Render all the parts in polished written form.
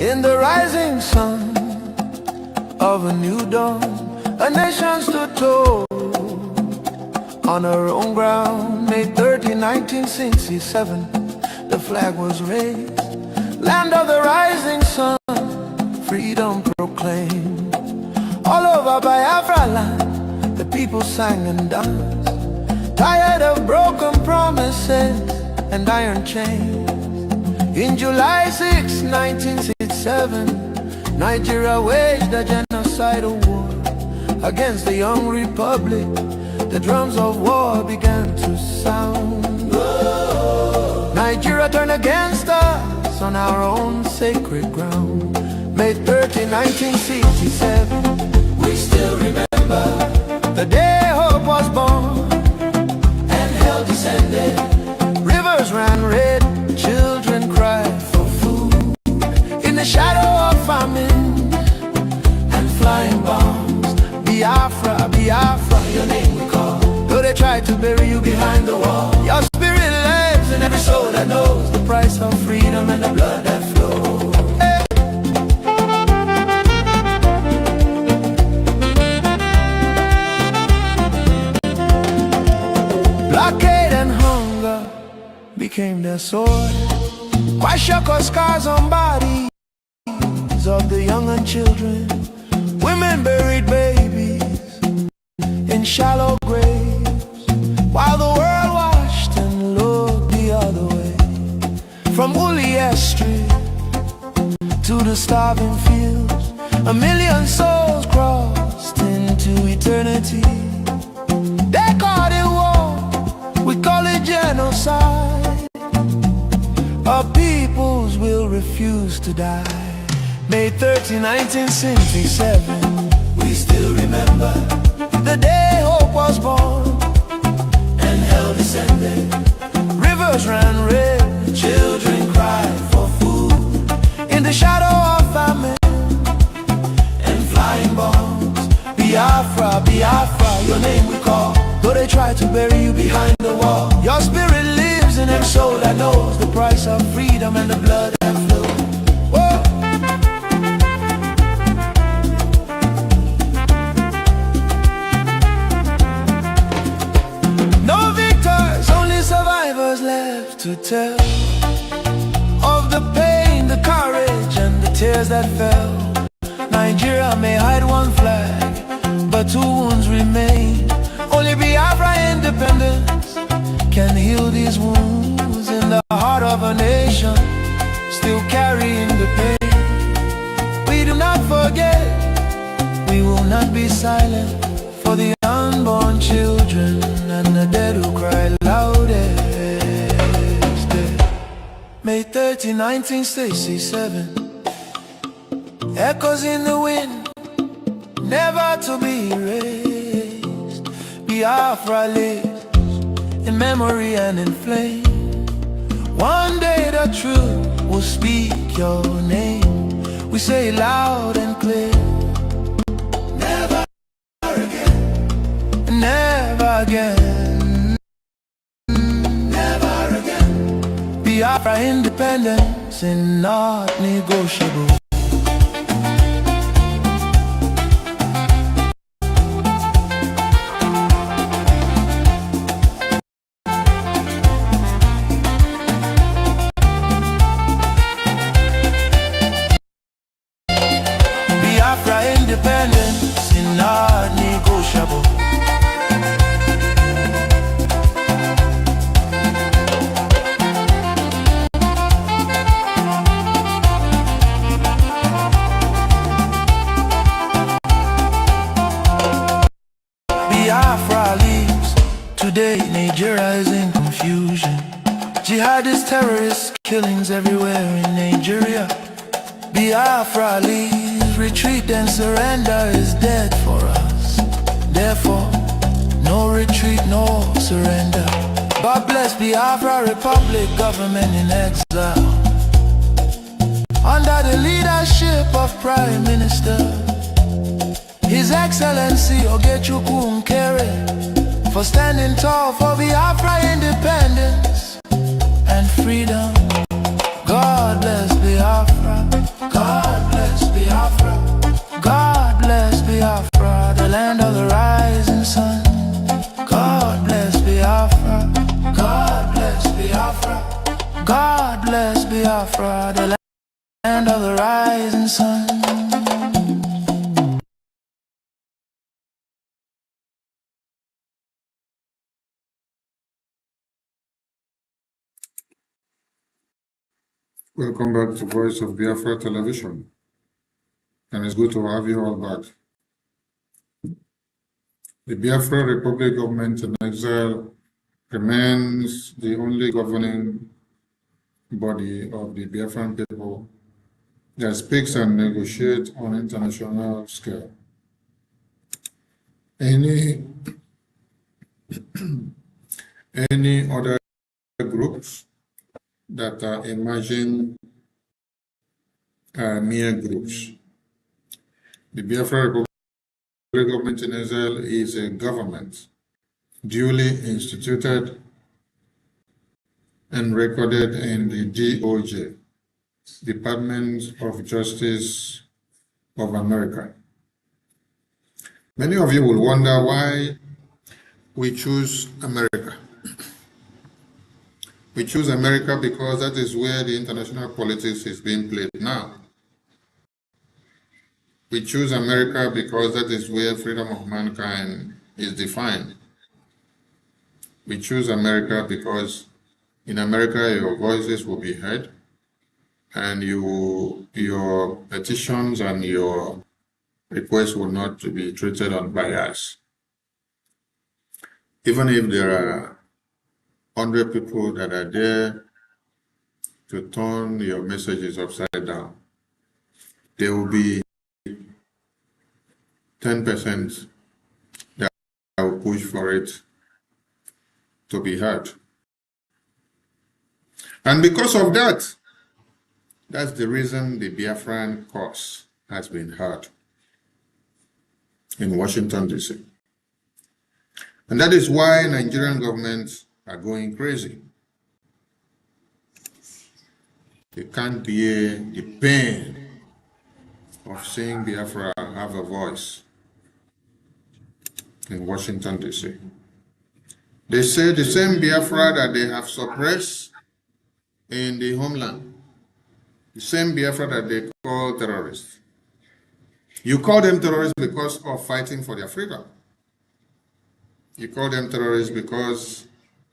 In the rising sun of a new dawn, a nation stood tall on her own ground. May 30, 1967, the flag was raised. Land of the rising sun, freedom proclaimed. All over Biafra land, the people sang and danced, tired of broken promises and iron chains. In July 6, 1967, Nigeria waged a genocidal war against the young republic. The drums of war began to sound. Nigeria turned against us on our own sacred ground. May 30, 1967, we still remember the day hope was born and hell descended. Rivers ran red, children cried for food in the shadow of famine and flying bombs. Biafra, Biafra, your name we call. Though they tried to bury you behind the wall, your spirit lives in every soul that knows the price of freedom and the blood that flows. Hey. Blockade and hunger became their sword. Kwashako scars on bodies of the young and children. Women buried babies in shallow graves, while the world watched and looked the other way. From Ulier Street to the starving fields, 1 million souls crossed into eternity. They call it war, we call it genocide. Our peoples will refuse to die. May 30, 1967, we still remember the day hope was born and hell descended. Rivers ran red, children cried for food in the shadow of famine and flying bombs. Biafra, Biafra, your name we call. Though they try to bury you behind the wall, your spirit lives in every soul that knows the price of freedom and the blood that flows. Whoa. No victors, only survivors left to tell of the pain, the courage, and the tears that fell. Nigeria may hide one flag, but two wounds remain. Only Biafra independence can heal these wounds in the heart of a nation still carrying the pain. We do not forget, we will not be silent for the unborn children and the dead who cry loudest. May 30, 1967, echoes in the wind, never to be erased. Biafra lives in memory and in flame. One day the truth will speak your name. We say it loud and clear. Never again. Never again. Never again. Biafra independence is not negotiable. Independence is not negotiable. Biafra leaves. Today Nigeria is in confusion. Jihadist terrorist killings everywhere in Nigeria. Biafra leaves. Retreat and surrender is dead for us. Therefore, no retreat, no surrender. God bless Biafra Republic, government in exile, under the leadership of Prime Minister Master, His Excellency Ogechukwu Nkere, for standing tall for Biafra independence and freedom. God bless Biafra, God bless Biafra, God bless Biafra, the land of the rising sun. God bless Biafra, God bless Biafra, God bless Biafra, the land of the rising sun. Welcome back to Voice of Biafra Television, and it's good to have you all back. The Biafra Republic government in exile remains the only governing body of the Biafran people that speaks and negotiates on international scale. Any other groups that are emerging are mere groups. The Biafra Republic government in exile is a government duly instituted and recorded in the DOJ, Department of Justice of America. Many of you will wonder why we choose America. We choose America because that is where the international politics is being played now. We choose America because that is where freedom of mankind is defined. We choose America because in America your voices will be heard and your petitions and your requests will not be treated on bias. Even if there are 100 people that are there to turn your messages upside down, there will be 10% that will push for it to be heard. And because of that, that's the reason the Biafran cause has been heard in Washington, D.C. And that is why Nigerian governments are going crazy. They can't bear the pain of seeing Biafra have a voice in Washington, D.C. They say the same Biafra that they have suppressed in the homeland, the same Biafra that they call terrorists. You call them terrorists because of fighting for their freedom. You call them terrorists because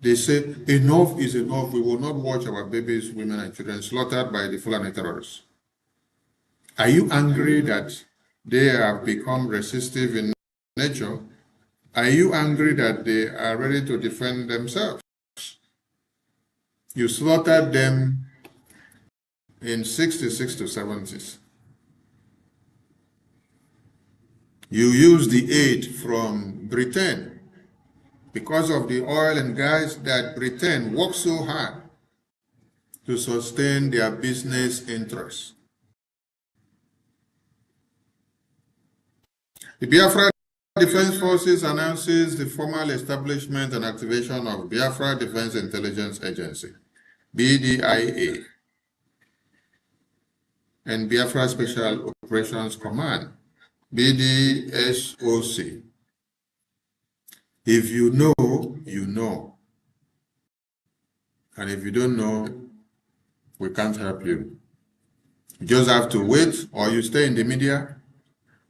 they say enough is enough. We will not watch our babies, women, and children slaughtered by the Fulani terrorists. Are you angry that they have become resistive in nature? Are you angry that they are ready to defend themselves? You slaughtered them in 66 to 70s. You used the aid from Britain because of the oil and gas that Britain worked so hard to sustain their business interests. The Biafra Defense Forces announces the formal establishment and activation of Biafra Defense Intelligence Agency, BDIA, and Biafra Special Operations Command, BDSOC. If you know, you know. And if you don't know, we can't help you. You just have to wait, or you stay in the media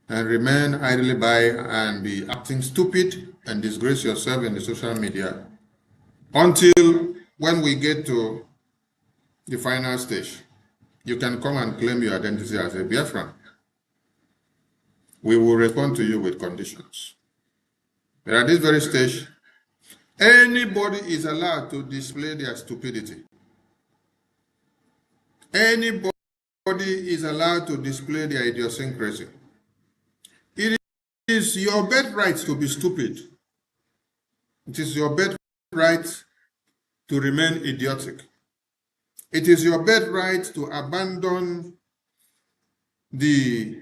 and remain idly by and be acting stupid and disgrace yourself in the social media until when we get to the final stage, you can come and claim your identity as a Biafran. We will respond to you with conditions. But at this very stage, anybody is allowed to display their stupidity. Anybody is allowed to display their idiosyncrasy. It is your birthright to be stupid. It is your birthright to remain idiotic. It is your birthright to abandon the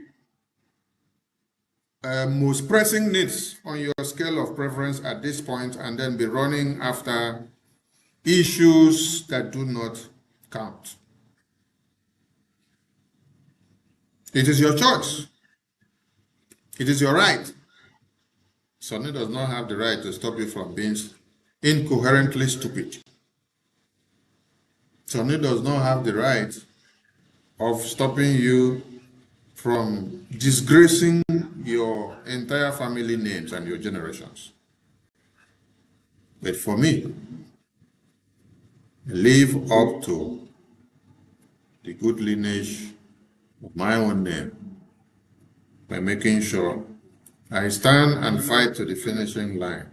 most pressing needs on your scale of preference at this point, and then be running after issues that do not count. It is your choice. It is your right. Sonny does not have the right to stop you from being incoherently stupid. Sonny does not have the right of stopping you from disgracing your entire family names and your generations. But for me, live up to the good lineage of my own name by making sure I stand and fight to the finishing line.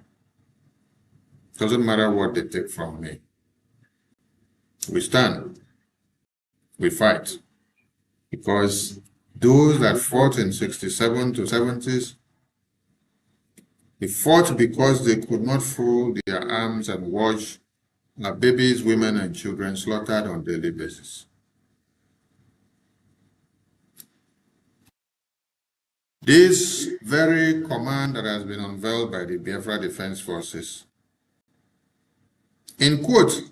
Doesn't matter what they take from me. We stand, we fight, because those that fought in 67 to 70s, they fought because they could not fold their arms and watch our babies, women, and children slaughtered on a daily basis. This very command that has been unveiled by the Biafra Defense Forces, in quote,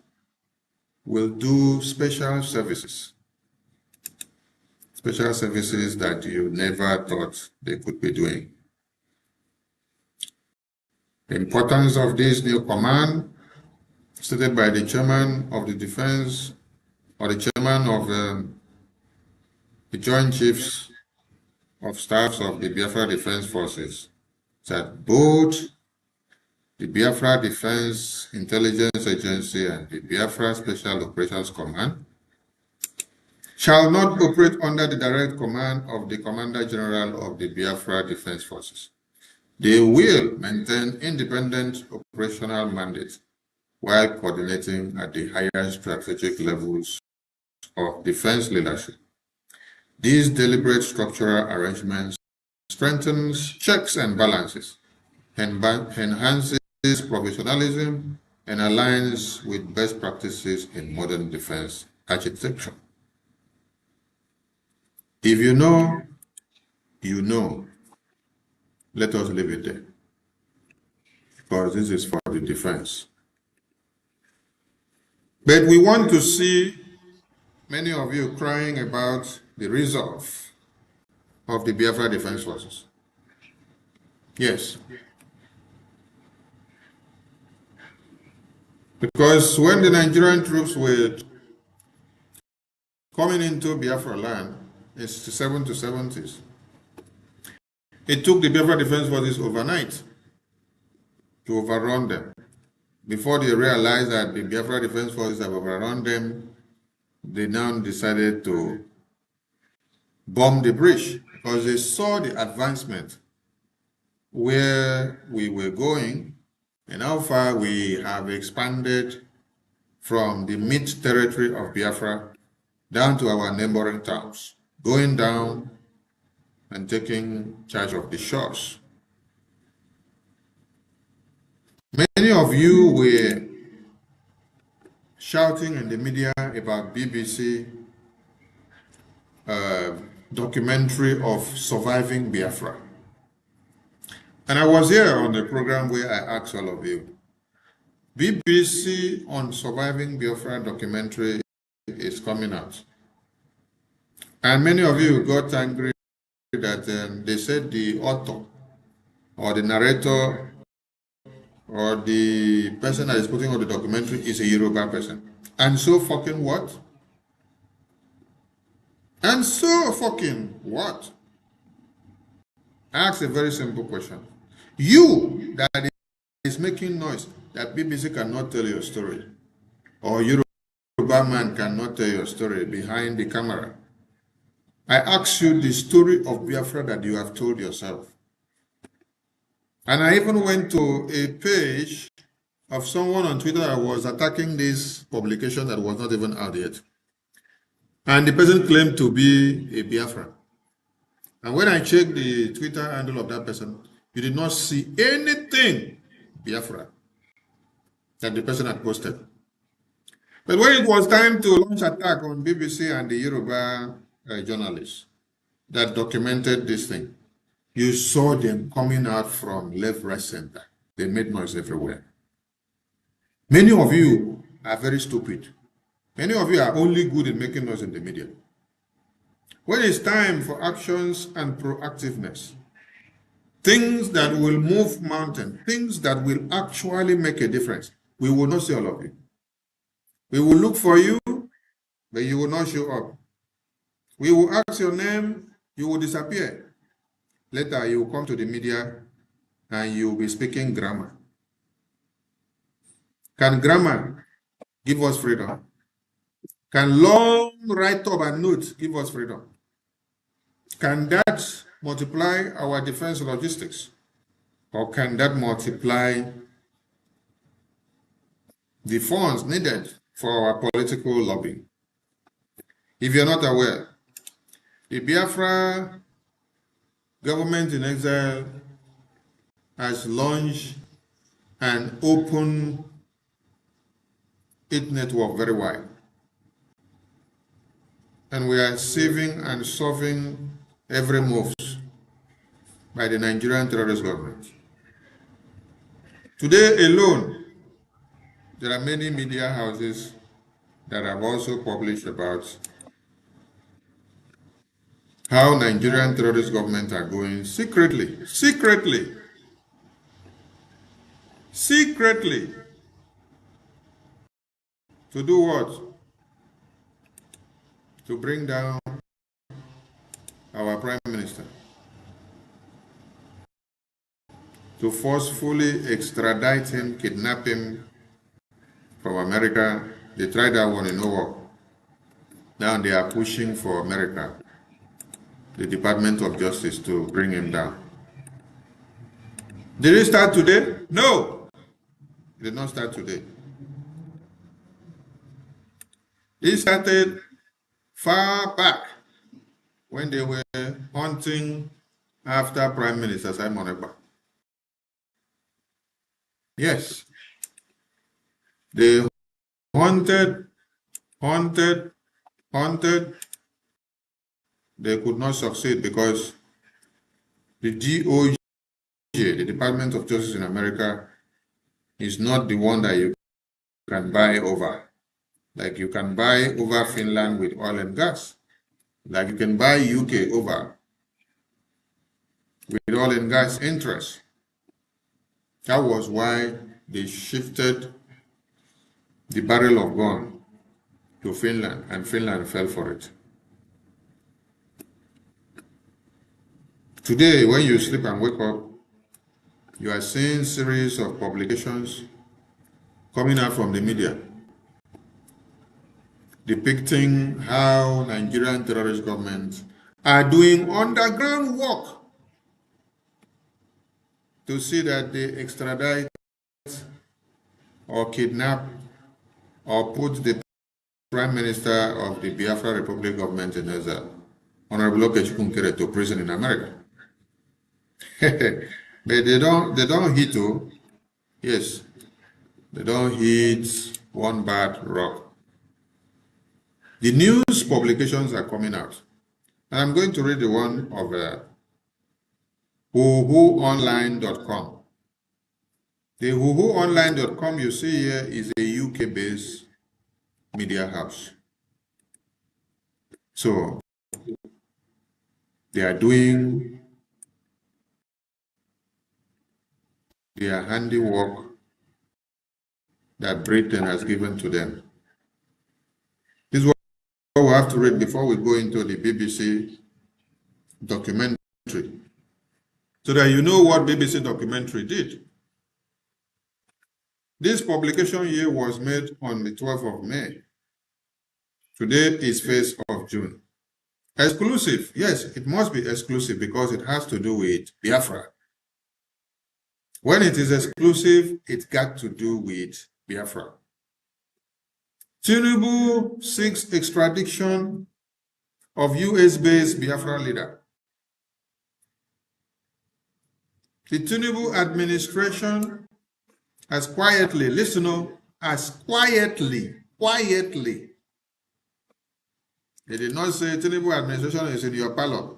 will do special services that you never thought they could be doing. The importance of this new command, stated by the chairman of the defense, or the chairman of the Joint Chiefs of Staffs of the Biafra Defense Forces, that both the Biafra Defense Intelligence Agency and the Biafra Special Operations Command shall not operate under the direct command of the Commander General of the Biafra Defense Forces. They will maintain independent operational mandates while coordinating at the higher strategic levels of defense leadership. These deliberate structural arrangements strengthens checks and balances, enhances professionalism, and aligns with best practices in modern defense architecture. If you know, you know. Let us leave it there, because this is for the defense. But we want to see many of you crying about the resolve of the Biafra Defense Forces. Yes. Because when the Nigerian troops were coming into Biafra land in 67 to 70s, it took the Biafra Defense Forces overnight to overrun them. Before they realized that the Biafra Defense Forces have overrun them, they now decided to bomb the bridge, because they saw the advancement where we were going and how far we have expanded from the mid-territory of Biafra down to our neighboring towns, going down and taking charge of the shores. Many of you were shouting in the media about BBC documentary of surviving Biafra. And I was here on the program where I asked all of you, BBC on surviving Biafra documentary is coming out. And many of you got angry that they said the author or the narrator or the person that is putting on the documentary is a Yoruba person. And so fucking what? And so fucking what? I asked a very simple question. You that is making noise that BBC cannot tell your story, or Yoruba man cannot tell your story behind the camera, I ask you the story of Biafra that you have told yourself. And I even went to a page of someone on Twitter that was attacking this publication that was not even out yet. And the person claimed to be a Biafran. And when I checked the Twitter handle of that person, you did not see anything Biafra that the person had posted. But when it was time to launch attack on BBC and the Yoruba journalists that documented this thing, You saw them coming out from left, right, center. They made noise everywhere. Many of you are very stupid. Many of you are only good in making noise in the media. When it's time for actions and proactiveness, things that will move mountains, things that will actually make a difference, we will not see all of you. We will look for you, but you will not show up. We will ask your name, you will disappear. Later, you will come to the media and you will be speaking grammar. Can grammar give us freedom? Can long write-up and notes give us freedom? Can that multiply our defense logistics? Or can that multiply the funds needed for our political lobbying? If you're not aware, the Biafra government in exile has launched an open its network very wide. And we are saving and solving every move by the Nigerian terrorist government. Today alone, there are many media houses that have also published about how Nigerian terrorist government are going secretly to do what? To bring down our Prime Minister, to forcefully extradite him, kidnap him from America. They tried that one in no. Now they are pushing for America, the Department of Justice, to bring him down. Did it start today? No, it did not start today. It started far back when they were hunting after Prime Minister Simon Ekpa. Yes, they hunted. They could not succeed because the DOJ, the Department of Justice in America, is not the one that you can buy over. Like you can buy over Finland with oil and gas. Like you can buy UK over with oil and gas interest. That was why they shifted the barrel of gun to Finland, and Finland fell for it. Today, when you sleep and wake up, you are seeing series of publications coming out from the media depicting how Nigerian terrorist governments are doing underground work to see that they extradite or kidnap or put the Prime Minister of the Biafra Republic government in exile, Honorable Okechukwu, to prison in America. But they don't hit you. Yes, they don't hit one bad rock. The news publications are coming out. And I'm going to read the one of whoonline.com. The whoonline.com you see here is a UK-based media house. So they are doing their handiwork that Britain has given to them. This is what we have to read before we go into the BBC documentary, so that you know what BBC documentary did. This publication here was made on the 12th of May. Today is 1st of June. Exclusive. Yes, it must be exclusive because it has to do with Biafra. When it is exclusive, it's got to do with Biafra. Tinubu seeks extradition of US-based Biafra leader. The Tinubu administration has quietly, listen up, as quietly, they did not say Tinubu administration is in your parlor.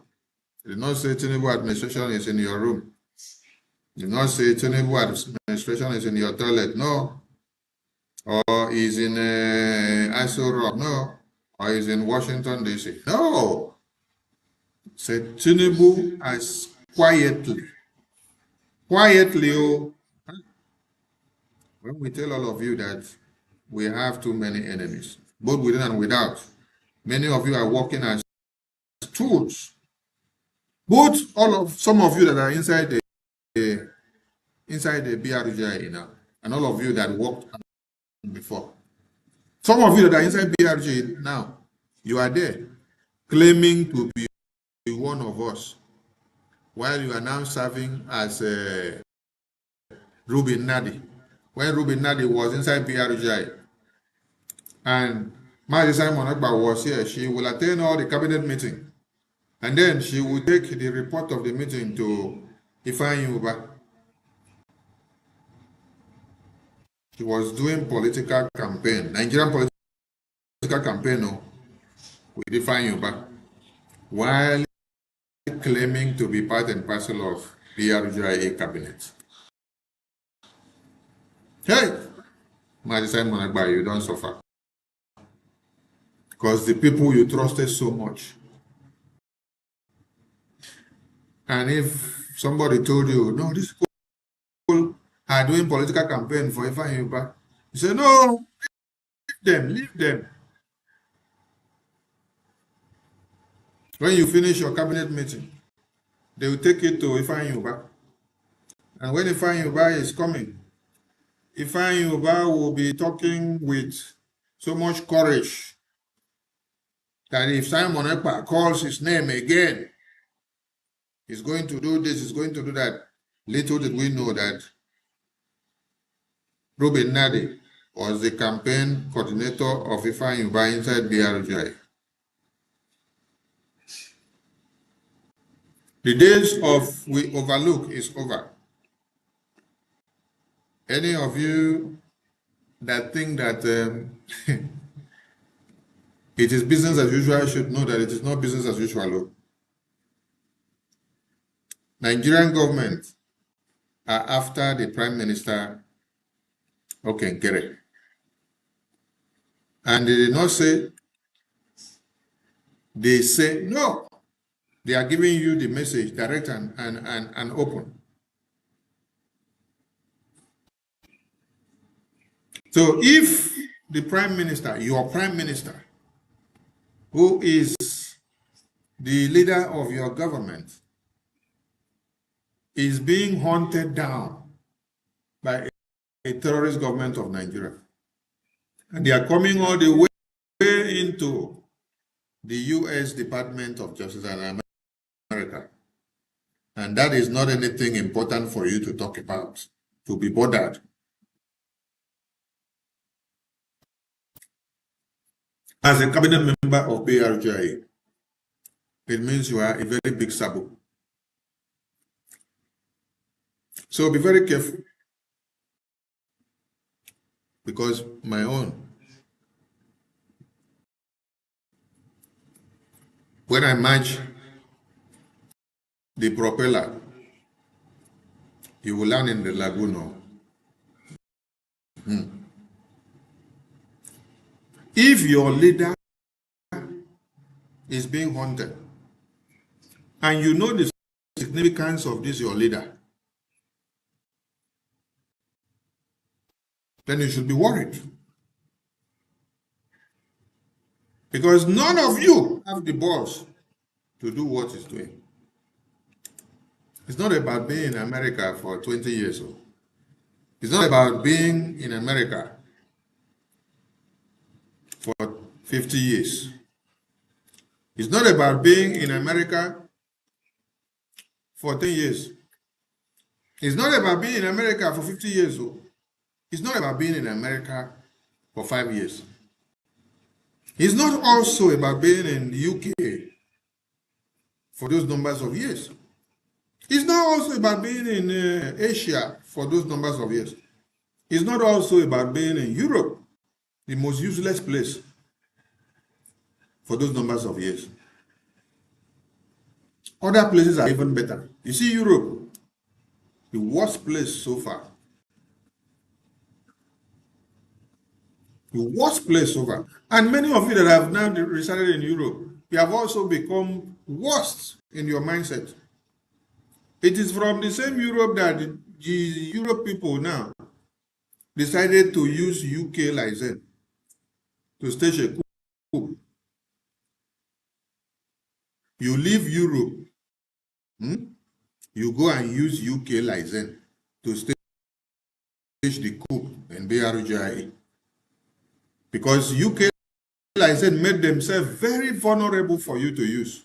You did not say Tinubu administration is in your room. You did not say Tinubu administration is in your toilet. No. Or is in Aso Rock. No. Or is in Washington, D.C. No. Say Tinubu as quietly. Quietly, oh. When we tell all of you that we have too many enemies, both within and without, many of you are working as tools. Both some of you that are inside the BRJ now, and all of you that worked before. Some of you that are inside BRJ now, you are there, claiming to be one of us, while you are now serving as Ruben Nadi. When Ruben Nadi was inside BRJ, and Maji Simon Agba was here, she will attend all the cabinet meeting, and then she will take the report of the meeting to Ifeanyi Uba. He was doing political campaign, Nigerian political campaign with Ifeanyi Uba, while claiming to be part and parcel of BRJA cabinet. Hey, Maji Simon Agba, you don't suffer. Because the people you trusted so much. And if somebody told you, no, these people are doing political campaign for Ifeanyi Uba, you say, no, leave them. When you finish your cabinet meeting, they will take it to Ifeanyi Uba. And when Ifeanyi Uba is coming, Ifeanyi Uba will be talking with so much courage that if Simon Ekpa calls his name again, he's going to do this, he's going to do that. Little did we know that Ruben Nadi was the campaign coordinator of Ifeanyi Uba inside BRJ. The days of we overlook is over. Any of you that think that it is business as usual should know that it is not business as usual. Nigerian government are after the Prime Minister Okenkere. And they did not say, they say, no, they are giving you the message direct and open. So if the Prime Minister, your Prime Minister, who is the leader of your government, is being hunted down by a terrorist government of Nigeria, and they are coming all the way into the U.S. Department of Justice and America, and that is not anything important for you to talk about, to be bothered. As a cabinet member of BRJA, it means you are a very big sabo. So be very careful, because my own, when I match the propeller, you will land in the lagoon. If your leader is being hunted, and you know the significance of this, your leader, then you should be worried. Because none of you have the balls to do what he's doing. It's not about being in America for 20 years. It's not about being in America for 50 years. It's not about being in America for 10 years. It's not about being in America for 50 years. It's not about being in America for 5 years. It's not also about being in the UK for those numbers of years. It's not also about being in Asia for those numbers of years. It's not also about being in Europe, the most useless place, for those numbers of years. Other places are even better. You see Europe, the worst place so far. The worst place so far. And many of you that have now resided in Europe, you have also become worst in your mindset. It is from the same Europe that the Europe people now decided to use UK license to stage a coup. You leave Europe, you go and use UK license to stage the coup in BRGIA. Because UK license made themselves very vulnerable for you to use.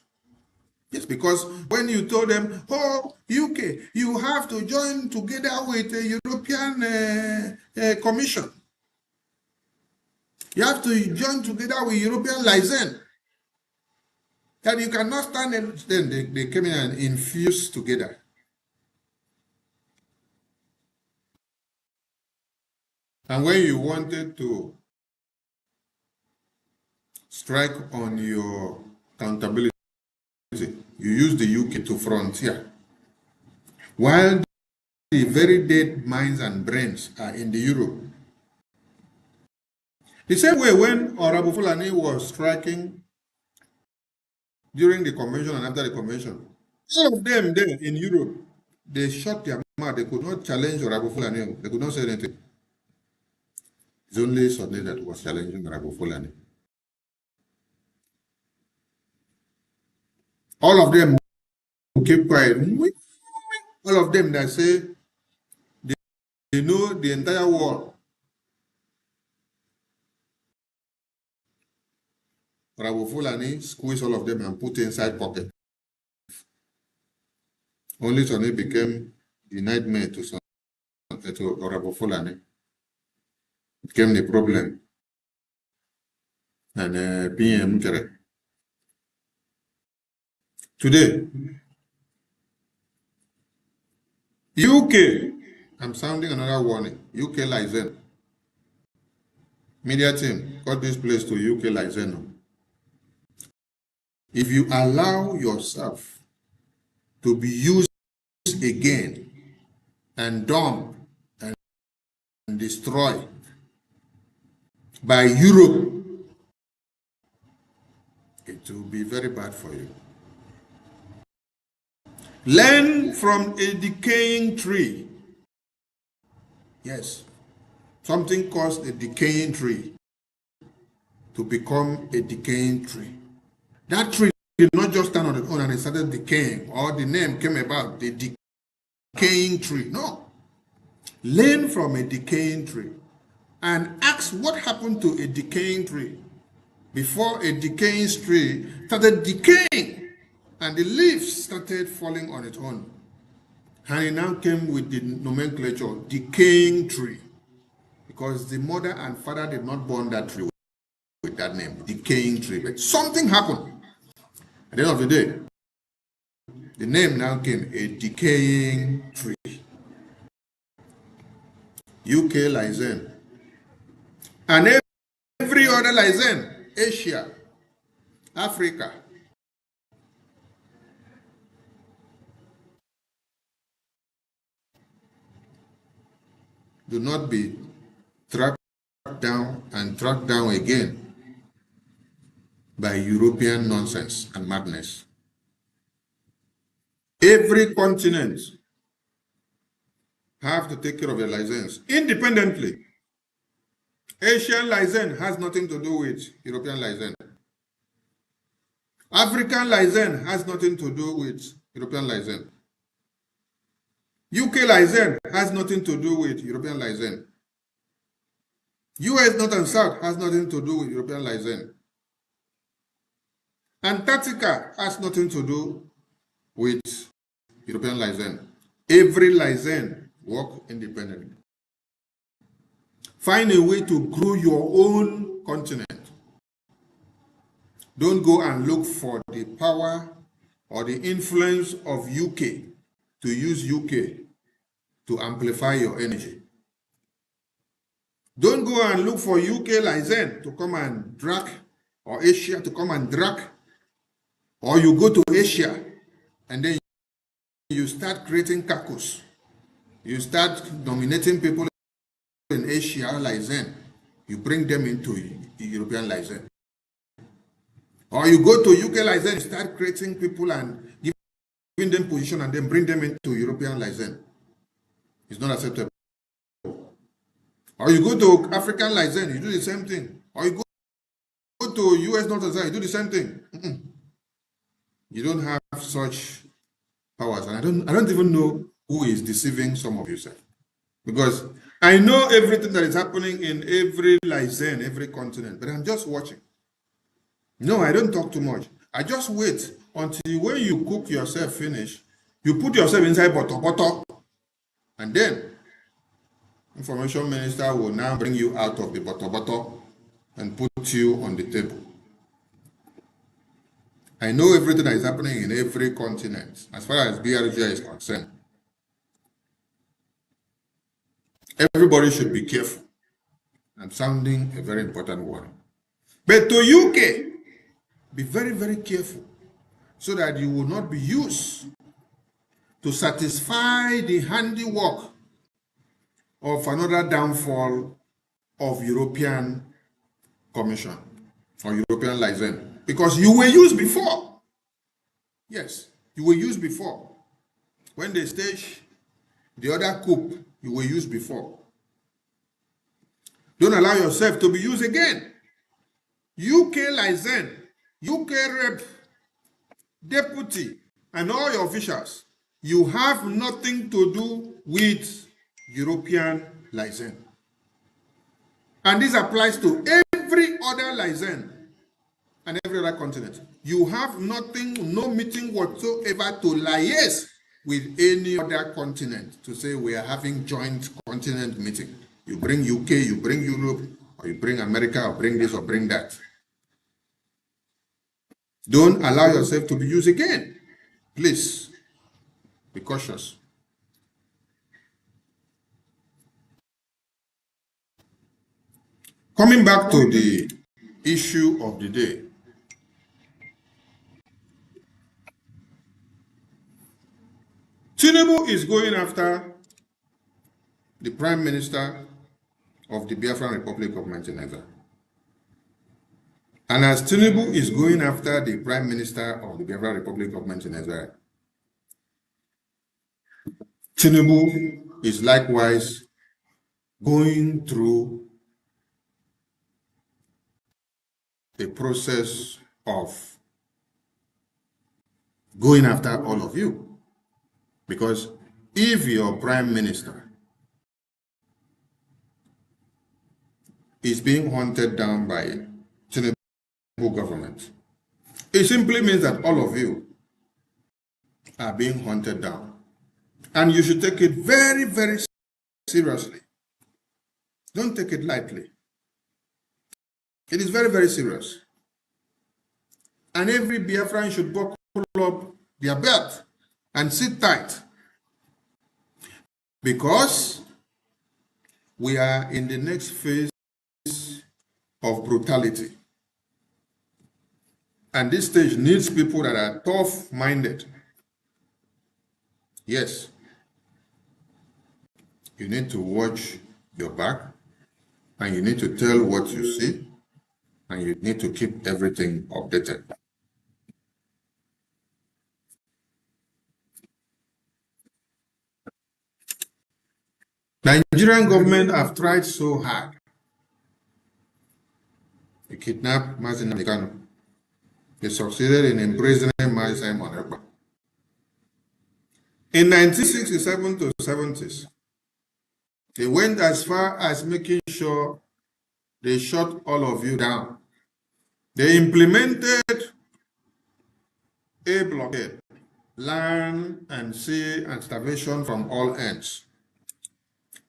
Yes, because when you told them, oh, UK, you have to join together with the European Commission. You have to join together with European license. That you cannot stand them. Then they came in and infused together. And when you wanted to strike on your accountability, you use the UK to frontier. While the very dead minds and brains are in the Europe. The same way when Honorable Fulani was striking during the convention and after the convention, all of them there in Europe, they shut their mouth. They could not challenge Honorable Fulani. They could not say anything. It's only Sunday that was challenging Honorable Fulani. All of them keep quiet. All of them that say they know the entire world. Honorable Fulani squeeze all of them and put inside pocket. Only Sonny became the nightmare to Honorable Fulani. Became the problem. And PM today, UK, I'm sounding another warning. UK license. Media team, got this place to UK license. If you allow yourself to be used again and dumped and destroyed by Europe, it will be very bad for you. Learn from a decaying tree. Yes, something caused a decaying tree to become a decaying tree. That tree did not just stand on its own and it started decaying, or the name came about, the decaying tree. No. Learn from a decaying tree and ask what happened to a decaying tree before a decaying tree started decaying and the leaves started falling on its own. And it now came with the nomenclature, decaying tree, because the mother and father did not born that tree with that name, decaying tree. But something happened. At the end of the day, the name now came a decaying tree. UK license. And every other license, Asia, Africa. Do not be tracked down and tracked down again by European nonsense and madness. Every continent have to take care of their license independently. Asian license has nothing to do with European license. African license has nothing to do with European license. UK license has nothing to do with European license. US North and South has nothing to do with European license. Antarctica has nothing to do with European license. Every license work independently. Find a way to grow your own continent. Don't go and look for the power or the influence of UK to use UK to amplify your energy. Don't go and look for UK license to come and drag, or Asia to come and drag, or you go to Asia and then you start creating caucus. You start nominating people in Asia like Zen. You bring them into European like Zen. Or you go to UK like Zen, you start creating people and giving them position and then bring them into European like Zen. It's not acceptable. Or you go to African like Zen, you do the same thing. Or you go to US North Zen, you do the same thing. You don't have such powers. And I don't even know who is deceiving some of you, sir. Because I know everything that is happening in every Lyzen, every continent, but I'm just watching. No, I don't talk too much. I just wait until when you cook yourself finish, you put yourself inside bottle, and then information minister will now bring you out of the bottle and put you on the table. I know everything that is happening in every continent as far as BRG is concerned. Everybody should be careful. I'm sounding a very important one. But to UK, be very, very careful so that you will not be used to satisfy the handiwork of another downfall of European Commission or European license. Because you were used before. Yes, you were used before. When they stage the other coup, you were used before. Don't allow yourself to be used again. UK license, UK rep, deputy, and all your officials, you have nothing to do with European license. And this applies to every other license and every other continent. You have nothing, no meeting whatsoever to liaise with any other continent to say we are having joint continent meeting. You bring UK, you bring Europe, or you bring America, or bring this, or bring that. Don't allow yourself to be used again. Please, be cautious. Coming back to the issue of the day. Tinubu is going after the Prime Minister of the Biafran Republic of Nigeria. And as Tinubu is going after the Prime Minister of the Biafran Republic of Nigeria, Tinubu is likewise going through a process of going after all of you. Because if your Prime Minister is being hunted down by Tinubu government, it simply means that all of you are being hunted down. And you should take it very, very seriously. Don't take it lightly. It is very, very serious. And every Biafran should buckle up their belt and sit tight. Because we are in the next phase of brutality. And this stage needs people that are tough-minded. Yes. You need to watch your back, and you need to tell what you see, and you need to keep everything updated. Nigerian government have tried so hard to kidnap Mazin Namikano. They succeeded in imprisoning Mazin Monepa. In 1967 to 70s, they went as far as making sure they shut all of you down. They implemented a blockade, land and sea and starvation from all ends.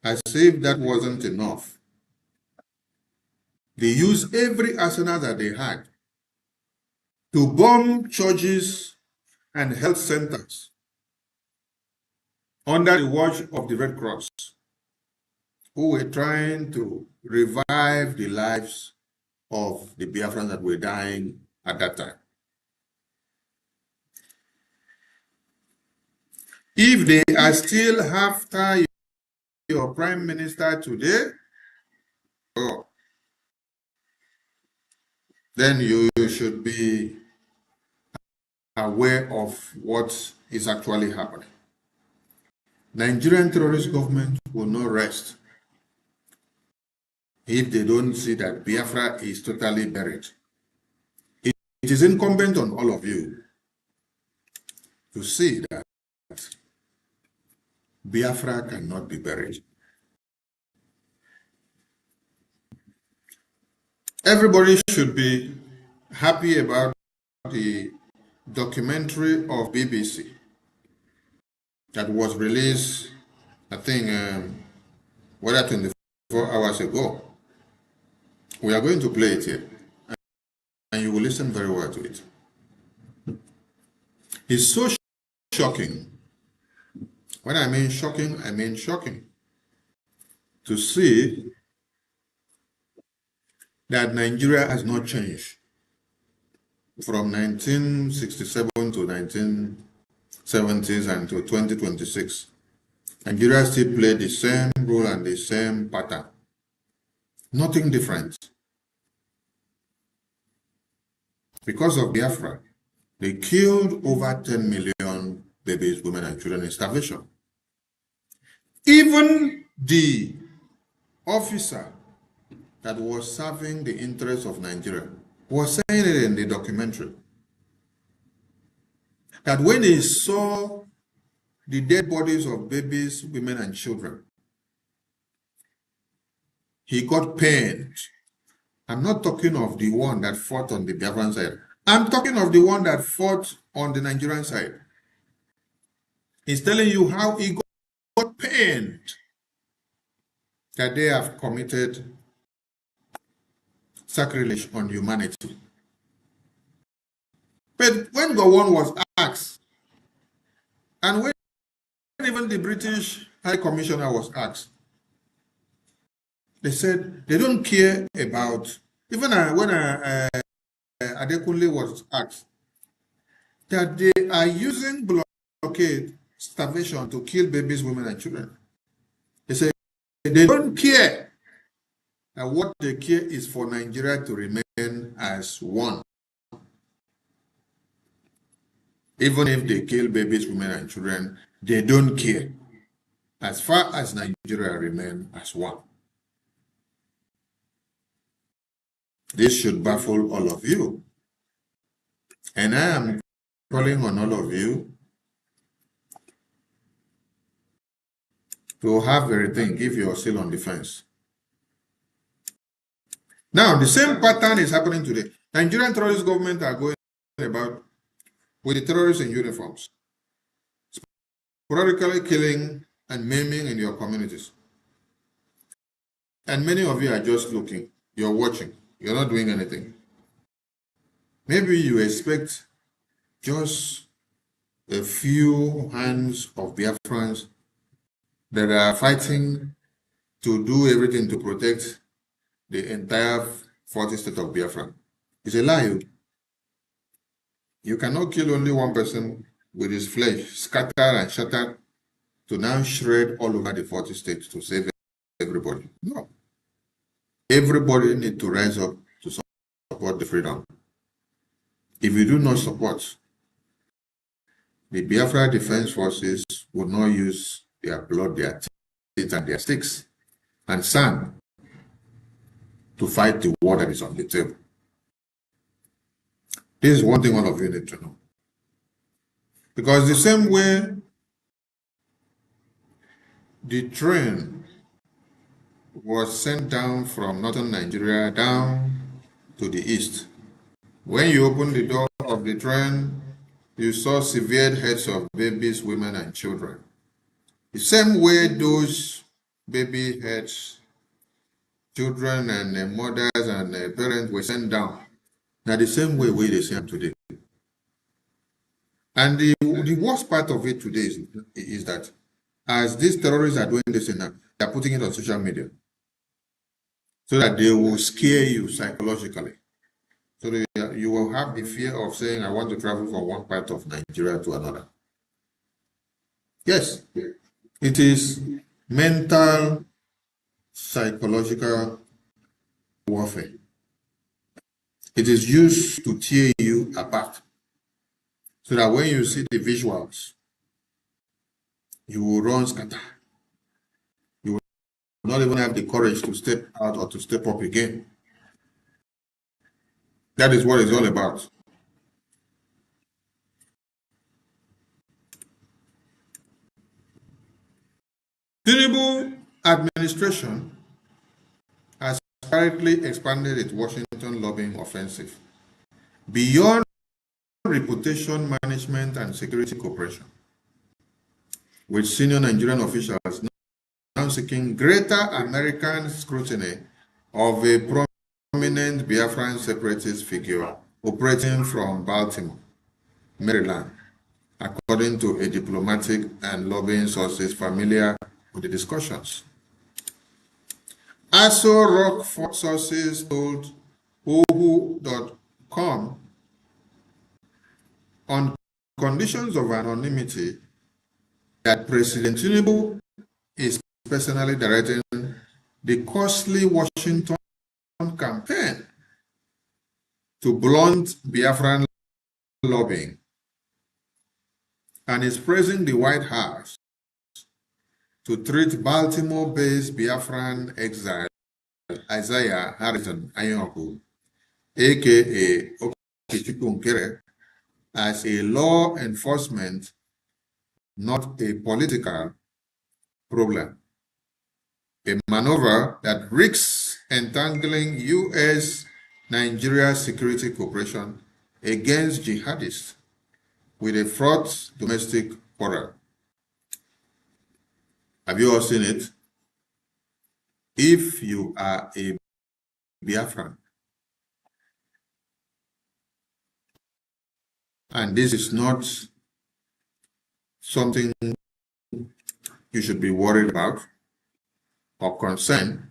As if that wasn't enough, they used every arsenal that they had to bomb churches and health centers under the watch of the Red Cross, who were trying to revive the lives of the Biafrans that were dying at that time. If they are still after your prime minister today, oh, then you should be aware of what is actually happening. Nigerian terrorist government will not rest if they don't see that Biafra is totally buried. It is incumbent on all of you to see that Biafra cannot be buried. Everybody should be happy about the documentary of BBC that was released, I think, whether 24 hours ago. We are going to play it here, and you will listen very well to it. It's so shocking. When I mean shocking to see that Nigeria has not changed from 1967 to 1970s and to 2026. Nigeria still play the same role and the same pattern. Nothing different. Because of Biafra, they killed over 10 million babies, women, and children in starvation. Even the officer that was serving the interests of Nigeria was saying it in the documentary, that when he saw the dead bodies of babies, women, and children, he got pained. I'm not talking of the one that fought on the Biafran side. I'm talking of the one that fought on the Nigerian side. He's telling you how he got pained that they have committed sacrilege on humanity. But when Gowon was asked, and when even the British High Commissioner was asked, they said they don't care about, even when Adekunle was asked, that they are using blockade, starvation to kill babies, women, and children. They say they don't care. And what they care is for Nigeria to remain as one. Even if they kill babies, women, and children, they don't care. As far as Nigeria remains as one. This should baffle all of you. And I am calling on all of you to have everything, give your seal on defense. Now, the same pattern is happening today. Nigerian terrorist government are going about with the terrorists in uniforms, sporadically killing and maiming in your communities. And many of you are just looking, you're watching, you're not doing anything. Maybe you expect just a few hands of Biafrans that are fighting to do everything to protect the entire 40 state of Biafra. It's a lie. You cannot kill only one person with his flesh scattered and shattered to now shred all over the 40 states to save everybody. No. Everybody needs to rise up to support the freedom. If you do not support, the Biafra Defense Forces will not use their blood, their teeth, and their sticks and sand to fight the war that is on the table. This is one thing all of you need to know. Because the same way the train was sent down from northern Nigeria down to the east, when you opened the door of the train, you saw severed heads of babies, women, and children. The same way those baby heads, children, and mothers and parents were sent down, now the same way they see them today. And the worst part of it today is that as these terrorists are doing this now, they are putting it on social media so that they will scare you psychologically. So that you will have the fear of saying, I want to travel from one part of Nigeria to another. Yes, it is mental, psychological warfare. It is used to tear you apart so that when you see the visuals, you will run scatter. You will not even have the courage to step out or to step up again. That is what it's all about. Tinubu administration has currently expanded its Washington lobbying offensive beyond reputation management and security cooperation, with senior Nigerian officials now seeking greater American scrutiny of a prominent Biafran separatist figure operating from Baltimore, Maryland, according to a diplomatic and lobbying sources familiar with the discussions. ASO Rock sources told Ohu.com on conditions of anonymity that President Tinubu is personally directing the costly Washington campaign to blunt Biafran lobbying and is praising the White House to treat Baltimore-based Biafran exile Isaiah Harrison Ayoku, aka Okechukwu, as a law enforcement, not a political problem. A maneuver that risks entangling U.S.-Nigeria security cooperation against jihadists with a fraught domestic quarrel. Have you all seen it? If you are a Biafran, and this is not something you should be worried about or concerned,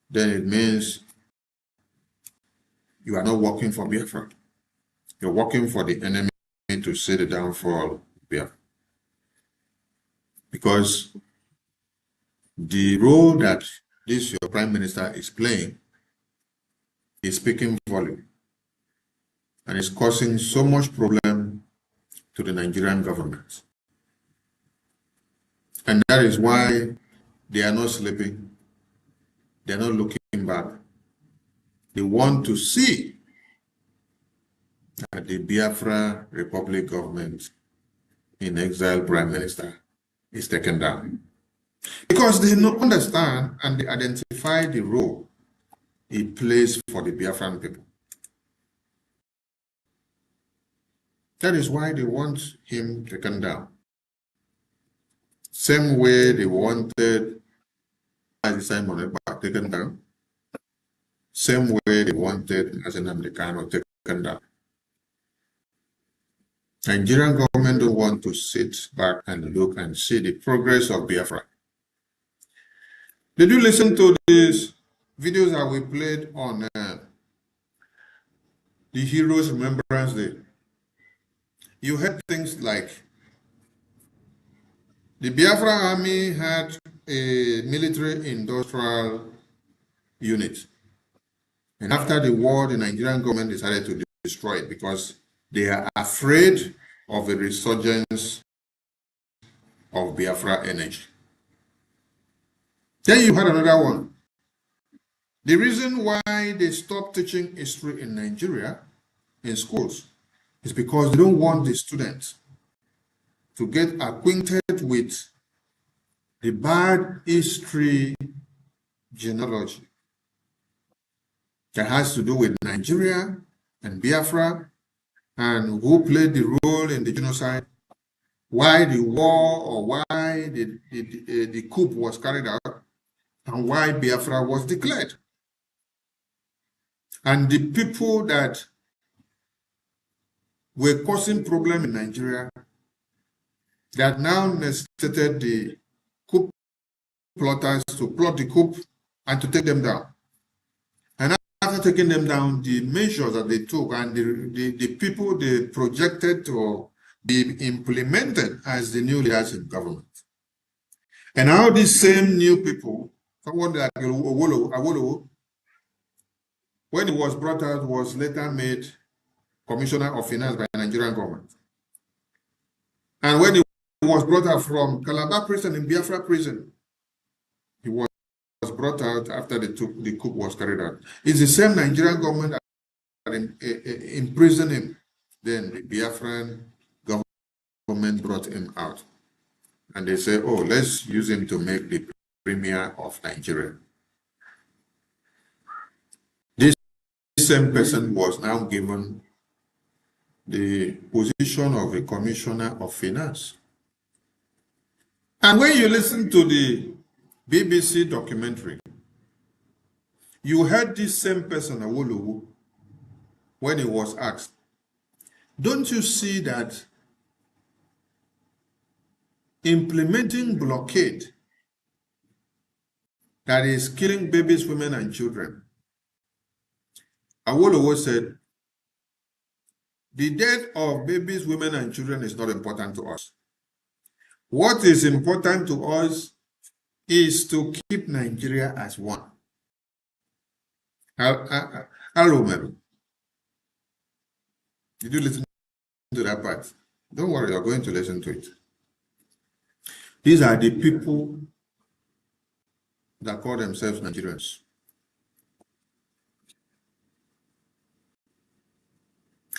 then it means you are not working for Biafra. You're working for the enemy to see the downfall of Biafra. Because the role that this your prime minister is playing is speaking volume and is causing so much problem to the Nigerian government. And that is why they are not sleeping. They are not looking back. They want to see that the Biafra Republic government in exile prime minister is taken down. Because they understand and they identify the role he plays for the Biafran people. That is why they want him taken down. Same way they wanted Simon taken down. Same way they wanted Nnamdi Kanu taken down. Nigerian government don't want to sit back and look and see the progress of Biafra. Did you listen to these videos that we played on the Heroes Remembrance Day? You heard things like the Biafra army had a military industrial unit. And after the war, the Nigerian government decided to destroy it because they are afraid of a resurgence of Biafra energy. Then you had another one. The reason why they stopped teaching history in Nigeria in schools is because they don't want the students to get acquainted with the bad history genealogy that has to do with Nigeria and Biafra and who played the role in the genocide, why the war or why the coup was carried out, and why Biafra was declared. And the people that were causing problem in Nigeria that now necessitated the coup plotters to plot the coup and to take them down. And after taking them down, the measures that they took and the people they projected to be implemented as the new leaders in government. And how these same new people, someone like Awolowo, when he was brought out, was later made Commissioner of Finance by the Nigerian government. And when he was brought out from Calabar prison in Biafra prison, he was brought out after the coup was carried out. It's the same Nigerian government that imprisoned him. Then the Biafran government brought him out. And they say, oh, let's use him to make the premier of Nigeria. This same person was now given the position of a commissioner of finance. And when you listen to the BBC documentary, you heard this same person, Awolowo, when he was asked, don't you see that implementing blockade that is killing babies, women, and children? Awolowo said, the death of babies, women, and children is not important to us. What is important to us is to keep Nigeria as one. Hello, did you listen to that part? Don't worry, you're going to listen to it. These are the people that call themselves Nigerians.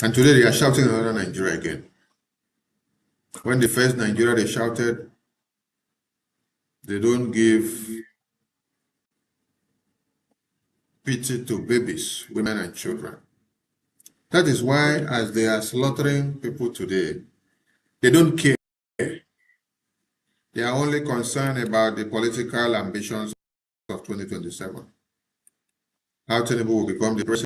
And today they are shouting another Nigeria again. When the first Nigeria they shouted, they don't give pity to babies, women, and children. That is why, as they are slaughtering people today, they don't care. They are only concerned about the political ambitions of 2027. How Tinubu will become the president,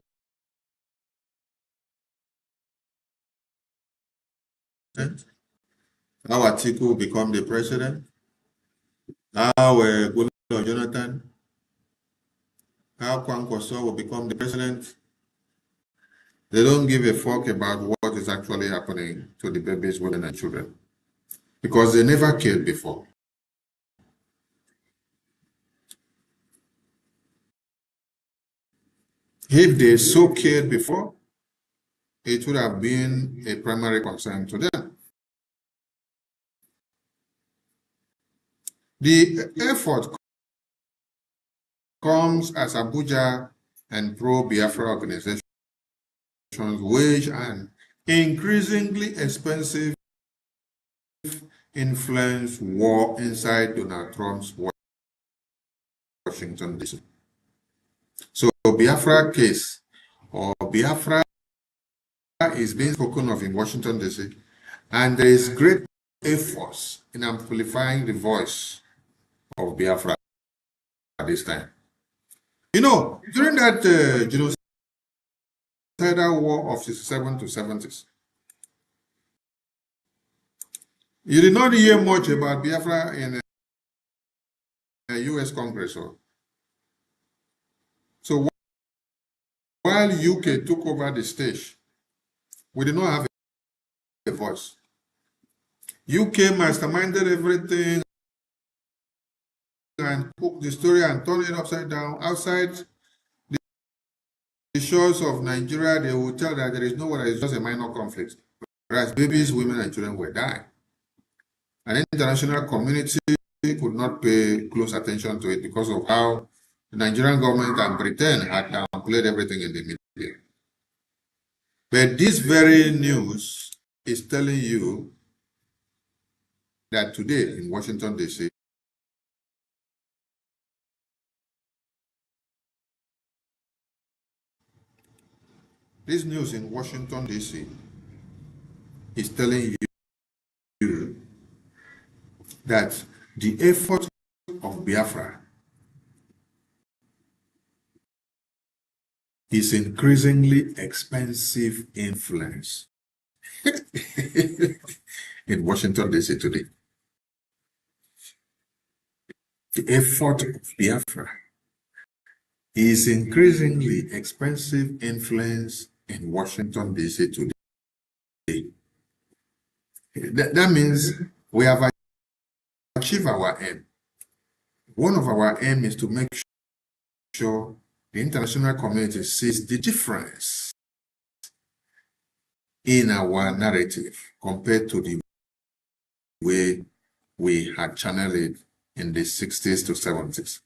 how Atiku will become the president, how Goodluck Jonathan, how Kwankwaso will become the president. They don't give a fuck about what is actually happening to the babies, women, and children, because they never cared before. If they so cared before, it would have been a primary concern to them. The effort comes as Abuja and pro-Biafra organizations wage an increasingly expensive influence war inside Donald Trump's Washington, D.C. So Biafra case, or Biafra, is being spoken of in Washington, D.C., and there is great effort in amplifying the voice of Biafra at this time. You know, during that genocidal war of 67 to 70s, you did not hear much about Biafra in the U.S. Congress. So while UK took over the stage, we did not have a voice. UK masterminded everything and took the story and turned it upside down. Outside the shores of Nigeria, they will tell that there is no war, it's just a minor conflict. Whereas babies, women, and children were dying. And the international community could not pay close attention to it because of how the Nigerian government and Britain had downplayed everything in the media. But this very news is telling you that today in Washington, D.C., this news in Washington, D.C. is telling you that the effort of Biafra is increasingly expensive influence in Washington, D.C. today. The effort of Biafra is increasingly expensive influence in Washington, D.C. today. that means we have achieved our aim. One of our aim is to make sure the international community sees the difference in our narrative compared to the way we had channeled it in the 60s to 70s.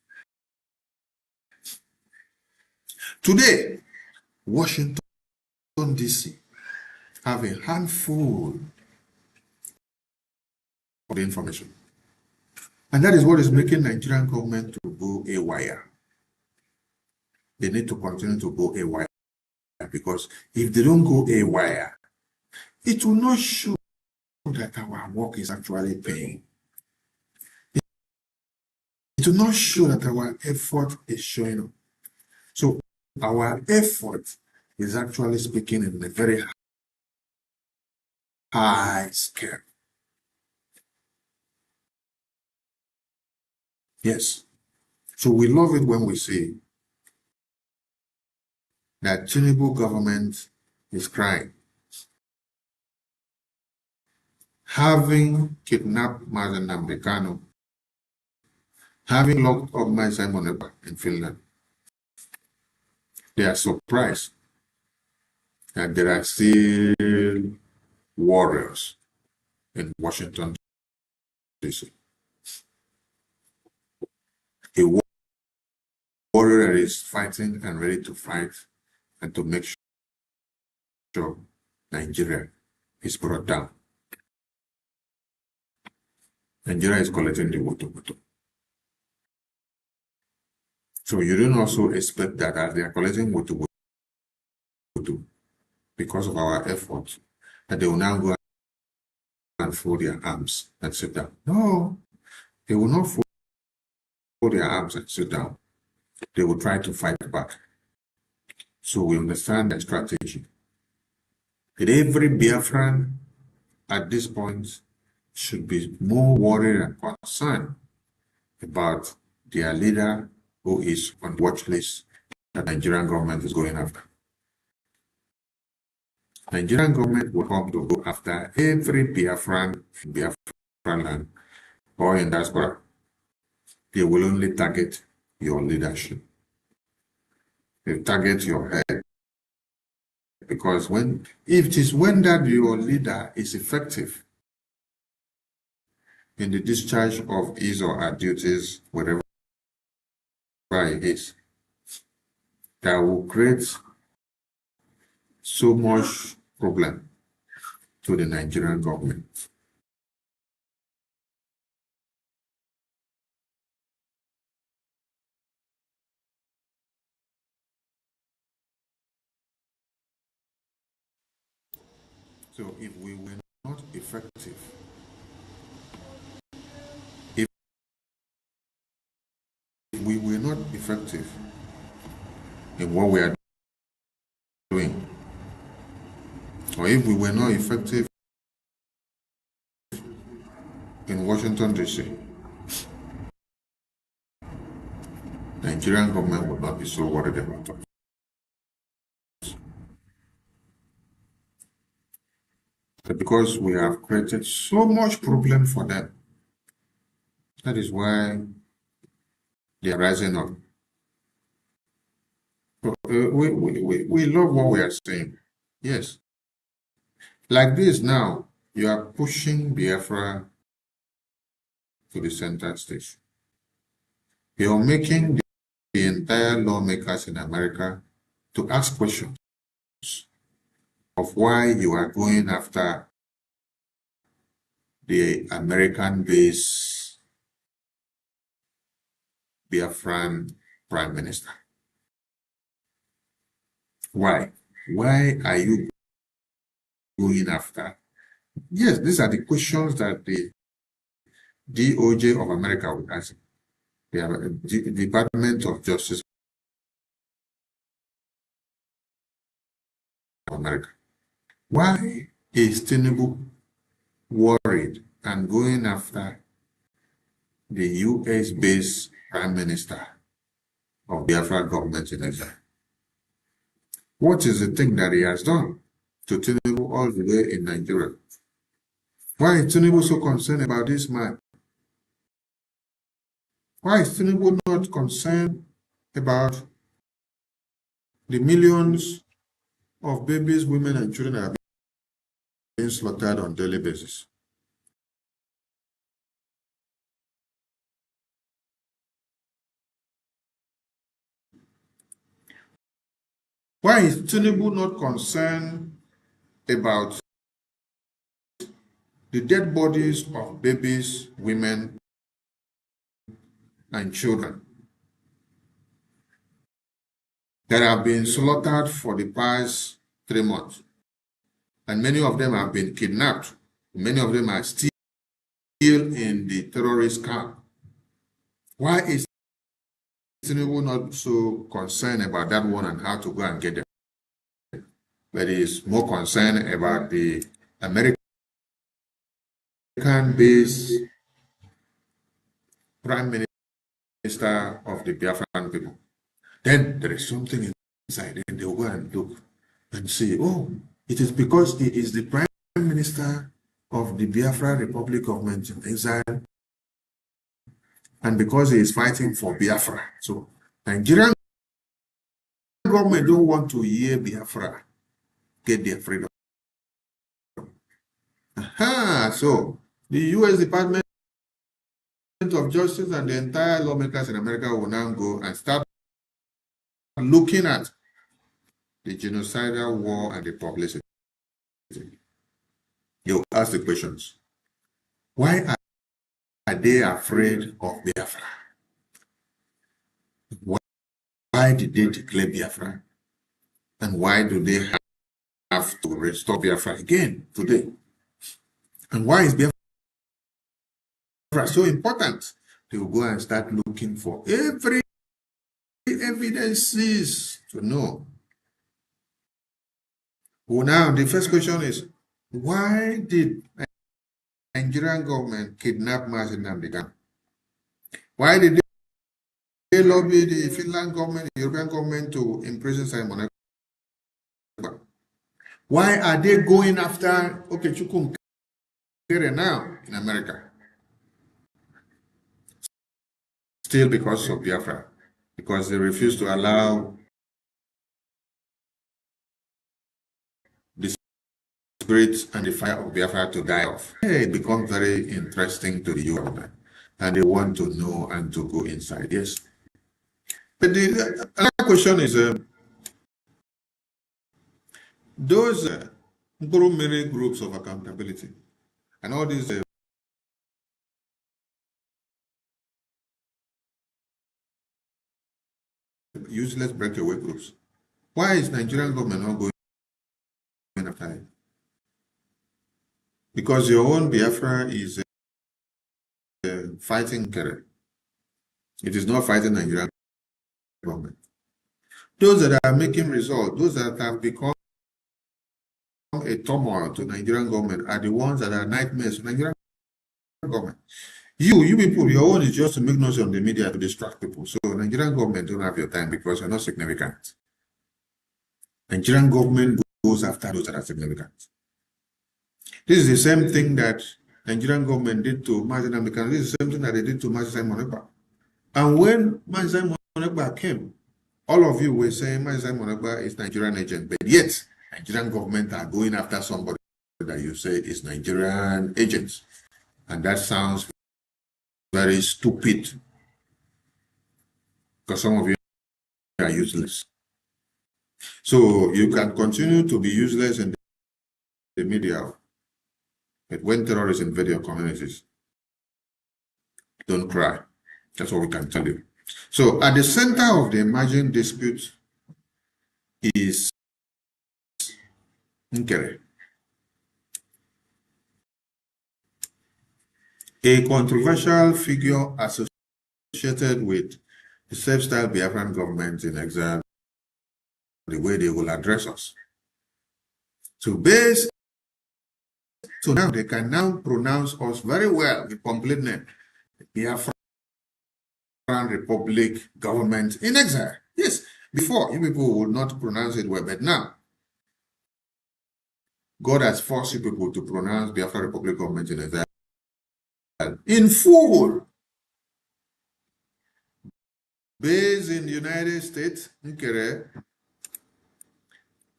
Today, Washington, D.C. have a handful of the information. And that is what is making Nigerian government to go haywire. They need to continue to go haywire, because if they don't go haywire, it will not show that our work is actually paying. It will not show that our effort is showing up. So our effort is actually speaking in a very high scale. Yes. So we love it when we see that Tinubu government is crying. Having kidnapped Mazen Nnamdi Kanu, having locked up my Simon Ekpa in Finland, they are surprised that there are still warriors in Washington, D.C. A warrior is fighting and ready to fight and to make sure Nigeria is brought down. Nigeria is collecting the water. So you don't also expect that as they are collecting water because of our efforts, that they will now go and fold their arms and sit down. No, they will not fold their arms and sit down. They will try to fight back. So we understand the strategy. And every Biafran at this point should be more worried and concerned about their leader who is on watch list that the Nigerian government is going after. Nigerian government will come to go after every Biafran in Biafran land or in diaspora. They will only target your leadership. They target your head. Because if it is when that your leader is effective in the discharge of his or her duties, wherever it is, that will create so much problem to the Nigerian government. So if we were not effective, if we were not effective in what we are doing, or if we were not effective in Washington, D.C., Nigerian government would not be so worried about us. But because we have created so much problem for them, that is why they are rising up. So, we love what we are saying. Yes. Like this now, you are pushing Biafra to the center stage. You're making the entire lawmakers in America to ask questions of why you are going after the American-based Biafran Prime Minister. Why? Why are you going after? Yes, these are the questions that the DOJ of America would ask. They have a Department of Justice of America. Why is Tinubu worried and going after the US-based Prime Minister of Biafra government in exile? What is the thing that he has done to Tinubu all the way in Nigeria? Why is Tinubu so concerned about this man? Why is Tinubu not concerned about the millions of babies, women, and children that are being slaughtered on a daily basis? Why is Tinubu not concerned about the dead bodies of babies, women, and children that have been slaughtered for the past 3 months? And many of them have been kidnapped. Many of them are still in the terrorist camp. Why is Tinubu not so concerned about that one and how to go and get them? But he is more concerned about the American-based Prime Minister of the Biafran people. Then there is something inside, and they will go and look and say, oh, it is because he is the Prime Minister of the Biafra Republic government in exile, and because he is fighting for Biafra. So Nigerian government don't want to hear Biafra get their freedom. So the U.S. Department of Justice and the entire lawmakers in America will now go and start looking at the genocidal war and the publicity. You ask the questions. Why are they afraid of Biafra? Why did they declare Biafra? And why do they have to restore Biafra again today? And why is Biafra so important? They will go and start looking for every evidences to know. Well, now the first question is, why did Nigerian government kidnap Mazi Nnamdi Kanu? Why did they lobby the Finland government, the European government to imprison Simon Ekpa? Why are they going after Okechukwu now in America? Still because of Biafra, because they refuse to allow the spirit and the fire of Biafra to die off. It becomes very interesting to the government, and they want to know and to go inside. Yes. But the another question is, those many groups of accountability and all these useless breakaway groups, why is Nigerian government not going after it? Because your own Biafra is fighting terror. It is not fighting Nigerian government. Those that are making results, those that have become a turmoil to Nigerian government are the ones that are nightmares to Nigerian government. You people, your own is just to make noise on the media to distract people. So Nigerian government don't have your time because you're not significant. Nigerian government goes after those that are significant. This is the same thing that Nigerian government did to Mazi Nnamdi Kanu. This is the same thing that they did to Mazi Simon Ekpa. And when Mazi Simon Ekpa came, all of you were saying Mazi Simon Ekpa is Nigerian agent, but yet Nigerian government are going after somebody that you say is Nigerian agents. And that sounds very stupid because some of you are useless. So you can continue to be useless in the media, but when terrorists invade your communities, don't cry. That's what we can tell you. So at the center of the emerging dispute is Nkere, a controversial figure associated with the self-styled Biafran government in exile, the way they will address us. So now they can now pronounce us very well, the complete name, Biafran Republic government in exile. Yes, before you people would not pronounce it well, but now God has forced you people to pronounce Biafra Republic government in exile in full. Based in the United States, Nkere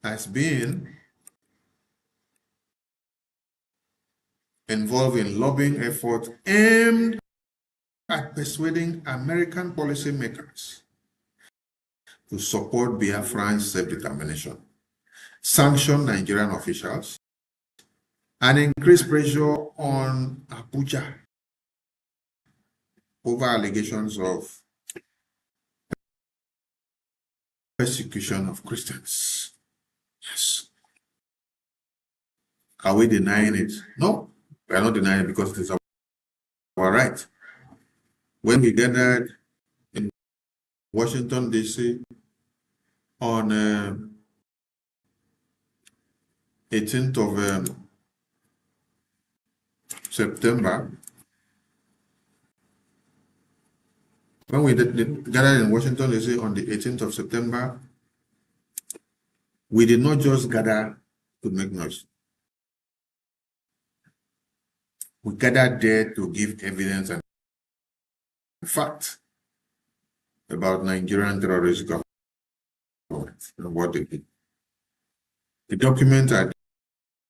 has been involved in lobbying efforts aimed at persuading American policymakers to support Biafran self-determination, sanction Nigerian officials, and increase pressure on Abuja over allegations of persecution of Christians. Yes. Are we denying it? No, we are not denying it because it is our right. When we gathered in Washington, D.C. on 18th of September, when we gathered in Washington, D.C. on the 18th of September, we did not just gather to make noise. We gathered there to give evidence and fact about Nigerian terrorist government and what they did. The documents are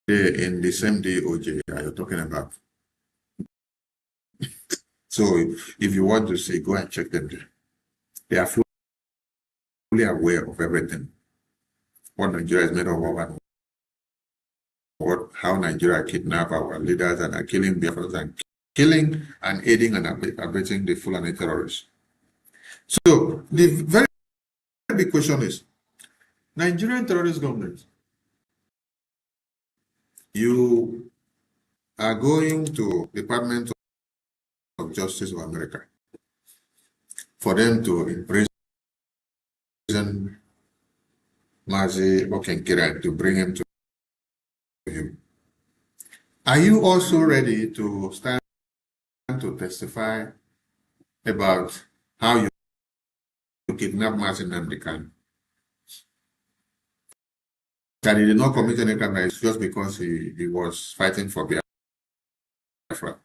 there in the same DOJ that you're talking about. So if you want to see, go and check them there. They are fully aware of everything. What Nigeria is made of, and how Nigeria kidnap our leaders and are killing Biafrans and killing and aiding and abetting the Fulani terrorists. So the very big question is, Nigerian terrorist government, you are going to Department of Justice of America for them to imprison Mazi Okenkira, to bring him to you. Are you also ready to stand to testify about how you kidnapped Martin Namdekan? That he did not commit any crime, it's just because he was fighting for Biafra.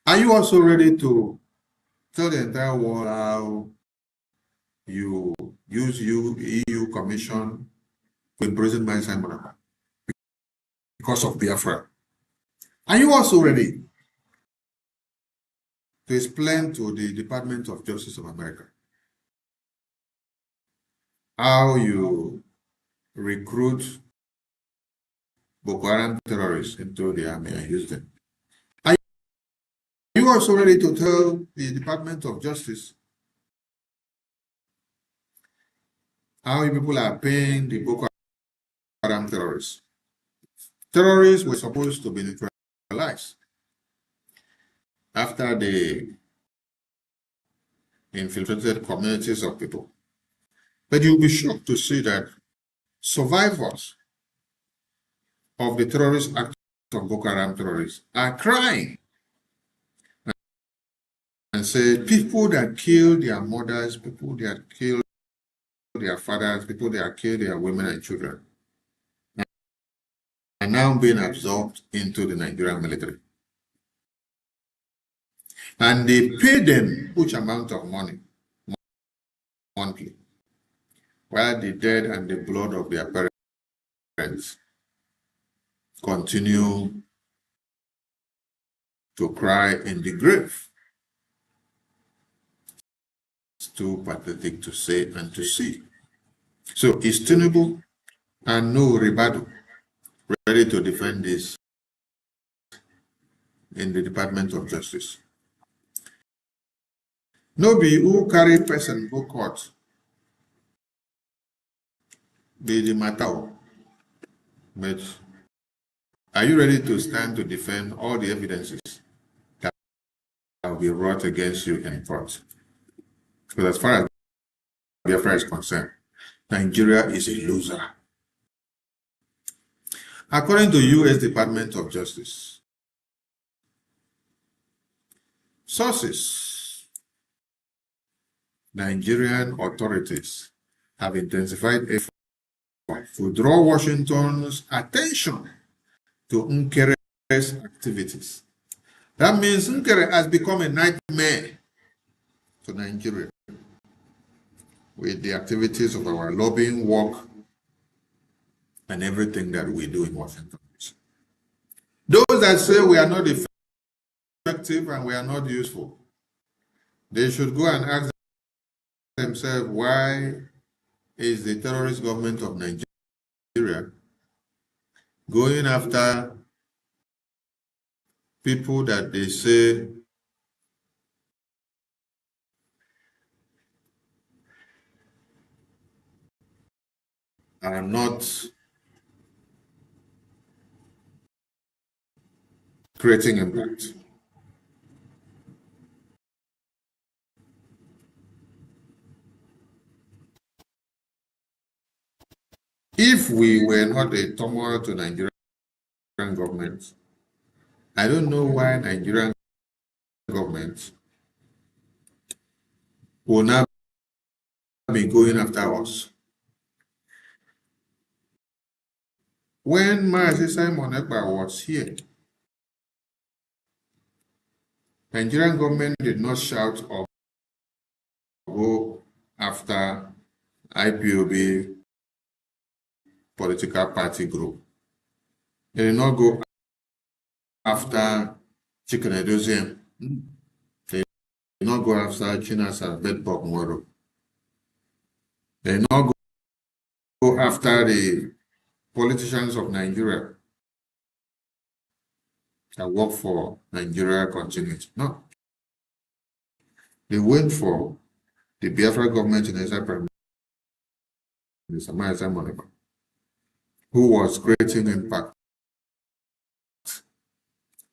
Are you also ready to tell the entire world how you use EU Commission to imprison Martin Namdekan because of Biafra? Are you also ready to explain to the Department of Justice of America how you recruit Boko Haram terrorists into the army and use them? Are you also ready to tell the Department of Justice how you people are paying the Boko Haram terrorists? Terrorists were supposed to be neutralized after they infiltrated communities of people. But you'll be shocked to see that survivors of the terrorist act of Boko Haram terrorists are crying and say people that killed their mothers, people that killed their fathers, people that killed their women and children are now being absorbed into the Nigerian military. And they pay them huge amount of money monthly, while the dead and the blood of their parents continue to cry in the grave. It's too pathetic to say and to see. So is Tinubu and no Ribadu ready to defend this in the Department of Justice? No be who carry person go court be the matter, but are you ready to stand to defend all the evidences that will be brought against you in court? Because as far as Biafra is concerned, Nigeria is a loser. According to U.S. Department of Justice, sources, Nigerian authorities have intensified efforts to draw Washington's attention to Nkere's activities. That means Nkere has become a nightmare to Nigeria with the activities of our lobbying work and everything that we do in Washington. Those that say we are not effective and we are not useful, they should go and ask themselves, why is the terrorist government of Nigeria going after people that they say are not creating impact? If we were not a turmoil to Nigerian government, I don't know why Nigerian government will now be going after us. When Mazi Simon Ekpa was here, Nigerian government did not shout or go after IPOB political party group. They did not go after Chicken Edozium. They did not go after Chinasa Bedbok Moro. They did not go after the politicians of Nigeria that work for Nigeria continuity. No. They went for the Biafra government in Israel Prime Minister Mazi Simon Ekpa, who was creating impact,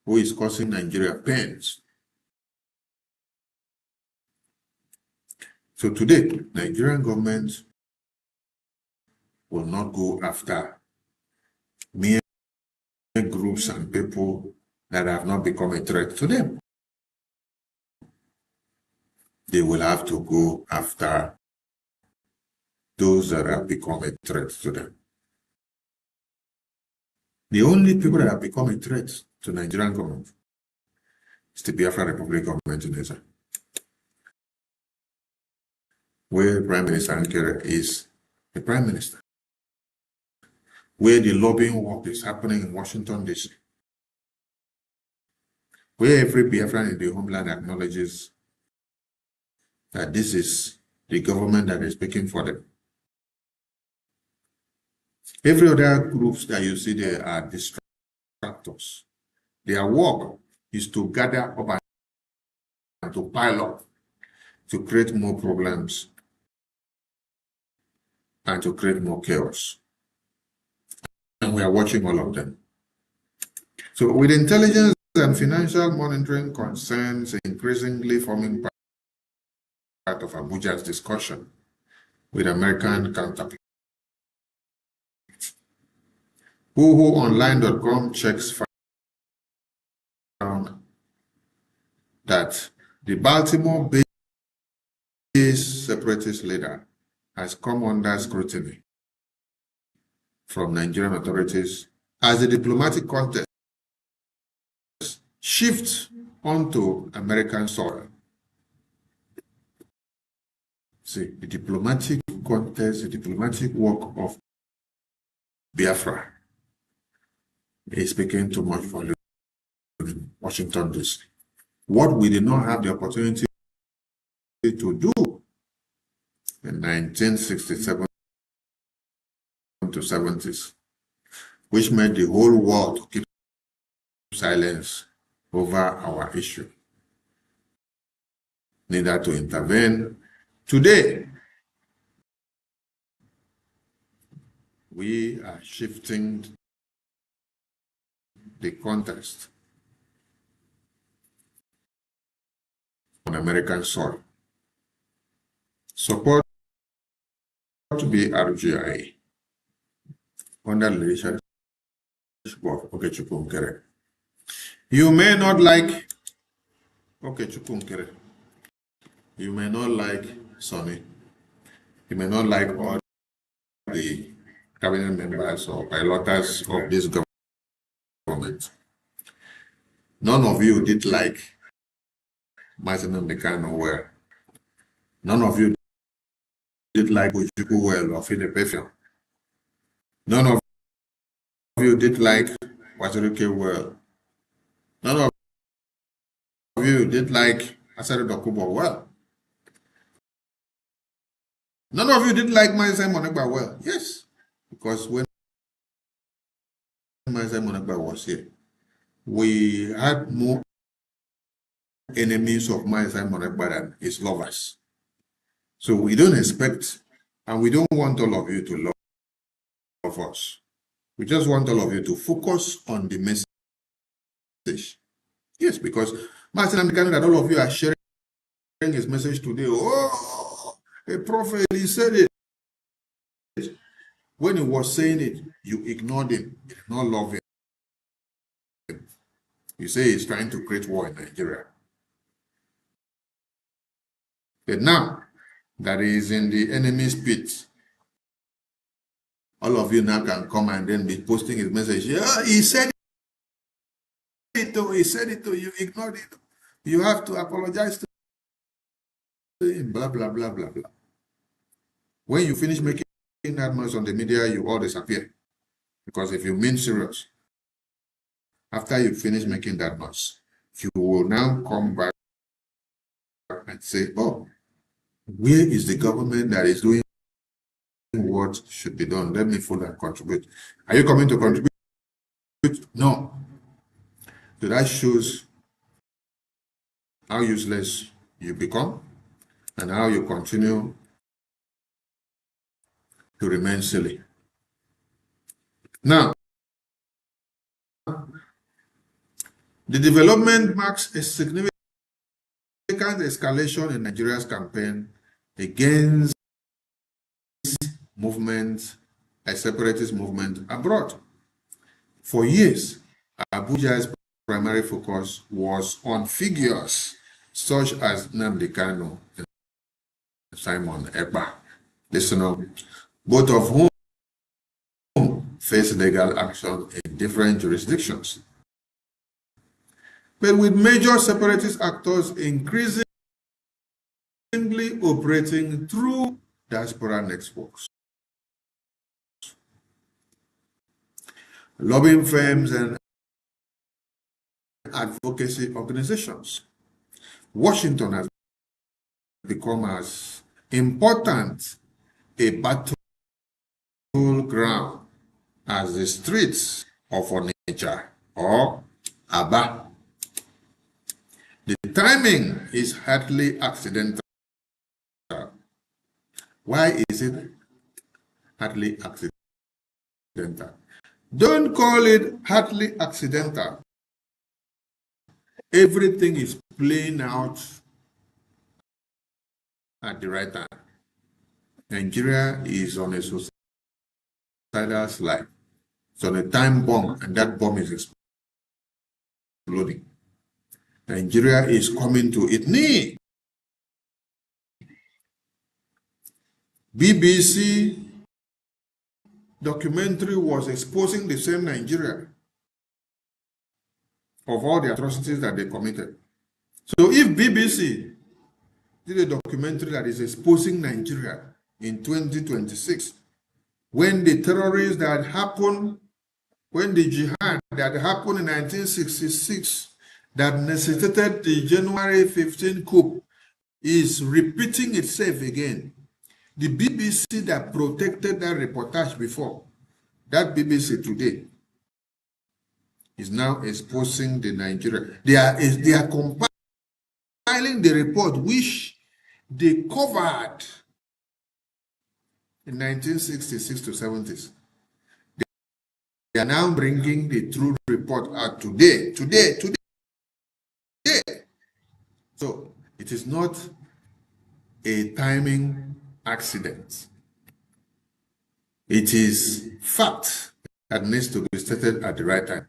who is causing Nigeria pains. So today, Nigerian government will not go after mere groups and people that have not become a threat to them. They will have to go after those that have become a threat to them. The only people that have become a threat to Nigerian government is the Biafra Republic government in Israel, where Prime Minister Nkere is the Prime Minister, where the lobbying work is happening in Washington, D.C., where every Biafran in the homeland acknowledges that this is the government that is speaking for them. Every other groups that you see there are distractors. Their work is to gather up and to pile up, to create more problems and to create more chaos. And we are watching all of them. So with intelligence and financial monitoring concerns increasingly forming part of Abuja's discussion with American counterparts, WhoOnline.com checks found that the Baltimore-based separatist leader has come under scrutiny from Nigerian authorities as the diplomatic contest shifts onto American soil. See, the diplomatic contest, the diplomatic work of Biafra is speaking too much volume in Washington, D.C. What we did not have the opportunity to do in 1967 to 70s, which made the whole world to keep silence over our issue, neither to intervene. Today, we are shifting the contest on American soil. Support to be RGI under the leadership of Okechukwu Nkere. You may not like Okechukwu Nkere. You may not like Sonny. You may not like all the cabinet members or pilots of this government. government. None of you did like Martin Mekano well. None of you did like Ojuku well or Philip. None of you did like Wazirike well. None of you did like Asari Dokubo well. None of you did like Maisai Monegba well. Yes, because when Maisai Monegba was here, we had more enemies of Maisai Monegba than his lovers. So we don't expect, and we don't want all of you to love us. We just want all of you to focus on the message. Yes, because Martin Amdekano, that all of you are sharing his message today. Oh, a prophet, he said it. When he was saying it, you ignored him. You did not love him. You say he's trying to create war in Nigeria. But now that he is in the enemy's pit, all of you now can come and then be posting his message. Yeah, he said it to, he said it to you, ignored it. You have to apologize to him, blah, blah, blah, blah, blah. When you finish making that noise on the media, you all disappear. Because if you mean serious, after you finish making that noise, you will now come back and say, oh, where is the government that is doing what should be done? Let me fully contribute. Are you coming to contribute? No. So that shows how useless you become and how you continue to remain silly. Now, the development marks a significant escalation in Nigeria's campaign against movement, a separatist movement abroad. For years, Abuja's primary focus was on figures such as Nnamdi Kanu and Simon Ekpa, both of whom face legal action in different jurisdictions. But with major separatist actors increasingly operating through diaspora networks, lobbying firms, and advocacy organizations, Washington has become as important a battleground as the streets of Onitsha or Aba. The timing is hardly accidental. Why is it hardly accidental? Don't call it hardly accidental. Everything is playing out at the right time. Nigeria is on a suicidal slide. It's on a time bomb, and that bomb is exploding. Nigeria is coming to its knee. BBC documentary was exposing the same Nigeria of all the atrocities that they committed. So if BBC did a documentary that is exposing Nigeria in 2026, when the terrorists that happened, when the jihad that happened in 1966 that necessitated the January 15 coup is repeating itself again. The BBC that protected that reportage before, that BBC today, is now exposing the Nigeria. They are compiling the report which they covered in 1966 to 70s. They are now bringing the true report out today. So it is not a timing accident. It is fact that needs to be stated at the right time.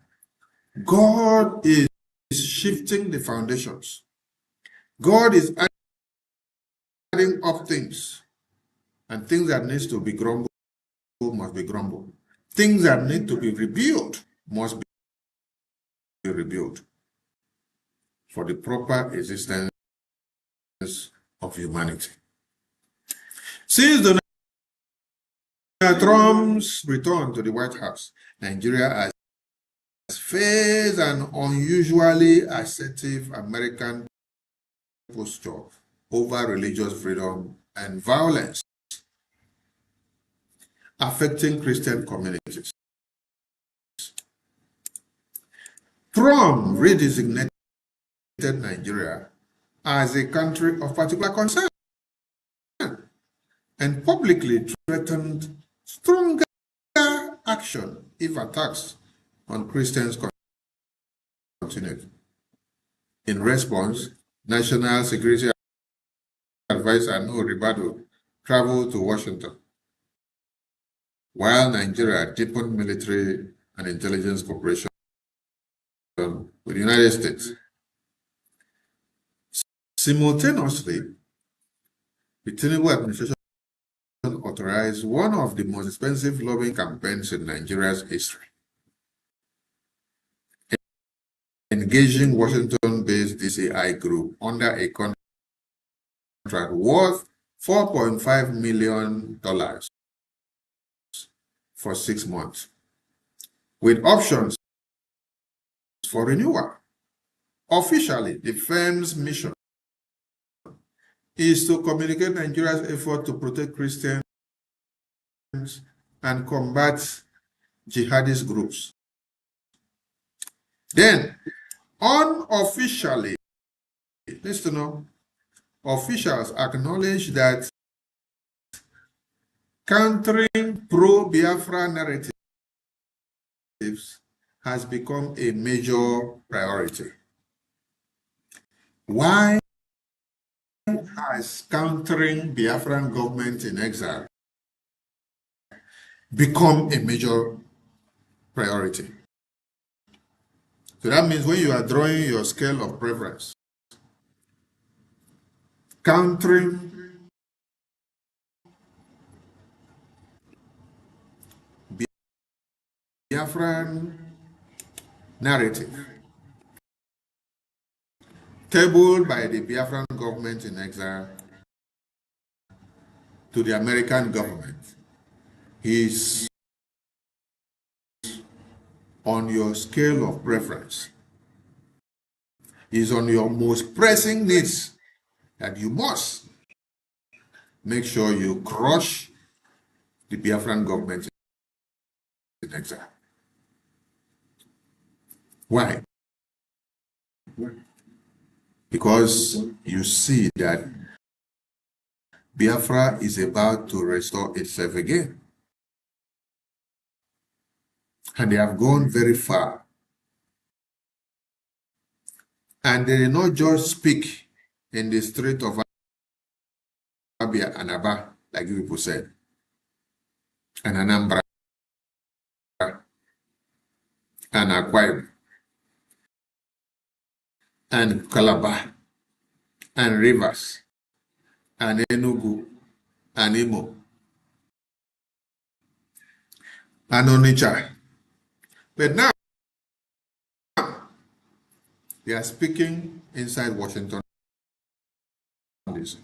God is shifting the foundations. God is adding up things, and things that needs to be grumbled must be grumbled. Things that need to be rebuilt must rebuilt for the proper existence of humanity. Since Donald Trump's return to the White House, Nigeria has faced an unusually assertive American posture over religious freedom and violence affecting Christian communities. Trump redesignated Nigeria as a country of particular concern and publicly threatened stronger action if attacks on Christians continued. In response, National Security Advisor Nuhu Ribadu traveled to Washington, while Nigeria deepened military and intelligence cooperation with the United States. Simultaneously, the Tinubu administration authorized one of the most expensive lobbying campaigns in Nigeria's history, engaging Washington-based DCI group under a contract worth $4.5 million for 6 months, with options for renewal. Officially, the firm's mission is to communicate Nigeria's effort to protect Christians and combat jihadist groups. Then, unofficially, listen to know, officials acknowledge that countering pro-Biafra narratives has become a major priority. Why has countering Biafran government in exile become a major priority? So that means when you are drawing your scale of preference, countering Biafran narrative tabled by the Biafran government in exile to the American government is on your scale of preference, is on your most pressing needs that you must make sure you crush the Biafran government in exile. Why? Because you see that Biafra is about to restore itself again. And they have gone very far. And they did not just speak in the street of Abia and Aba, like you people said, and Anambra, and Akwa Ibom, and Calabar, and Rivers, and Enugu, and Imo, and Onitsha. But now, they are speaking inside Washington, D.C.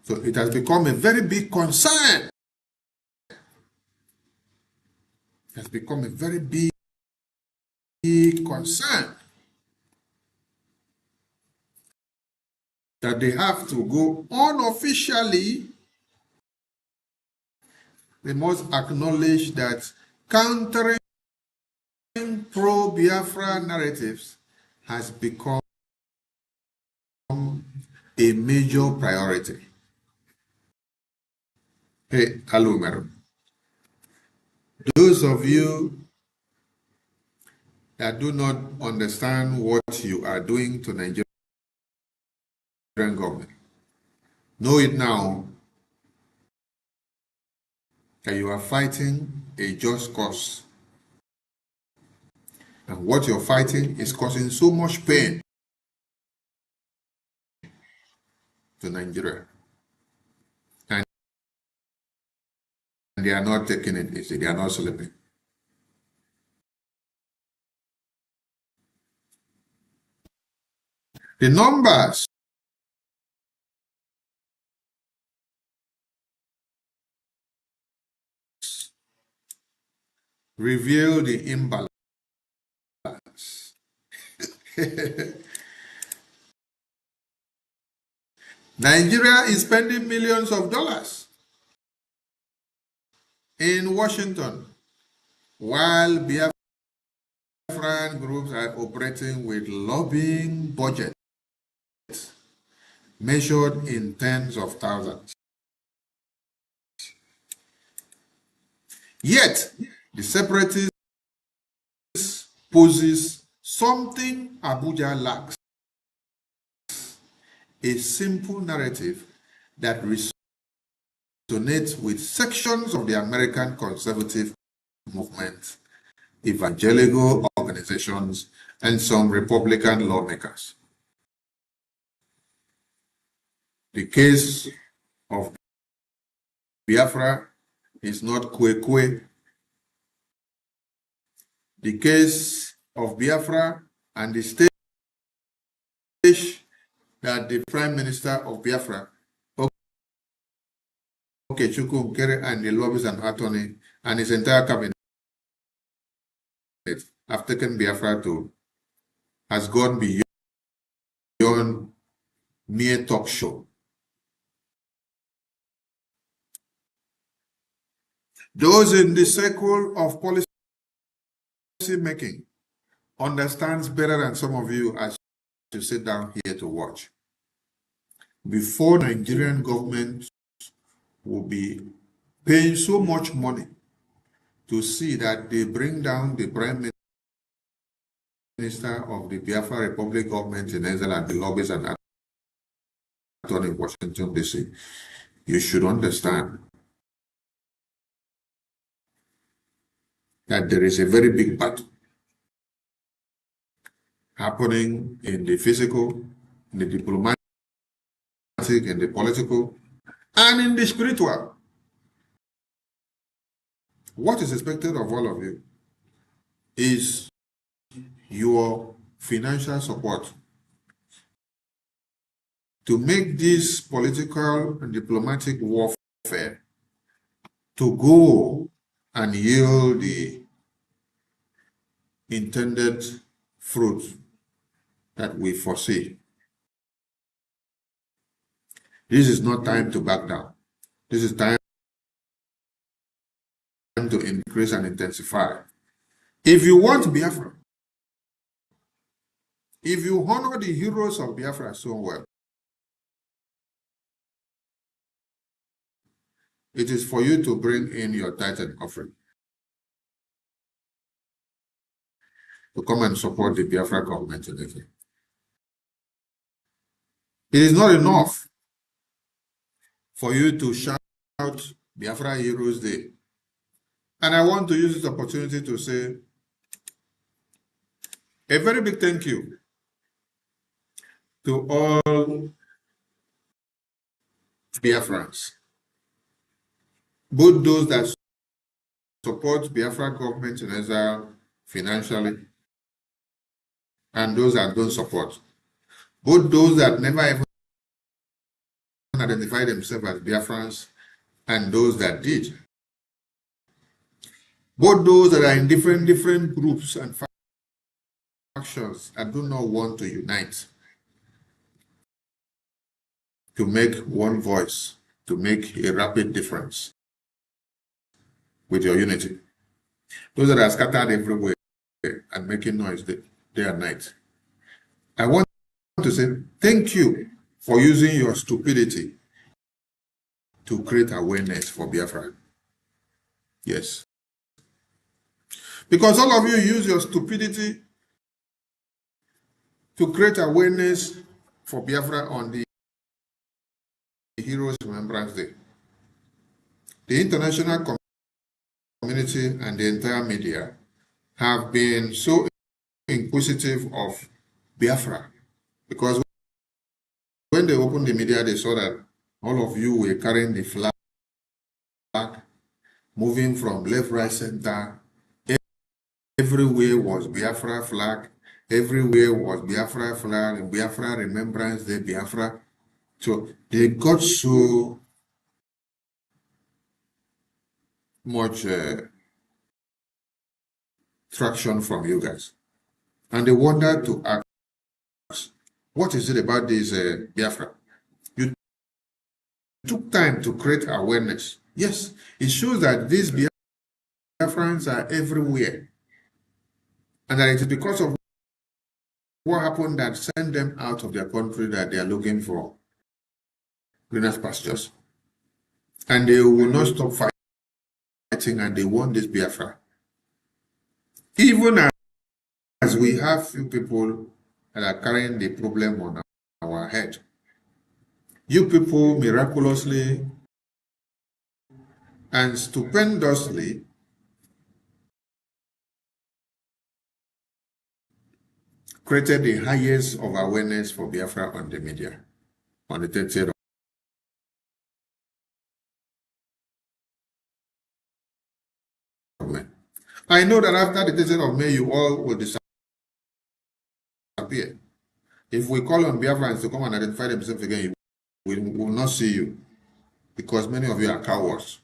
So it has become a very big concern. It has become a very big concern that they have to go unofficially. They must acknowledge that countering pro-Biafra narratives has become a major priority. Hey, hello, madam. Those of you that do not understand what you are doing to Nigerian government, know it now that you are fighting a just cause. And what you're fighting is causing so much pain to Nigeria. And they are not taking it easy. They are not sleeping. The numbers reveal the imbalance. Nigeria is spending millions of dollars in Washington, while Biafran groups are operating with lobbying budgets measured in tens of thousands. Yet, the separatists poses something Abuja lacks: a simple narrative that resonates with sections of the American conservative movement, evangelical organizations, and some Republican lawmakers. The case of Biafra is not kwe. The case of Biafra and the stage that the Prime Minister of Biafra, Okechukwu Nkere, and the lobbies and attorney and his entire cabinet have taken Biafra to, has gone beyond mere talk show. Those in the circle of policy making understands better than some of you as you sit down here to watch. Before Nigerian government will be paying so much money to see that they bring down the Prime Minister of the Biafra Republic government in Israel and the lobbies and attorney in Washington, D.C., you should understand that there is a very big battle happening in the physical, in the diplomatic, in the political, and in the spiritual. What is expected of all of you is your financial support to make this political and diplomatic warfare to go and yield the intended fruit that we foresee. This is not time to back down. This is time to increase and intensify. If you want Biafra, if you honor the heroes of Biafra so well, it is for you to bring in your tithe and offering to come and support the Biafra government in Israel. It is not enough for you to shout Biafra Heroes Day. And I want to use this opportunity to say a very big thank you to all Biafrans, both those that support Biafra government in Israel financially and those that don't support, both those that never even identify themselves as Biafrans and those that did, both those that are in different groups and factions and do not want to unite to make one voice, to make a rapid difference with your unity. Those that are scattered everywhere and making noise day and night. I want to say thank you for using your stupidity to create awareness for Biafra. Yes. Because all of you use your stupidity to create awareness for Biafra on the Heroes Remembrance Day. The international community and the entire media have been so inquisitive of Biafra, because when they opened the media, they saw that all of you were carrying the flag, moving from left, right, center. Everywhere was Biafra flag. Everywhere was Biafra flag, Biafra Remembrance Day, Biafra. So they got so much traction from you guys. And they wanted to ask, what is it about this Biafra? You took time to create awareness. Yes, it shows that these Biafrans are everywhere. And that it is because of what happened that sent them out of their country that they are looking for greener pastures. And they will not stop fighting, and they want this Biafra. Even as we have few people that are carrying the problem on our head. You people miraculously and stupendously created the highest of awareness for Biafra on the media on the 30th of May. I know that after the 30th of May, you all will disappear. If we call on Biafrans to come and identify themselves again, we will not see you because many of you are cowards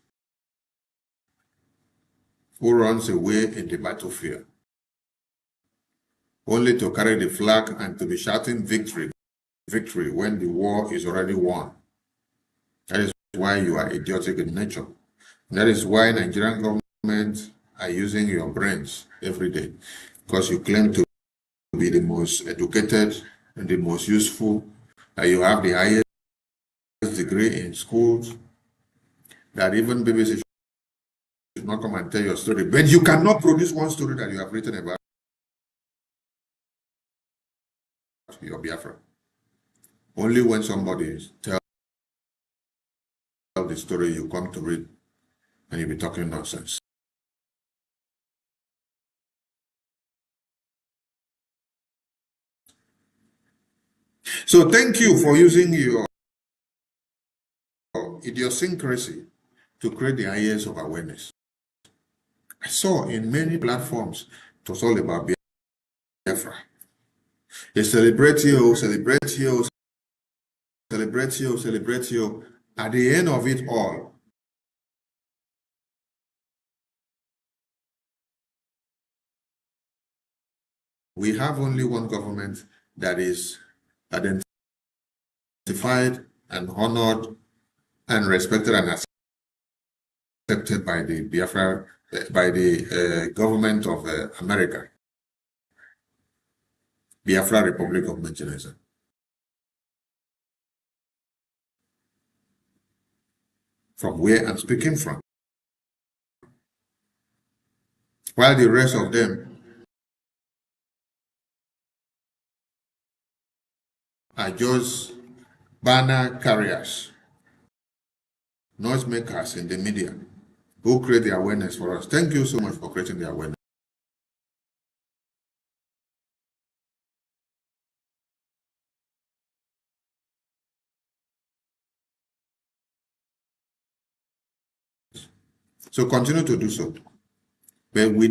who runs away in the battlefield only to carry the flag and to be shouting victory, victory when the war is already won. That is why you are idiotic in nature. That is why Nigerian government are using your brains every day, because you claim to be the most educated and the most useful, that you have the highest degree in schools, that even BBC should not come and tell your story, but you cannot produce one story that you have written about your Biafra. Only when somebody tells the story you come to read and you be talking nonsense. So thank you for using your idiosyncrasy to create the highest of awareness. I saw in many platforms it was all about Biafra. They celebrate you, celebrate you, celebrate you, celebrate you. At the end of it all, we have only one government that is identified and honored and respected and accepted by the Biafra, by the government of America, Biafra Republic of Nigeria. From where I'm speaking from. While the rest of them are just banner carriers, noisemakers in the media who create the awareness for us. Thank you so much for creating the awareness. So continue to do so. But we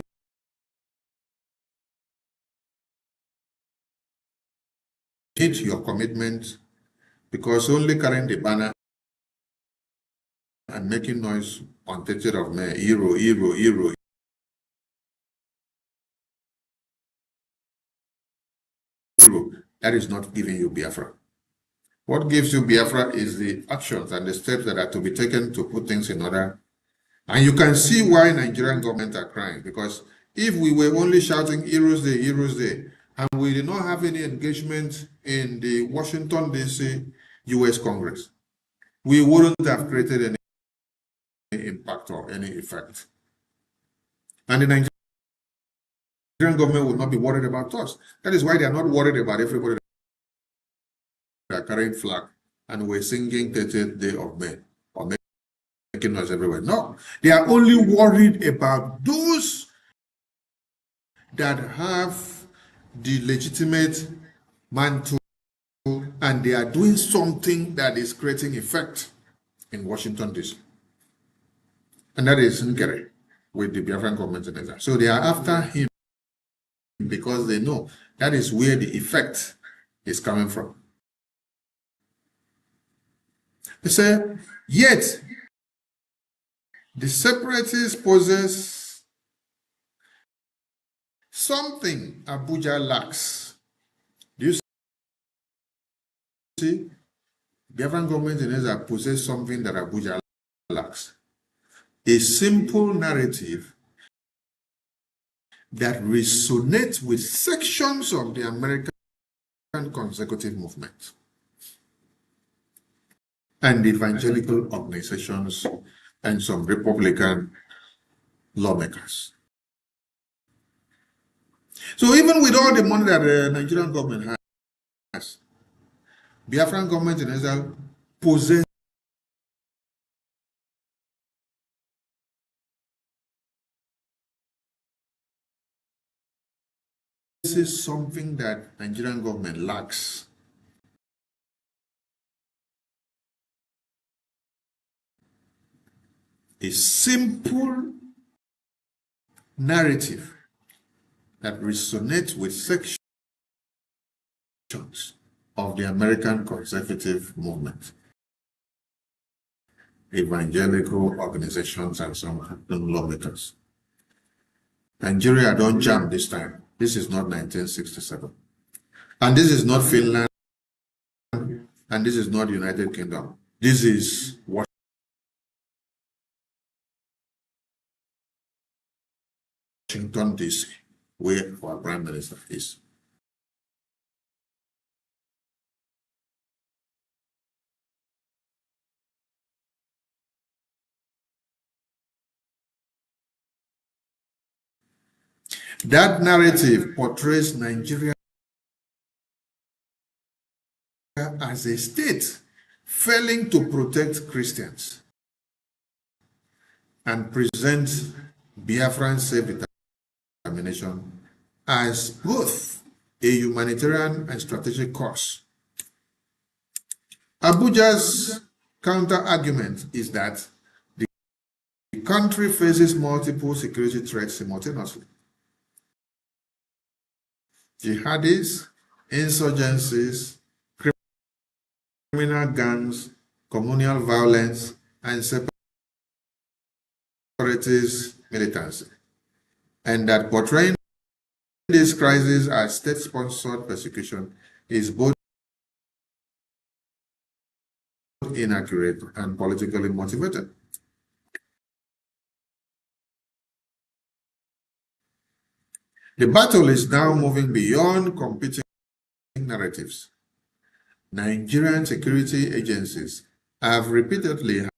need your commitment, because only carrying the banner and making noise on 30th of May, hero, that is not giving you Biafra. What gives you Biafra is the actions and the steps that are to be taken to put things in order. And you can see why Nigerian government are crying, because if we were only shouting Heroes Day, and we did not have any engagement in the Washington, D.C. U.S. Congress, we wouldn't have created any impact or any effect. And the Nigerian government would not be worried about us. That is why they are not worried about everybody that are carrying flag and we're singing 30th day of May or making noise everywhere. No, they are only worried about those that have the legitimate mantle and they are doing something that is creating effect in Washington, D.C. And that is Nkere with the Biafran government in Nigeria. So they are after him because they know that is where the effect is coming from. They say, yet the separatists possess something Abuja lacks. Do you see? Biafran government in Israel possess something that Abuja lacks. A simple narrative that resonates with sections of the American consecutive movement and evangelical organizations and some Republican lawmakers. So even with all the money that the Nigerian government has, Biafran government in Israel possesses something that Nigerian government lacks. A simple narrative that resonates with sections of the American conservative movement, evangelical organizations, and some lawmakers. Nigeria don't jam this time. This is not 1967. And this is not Finland, and this is not United Kingdom. This is Washington, D.C., where our Prime Minister is. That narrative portrays Nigeria as a state failing to protect Christians and present Biafran self-determination as both a humanitarian and strategic cause. Abuja's counter-argument is that the country faces multiple security threats simultaneously. Jihadis, insurgencies, criminal gangs, communal violence, and separatist militancy, and that portraying this crisis as state-sponsored persecution is both inaccurate and politically motivated. The battle is now moving beyond competing narratives. Nigerian security agencies have repeatedly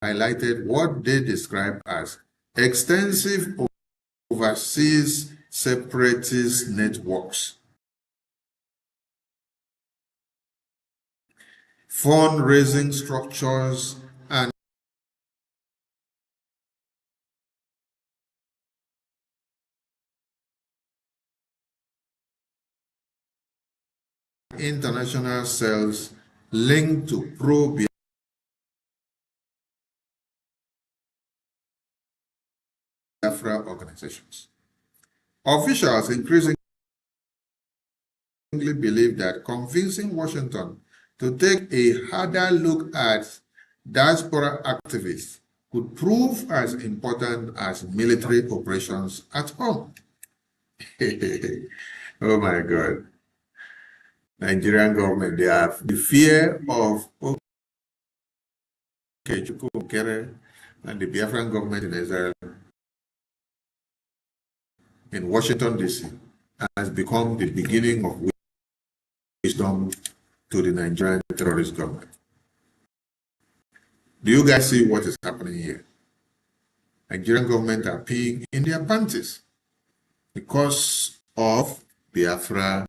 highlighted what they describe as extensive overseas separatist networks, fundraising structures, and international cells linked to pro-Biafra organizations. Officials increasingly believe that convincing Washington to take a harder look at diaspora activists could prove as important as military operations at home. Oh my God. Nigerian government, they have the fear of Okechukwu and the Biafran government in Israel in Washington, D.C. has become the beginning of wisdom to the Nigerian terrorist government. Do you guys see what is happening here? Nigerian government are peeing in their panties because of Biafra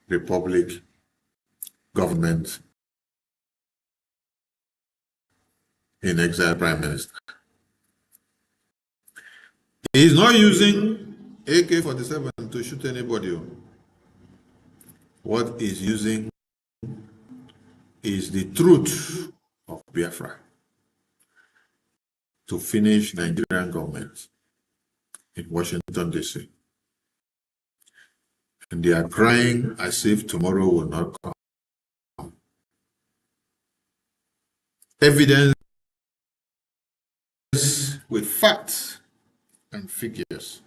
Republic government in exile prime minister. He is not using AK-47 to shoot anybody. What he's using is the truth of Biafra. to finish Nigerian government in Washington, D.C. And they are crying as if tomorrow will not come. Evidence with facts and figures.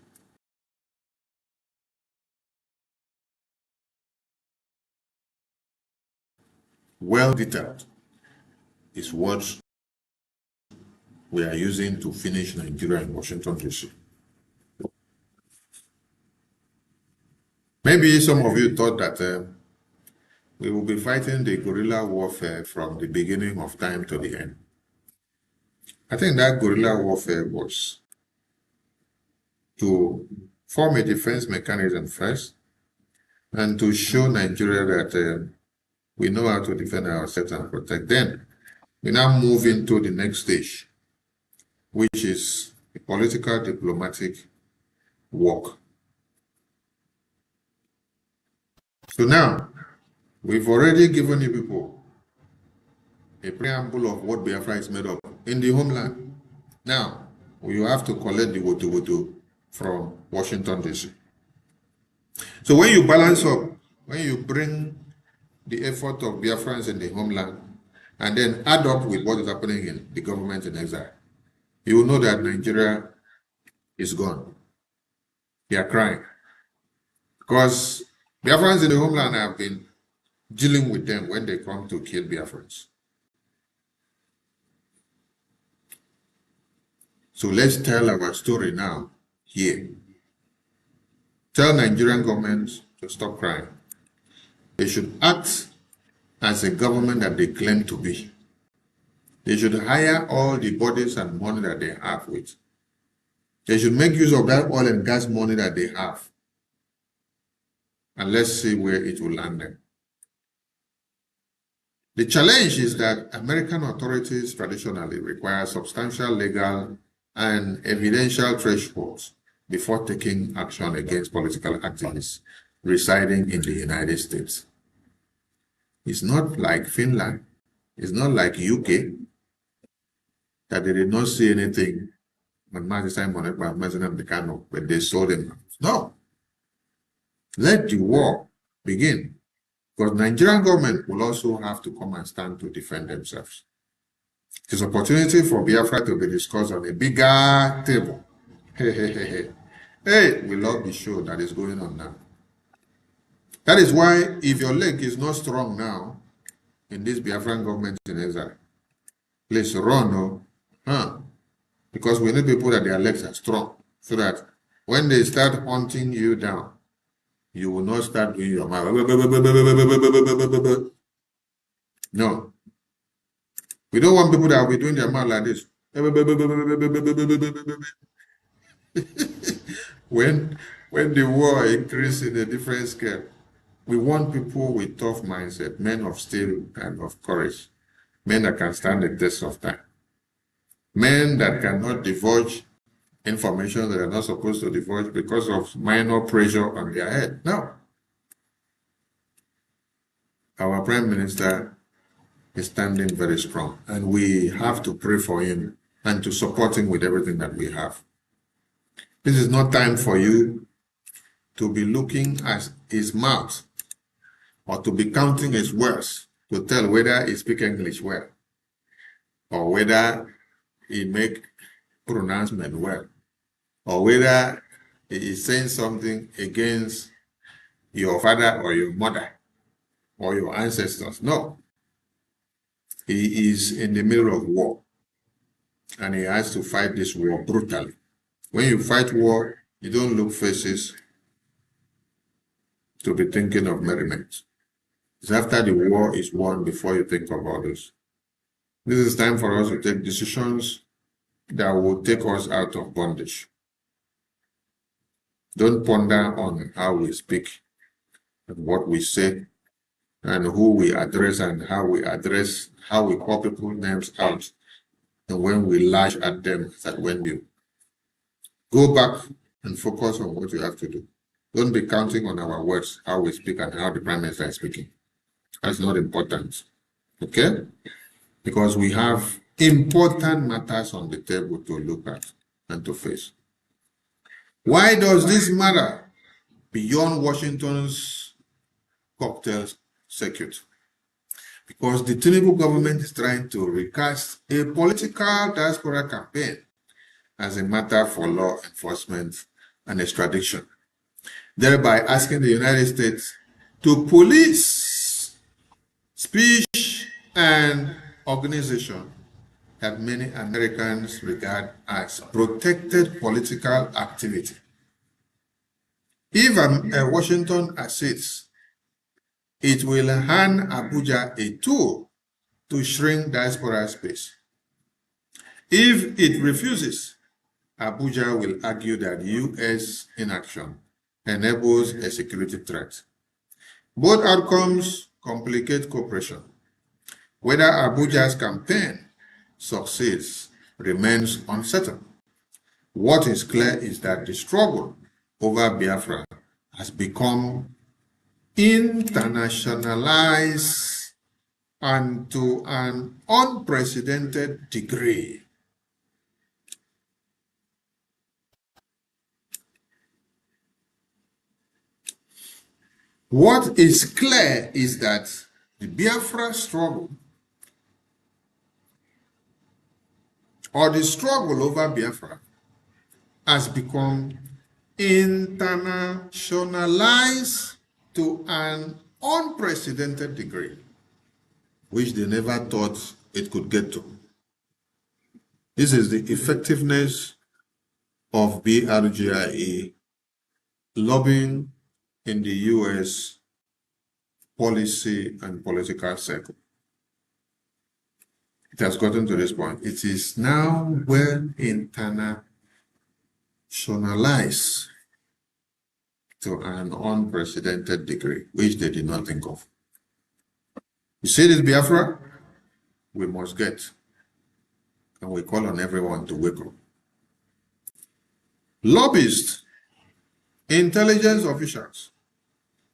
Well detailed is what we are using to finish Nigeria in Washington, D.C. Maybe some of you thought that we will be fighting the guerrilla warfare from the beginning of time to the end. I think that guerrilla warfare was to form a defense mechanism first and to show Nigeria that we know how to defend ourselves and protect. Then we now move into the next stage, which is a political diplomatic work. So now, we've already given you people a preamble of what Biafra is made of in the homeland. Now, you have to collect the woto from Washington, D.C. So when you balance up, when you bring the effort of Biafrans in the homeland and then add up with what is happening in the government in exile, you will know that Nigeria is gone. They are crying. Because Biafrans in the homeland have been dealing with them when they come to kill Biafrans. So let's tell our story now here. Tell Nigerian government to stop crying. They should act as a government that they claim to be. They should hire all the bodies and money that they have with. They should make use of that oil and gas money that they have. And let's see where it will land them. The challenge is that American authorities traditionally require substantial legal and evidential thresholds before taking action against political activists residing in the United States. It's not like Finland, it's not like UK, that they did not see anything when they sold him. No. Let the war begin. Because Nigerian government will also have to come and stand to defend themselves. It is an opportunity for Biafra to be discussed on a bigger table. Hey, we love the show that is going on now. That is why if your leg is not strong now in this Biafran government in exile, please run, because we need people that their legs are strong, so that when they start hunting you down, you will not start doing your mouth. No. We don't want people that will be doing their mouth like this. When the war increases in a different scale, we want people with tough mindset, men of steel and of courage, men that can stand the test of time, men that cannot divulge information that are not supposed to divulge because of minor pressure on their head. No. Our Prime Minister is standing very strong, and we have to pray for him and to support him with everything that we have. This is not time for you to be looking at his mouth or to be counting his words to tell whether he speaks English well or whether he make pronouncement well, or whether he is saying something against your father or your mother or your ancestors. No. He is in the middle of war, and he has to fight this war brutally. When you fight war, you don't look faces to be thinking of merriment. It's after the war is won before you think of others. This is time for us to take decisions that will take us out of bondage. Don't ponder on how we speak and what we say and who we address and how we call people's names out, and when we lash at them, that when you go back and focus on what you have to do. Don't be counting on our words, how we speak and how the Prime Minister is speaking. That's not important. Okay? Because we have important matters on the table to look at and to face. Why does this matter beyond Washington's cocktail circuit? Because the Tinubu government is trying to recast a political diaspora campaign as a matter for law enforcement and extradition, thereby asking the United States to police speech and organization that many Americans regard as protected political activity. If Washington accedes, it will hand Abuja a tool to shrink diaspora space. If it refuses, Abuja will argue that U.S. inaction enables a security threat. Both outcomes complicate cooperation. Whether Abuja's campaign succeeds remains uncertain. What is clear is that the struggle over Biafra has become internationalized and to an unprecedented degree. What is clear is that the Biafra struggle, or the struggle over Biafra, has become internationalized to an unprecedented degree, which they never thought it could get to. This is the effectiveness of BRGIE lobbying in the U.S. policy and political circle. It has gotten to this point. It is now well internationalized to an unprecedented degree, which they did not think of. You see this Biafra? We must get, and we call on everyone to wake up. Lobbyists, intelligence officials,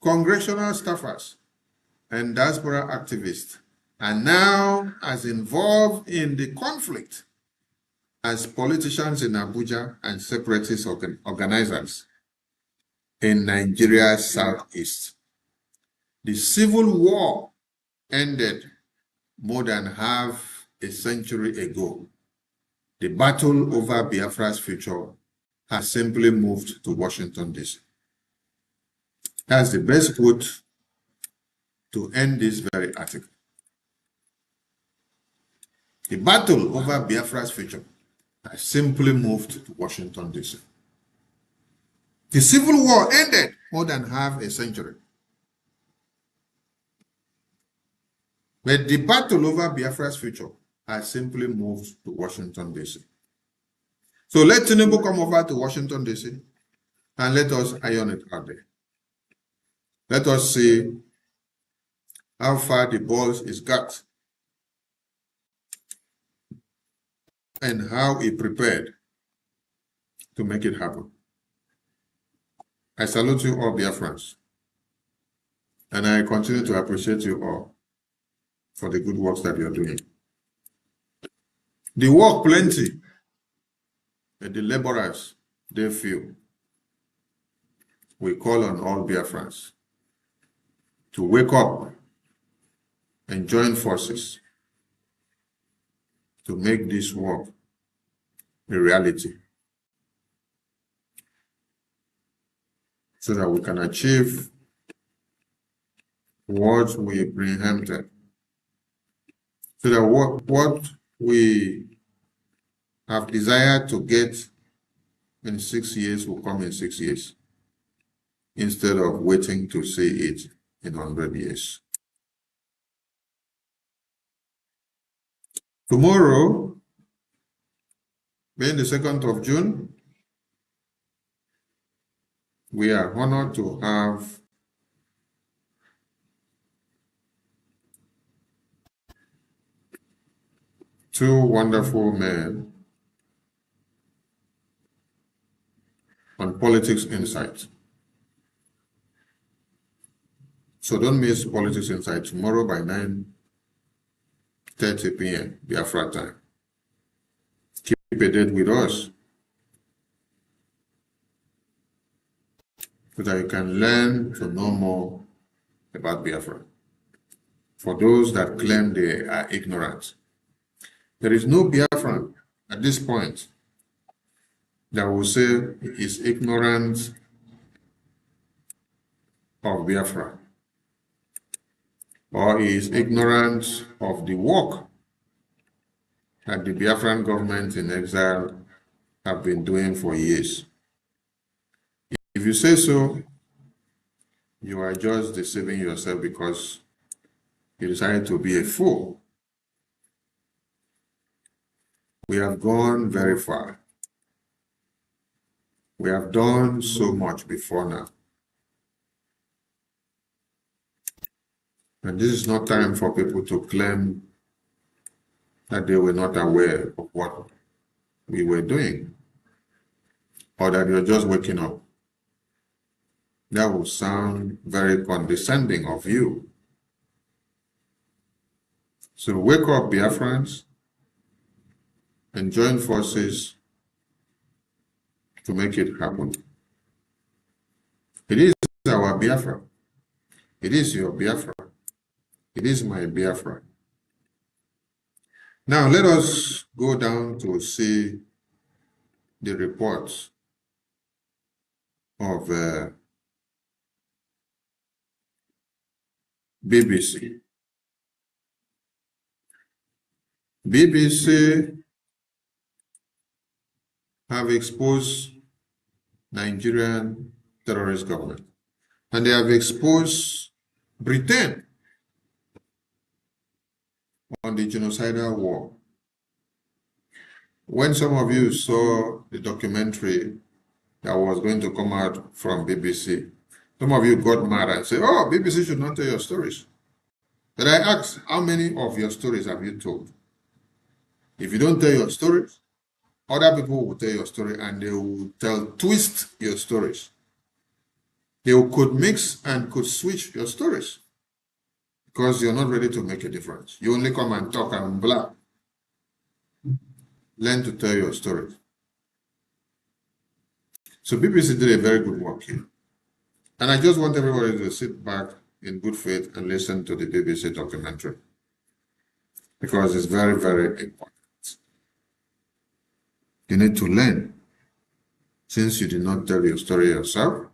congressional staffers, and diaspora activists are now as involved in the conflict as politicians in Abuja and separatist organizers in Nigeria's southeast. The civil war ended more than half a century ago. The battle over Biafra's future has simply moved to Washington, D.C. That's the best quote to end this very article. The battle over Biafra's future has simply moved to Washington, D.C. The Civil War ended more than half a century. But the battle over Biafra's future has simply moved to Washington, D.C. So let Tinubu come over to Washington, D.C. and let us iron it out there. Let us see how far the ball is got and how he prepared to make it happen. I salute you all, Biafrans, and I continue to appreciate you all for the good works that you are doing. The work plenty, and the laborers, they few. We call on all Biafrans to wake up and join forces to make this work a reality, so that we can achieve what we preempted, so that what we have desired to get in 6 years will come in 6 years, instead of waiting to see it in 100 years. Tomorrow, being the 2nd of June, we are honored to have two wonderful men on Politics Insight. So don't miss Politics Insight tomorrow by 9:30 p.m. Biafra time. a date with us so that you can learn to know more about Biafra. For those that claim they are ignorant, there is no Biafran at this point that will say he is ignorant of Biafra, or he is ignorant of the work that the Biafran government in exile have been doing for years. If you say so, you are just deceiving yourself because you decided to be a fool. We have gone very far. We have done so much before now. And this is not time for people to claim that they were not aware of what we were doing, or that you're just waking up. That will sound very condescending of you. So wake up, Biafrans, and join forces to make it happen. It is our Biafra. It is your Biafra. It is my Biafra. Now let us go down to see the reports of BBC. BBC have exposed Nigerian terrorist government, and they have exposed Britain on the genocidal war. When some of you saw the documentary that was going to come out from BBC, some of you got mad and said, oh, BBC should not tell your stories. But I asked, how many of your stories have you told? If you don't tell your stories, other people will tell your story and they will twist your stories. They could mix and could switch your stories because you're not ready to make a difference. You only come and talk and blah. Learn to tell your stories. So BBC did a very good work here. And I just want everybody to sit back in good faith and listen to the BBC documentary because it's very, very important. You need to learn. Since you did not tell your story yourself,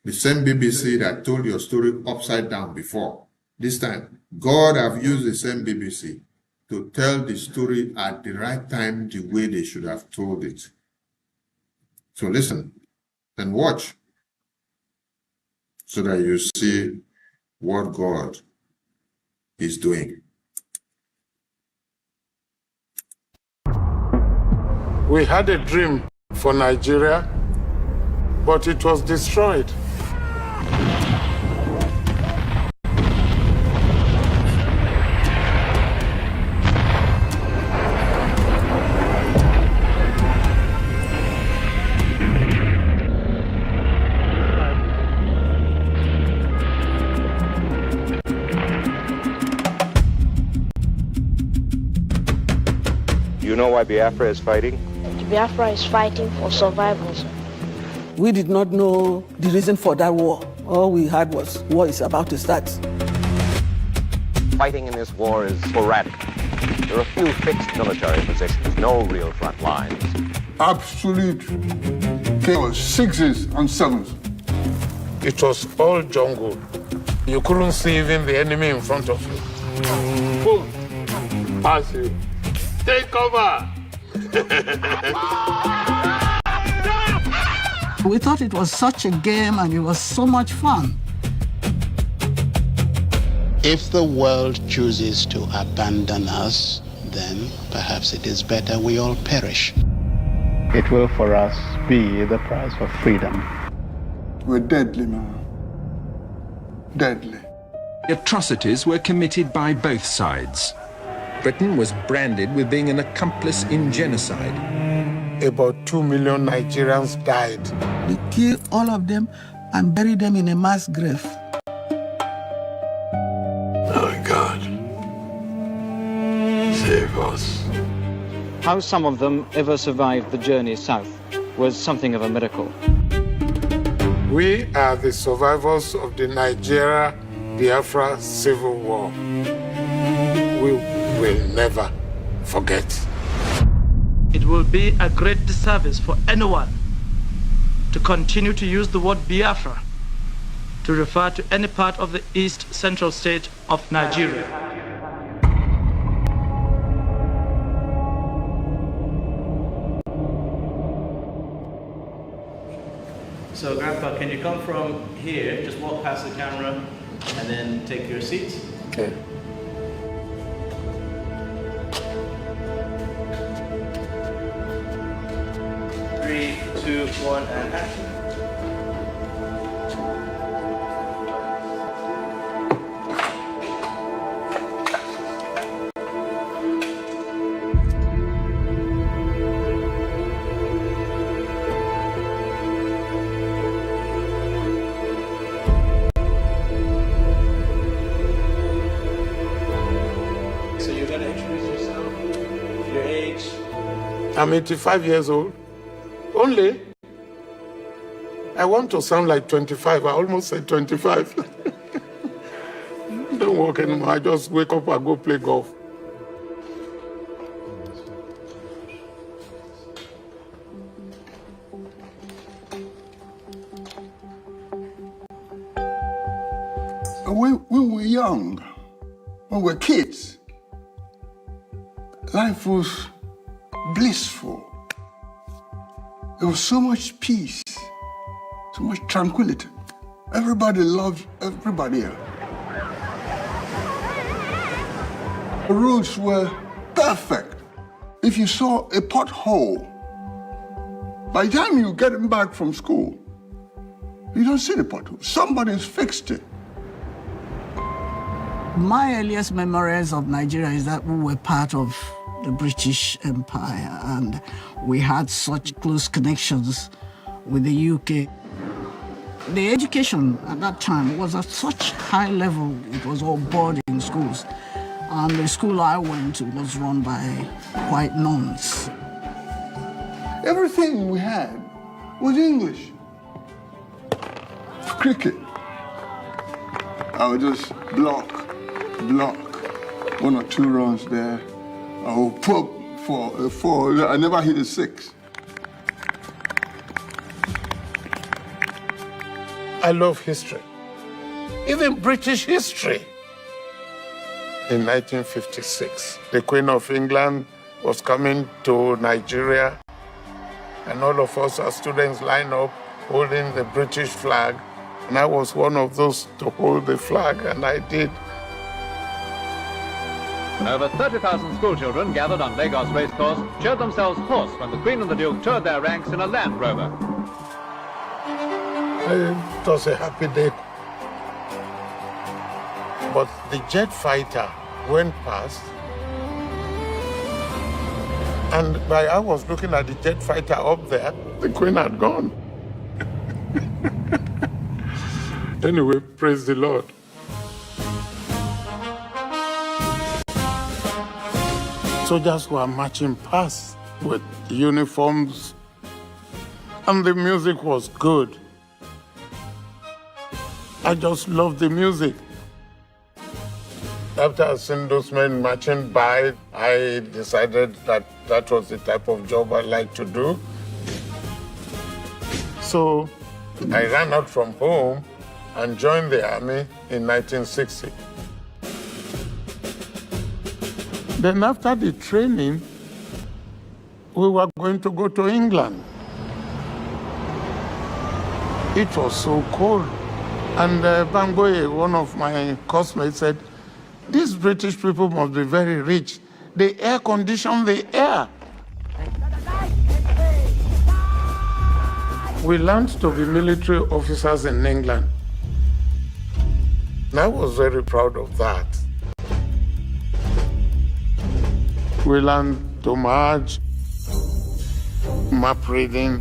the same BBC that told your story upside down before, this time, God have used the same BBC to tell the story at the right time, the way they should have told it. So listen and watch so that you see what God is doing. We had a dream for Nigeria, but it was destroyed. You know why Biafra is fighting? Biafra is fighting for survival. We did not know the reason for that war. All we had was war is about to start. Fighting in this war is sporadic. There are a few fixed military positions, no real front lines. Absolute chaos, 6s and 7s. It was all jungle. You couldn't see even the enemy in front of you. Boom! Pass you. Take cover! We thought it was such a game and it was so much fun. If the world chooses to abandon us, then perhaps it is better we all perish. It will for us be the price for freedom. We're deadly, man. Deadly. Atrocities were committed by both sides. Britain was branded with being an accomplice in genocide. About 2 million Nigerians died. We killed all of them and buried them in a mass grave. Oh God, save us. How some of them ever survived the journey south was something of a miracle. We are the survivors of the Nigeria-Biafra Civil War. We will never forget. It will be a great disservice for anyone to continue to use the word Biafra to refer to any part of the East Central state of Nigeria. So, Grandpa, can you come from here, just walk past the camera, and then take your seats? Okay. Three, two, one, and action. I'm 85 years old. Only, I want to sound like 25. I almost said 25. Don't work anymore. I just wake up and go play golf. When we were young, when we were kids, life was blissful. There was so much peace, so much tranquility. Everybody loved everybody else. The roads were perfect. If you saw a pothole, by the time you get back from school, you don't see the pothole. Somebody's fixed it. My earliest memories of Nigeria is that we were part of the British Empire and we had such close connections with the UK. The education at that time was at such high level, it was all boarding schools. And the school I went to was run by white nuns. Everything we had was English. Cricket, I would just block, 1 or 2 runs there. I would pop for a 4. I never hit a 6. I love history, even British history. In 1956, the Queen of England was coming to Nigeria, and all of us as students lined up holding the British flag, and I was one of those to hold the flag, and I did. Over 30,000 schoolchildren gathered on Lagos racecourse showed themselves hoarse when the Queen and the Duke toured their ranks in a Land Rover. It was a happy day. But the jet fighter went past, and while I was looking at the jet fighter up there, the Queen had gone. Anyway, praise the Lord. Soldiers were marching past with uniforms, and the music was good. I just loved the music. After seeing those men marching by, I decided that that was the type of job I liked to do. So I ran out from home and joined the army in 1960. Then after the training, we were going to go to England. It was so cold. And Bangoye, one of my classmates, said, these British people must be very rich. They air condition the air. We learned to be military officers in England. And I was very proud of that. We learned to march, map reading,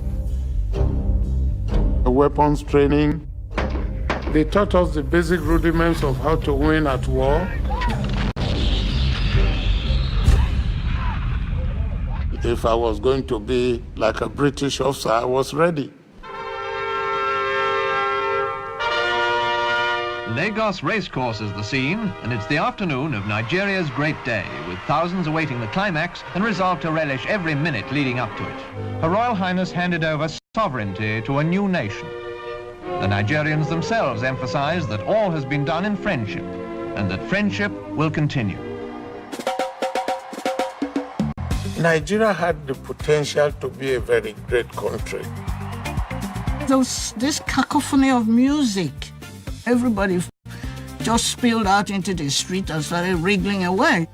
weapons training. They taught us the basic rudiments of how to win at war. If I was going to be like a British officer, I was ready. Lagos Racecourse is the scene, and it's the afternoon of Nigeria's great day, with thousands awaiting the climax and resolved to relish every minute leading up to it. Her Royal Highness handed over sovereignty to a new nation. The Nigerians themselves emphasize that all has been done in friendship, and that friendship will continue. Nigeria had the potential to be a very great country. There was this cacophony of music. Everybody just spilled out into the street and started wriggling away.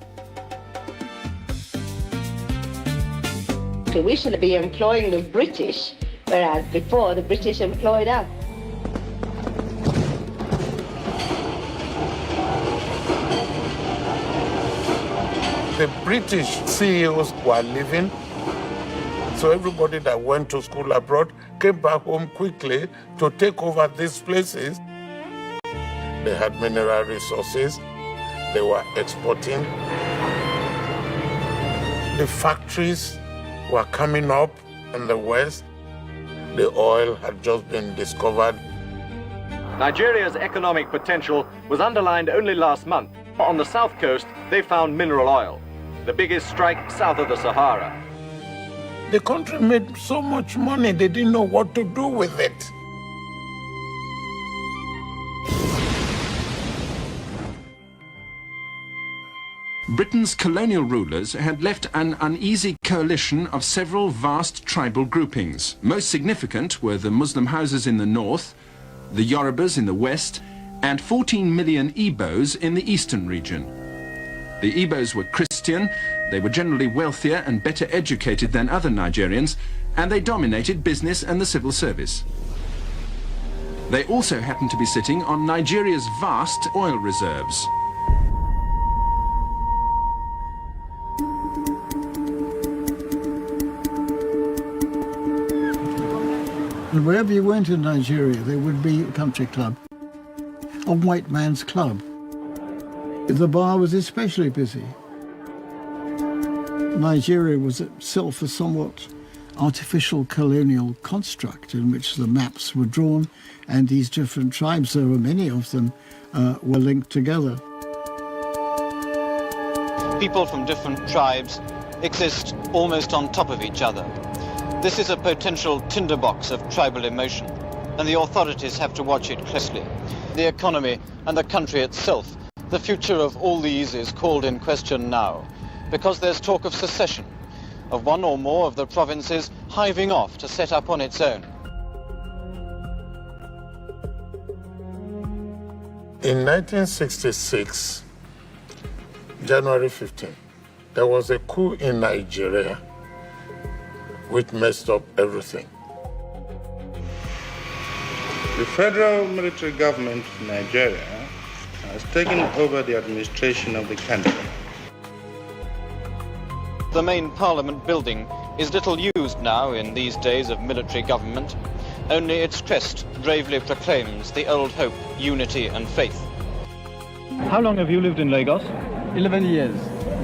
So we should be employing the British, whereas before the British employed us. The British CEOs were leaving, so everybody that went to school abroad came back home quickly to take over these places. They had mineral resources, they were exporting. The factories were coming up in the West. The oil had just been discovered. Nigeria's economic potential was underlined only last month. On the south coast, they found mineral oil, the biggest strike south of the Sahara. The country made so much money, they didn't know what to do with it. Britain's colonial rulers had left an uneasy coalition of several vast tribal groupings. Most significant were the Muslim houses in the north, the Yorubas in the west, and 14 million Igbos in the eastern region. The Igbos were Christian, they were generally wealthier and better educated than other Nigerians, and they dominated business and the civil service. They also happened to be sitting on Nigeria's vast oil reserves. And wherever you went in Nigeria, there would be a country club, a white man's club. The bar was especially busy. Nigeria was itself a somewhat artificial colonial construct in which the maps were drawn and these different tribes, there were many of them, were linked together. People from different tribes exist almost on top of each other. This is a potential tinderbox of tribal emotion, and the authorities have to watch it closely. The economy and the country itself, the future of all these is called in question now, because there's talk of secession, of one or more of the provinces hiving off to set up on its own. In 1966, January 15, there was a coup in Nigeria which messed up everything. The federal military government of Nigeria has taken over the administration of the country. The main parliament building is little used now in these days of military government. Only its crest bravely proclaims the old hope, unity and faith. How long have you lived in Lagos? 11 years.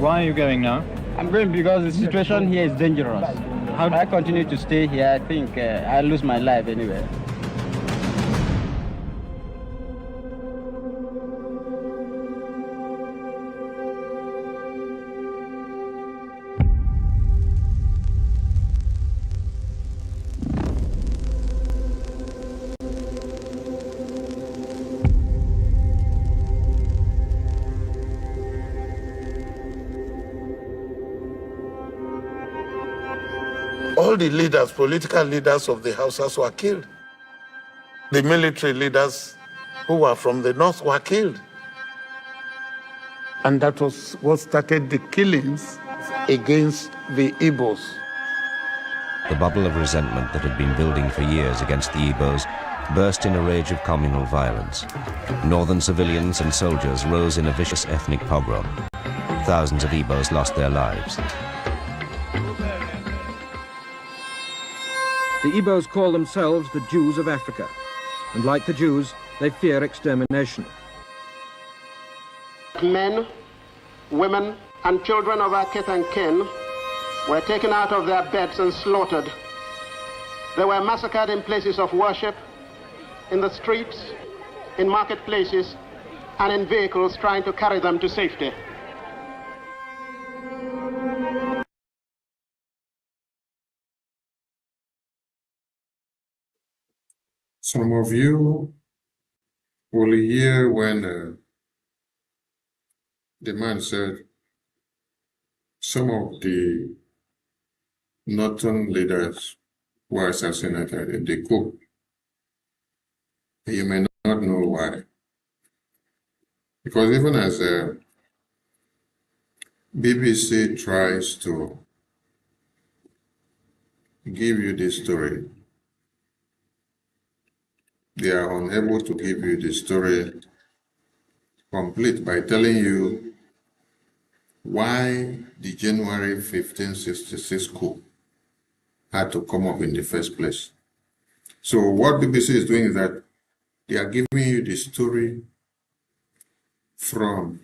Why are you going now? I'm going because the situation here is dangerous. How do I continue to stay here? I think I'll lose my life anyway. All the leaders, political leaders of the Hausas were killed. The military leaders who were from the north were killed. And that was what started the killings against the Igbos. The bubble of resentment that had been building for years against the Igbos burst in a rage of communal violence. Northern civilians and soldiers rose in a vicious ethnic pogrom. Thousands of Igbos lost their lives. The Igbos call themselves the Jews of Africa, and like the Jews, they fear extermination. Men, women, and children of our kith and kin were taken out of their beds and slaughtered. They were massacred in places of worship, in the streets, in marketplaces, and in vehicles trying to carry them to safety. Some of you will hear when the man said some of the northern leaders were assassinated in the coup. You may not know why. Because even as BBC tries to give you this story, they are unable to give you the story complete by telling you why the January 1566 coup had to come up in the first place. So what BBC is doing is that they are giving you the story from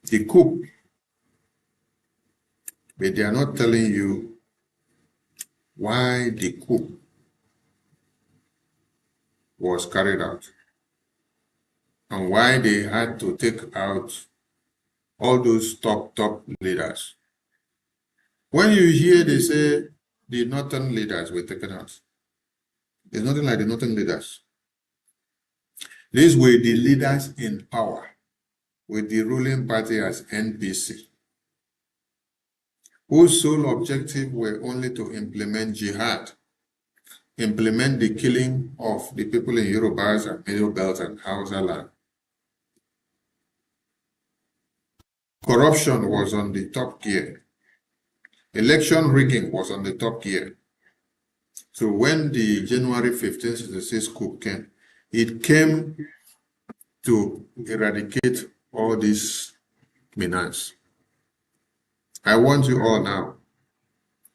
the coup, but they are not telling you why the coup was carried out and why they had to take out all those top leaders. When you hear they say the northern leaders were taken out, it's nothing like the northern leaders. These were the leaders in power with the ruling party as NPC, whose sole objective were only to implement jihad, implement the killing of the people in Yorubas and Middle Belt and Hausa land. Corruption was on the top gear. Election rigging was on the top gear. So when the January 1566 coup came, it came to eradicate all this menace. I want you all now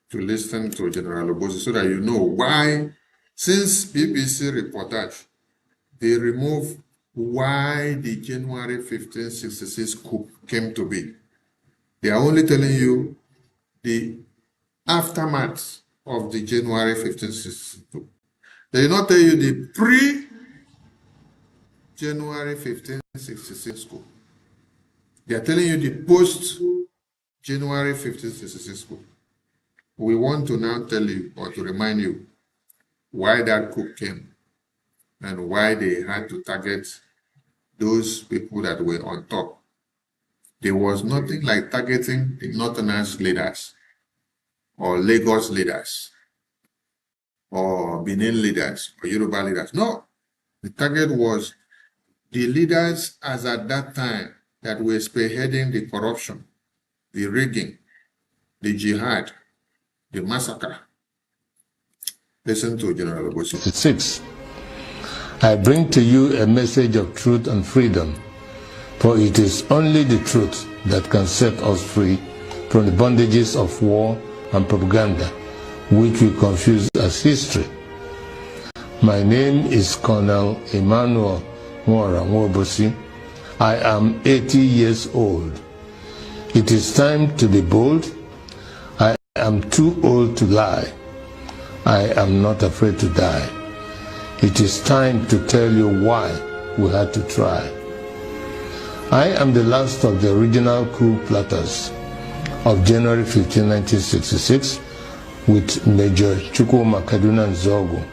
to listen to General Obosi so that you know why, since BBC reportage, they removed why the January 1566 coup came to be. They are only telling you the aftermath of the January 1566 coup. They did not tell you the pre-January 1566 coup. They are telling you the post-January 1566 coup. We want to now tell you or to remind you why that coup came and why they had to target those people that were on top. There was nothing like targeting the Northerners leaders or Lagos leaders or Benin leaders or Yoruba leaders. No, the target was the leaders as at that time that were spearheading the corruption, the rigging, the jihad, the massacre. Listen to General Obosi. 6. I bring to you a message of truth and freedom, for it is only the truth that can set us free from the bondages of war and propaganda, which we confuse as history. My name is Colonel Emmanuel Mwara Nwobosi. I am 80 years old. It is time to be bold. I am too old to lie. I am not afraid to die. It is time to tell you why we had to try. I am the last of the original coup plotters of January 15, 1966 with Major Chukwuma Kaduna Nzogu.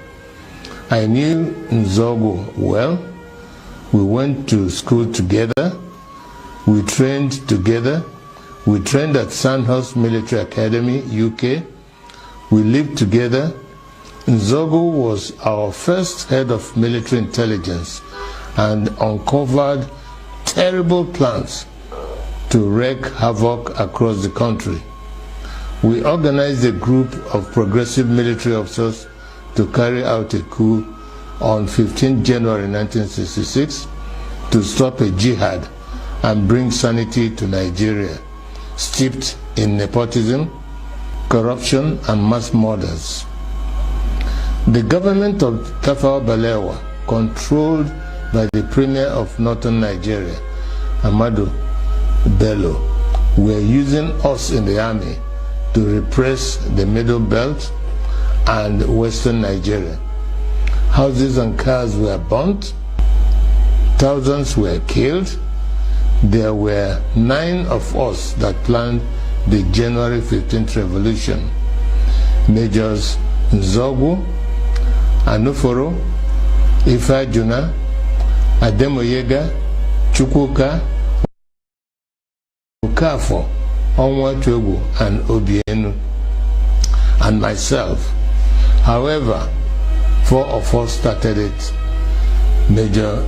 I knew Nzogu well. We went to school together. We trained together. We trained at Sandhurst Military Academy, UK. We lived together. Nzogu was our first head of military intelligence and uncovered terrible plans to wreak havoc across the country. We organized a group of progressive military officers to carry out a coup on 15 January 1966 to stop a jihad and bring sanity to Nigeria, steeped in nepotism, corruption, and mass murders. The government of Tafawa Balewa, controlled by the Premier of Northern Nigeria, Ahmadu Bello, were using us in the army to repress the Middle Belt and Western Nigeria. Houses and cars were burnt, thousands were killed. There were 9 of us that planned the January 15th revolution. Majors Nzogu, Anuforo, Ifajuna, Ademoyega, Chukwuka, Okafo, Onwatuegu, and Obienu, and myself. However, 4 of us started it, Major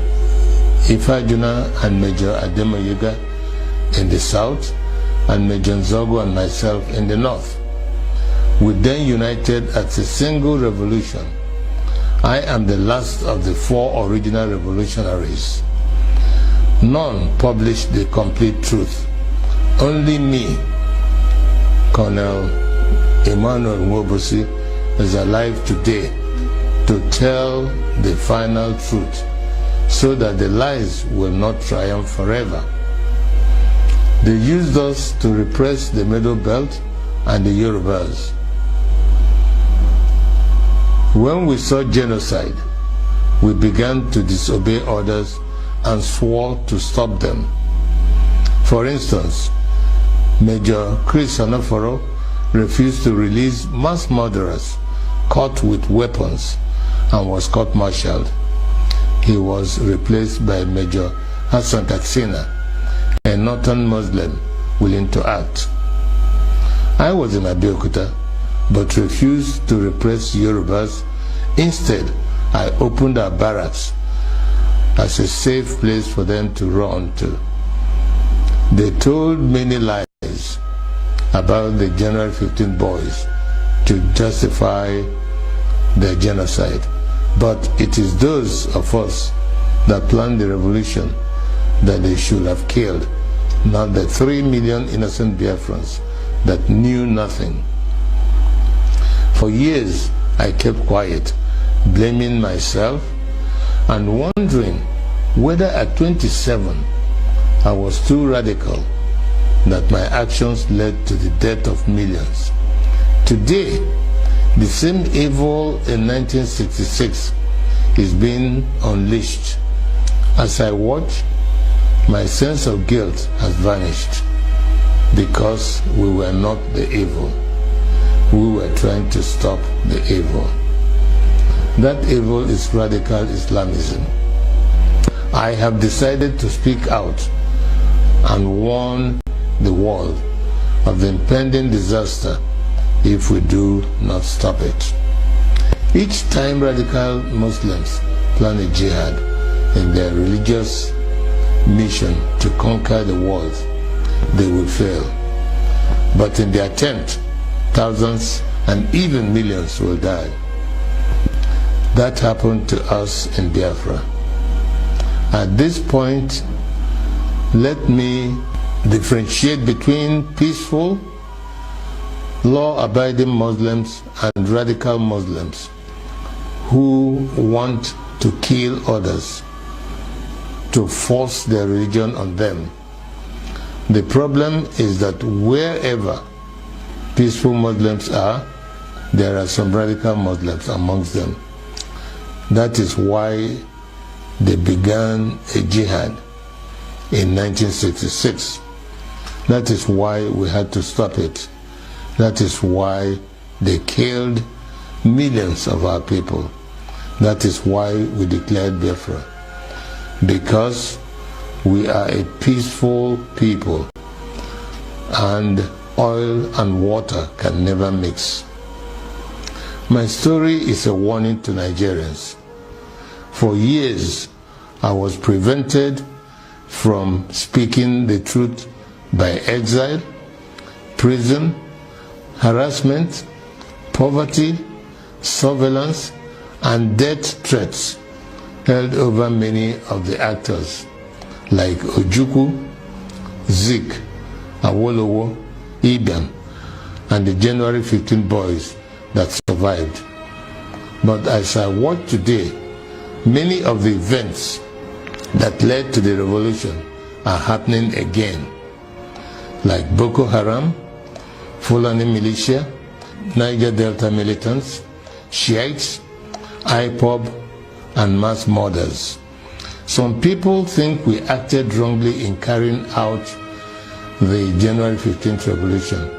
Ifajuna and Major Ademoyega in the south, and Major Nzogu and myself in the north. We then united as a single revolution. I am the last of the 4 original revolutionaries. None published the complete truth. Only me, Colonel Emmanuel Nwobosi, is alive today to tell the final truth so that the lies will not triumph forever. They used us to repress the Middle Belt and the Yorubas. When we saw genocide, we began to disobey orders and swore to stop them. For instance, Major Chris Anoforo refused to release mass murderers caught with weapons and was court-martialed. He was replaced by Major Hassan Katsina, a northern Muslim willing to act. I was in Abeokuta, but refused to repress Yorubas. Instead, I opened our barracks as a safe place for them to run to. They told many lies about the January 15 boys to justify their genocide. But it is those of us that planned the revolution that they should have killed, not the 3 million innocent Biafrans that knew nothing. For years, I kept quiet, blaming myself and wondering whether at 27 I was too radical, that my actions led to the death of millions. Today, the same evil in 1966 is being unleashed. As I watch, my sense of guilt has vanished because we were not the evil. We were trying to stop the evil. That evil is radical Islamism. I have decided to speak out and warn the world of the impending disaster if we do not stop it. Each time radical Muslims plan a jihad in their religious mission to conquer the world, they will fail. But in the attempt, thousands and even millions will die. That happened to us in Biafra. At this point, let me differentiate between peaceful, law-abiding Muslims and radical Muslims who want to kill others, to force their religion on them. The problem is that wherever peaceful Muslims are, there are some radical Muslims amongst them. That is why they began a jihad in 1966. That is why we had to stop it. That is why they killed millions of our people. That is why we declared Biafra. Because we are a peaceful people and oil and water can never mix. My story is a warning to Nigerians. For years, I was prevented from speaking the truth by exile, prison, harassment, poverty, surveillance, and death threats held over many of the actors like Ojukwu, Zik, Awolowo, Ibiam, and the January 15 boys that survived. But as I watch today, many of the events that led to the revolution are happening again, like Boko Haram, Fulani militia, Niger Delta militants, Shiites, IPOB, and mass murders. Some people think we acted wrongly in carrying out the January 15th revolution,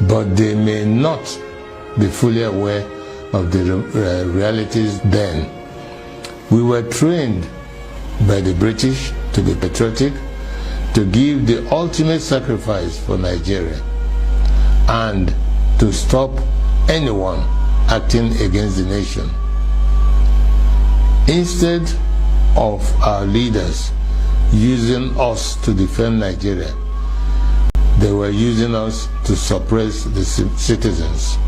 but they may not be fully aware of the realities then. We were trained by the British to be patriotic, to give the ultimate sacrifice for Nigeria, and to stop anyone acting against the nation. Instead of our leaders using us to defend Nigeria, they were using us to suppress the citizens.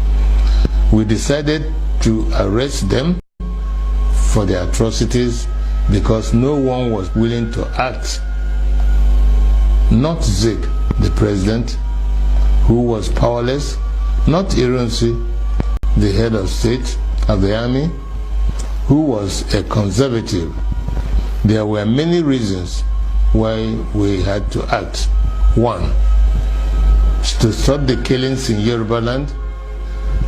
We decided to arrest them for their atrocities because no one was willing to act. Not Zik, the president, who was powerless, not Ironsi, the head of state of the army, who was a conservative. There were many reasons why we had to act. 1, to stop the killings in Yoruba land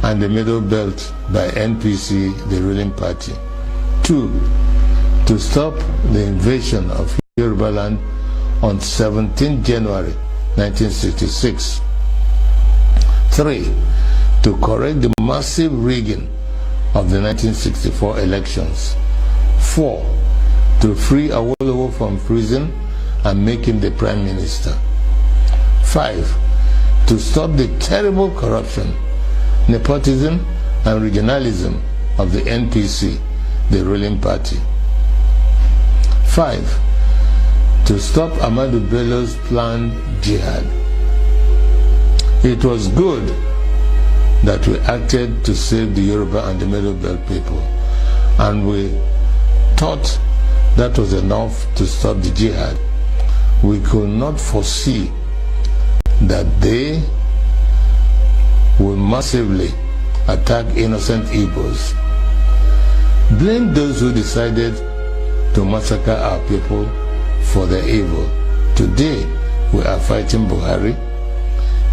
and the Middle Belt by NPC, the ruling party. 2, to stop the invasion of Yoruba land on 17 January 1966. 3, to correct the massive rigging of the 1964 elections. 4, to free Awolowo from prison and make him the Prime Minister. 5, to stop the terrible corruption, nepotism, and regionalism of the NPC, the ruling party. 5, to stop Ahmadu Bello's planned jihad. It was good that we acted to save the Yoruba and the Middle Belt people, and we thought that was enough to stop the jihad. We could not foresee that they will massively attack innocent Igbos. Blame those who decided to massacre our people for their evil. Today, we are fighting Buhari.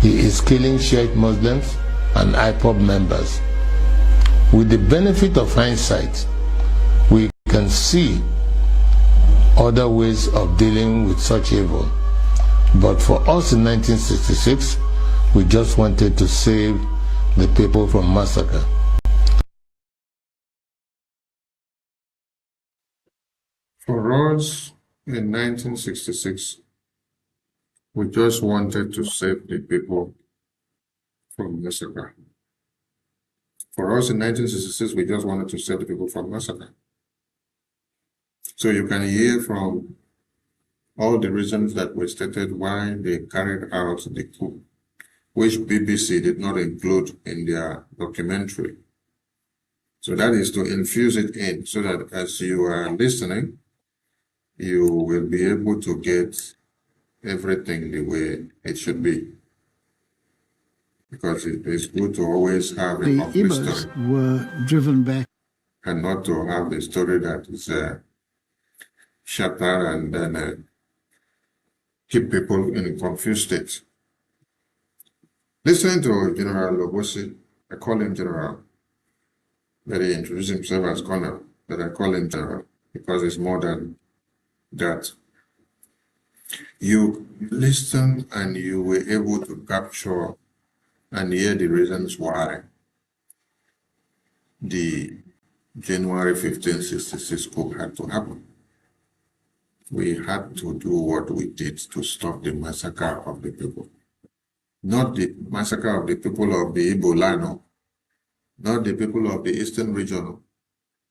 He is killing Shiite Muslims and IPOB members. With the benefit of hindsight, we can see other ways of dealing with such evil. But for us in 1966, we just wanted to save the people from massacre. For us in 1966, we just wanted to save the people from massacre. For us in 1966, we just wanted to save the people from massacre. So you can hear from all the reasons that were stated why they carried out the coup, which BBC did not include in their documentary. So that is to infuse it in, so that as you are listening, you will be able to get everything the way it should be. Because it is good to always have a complete Igbos story. were driven back. And not to have a story that is shattered and then keep people in a confused state. Listening to General Lobosi, I call him General, that he introduced himself as Colonel, but I call him General because it's more than that. You listen and you were able to capture and hear the reasons why the January 15, 1966 coup had to happen. We had to do what we did to stop the massacre of the people. Not the massacre of the people of the Igbo land, not the people of the Eastern region.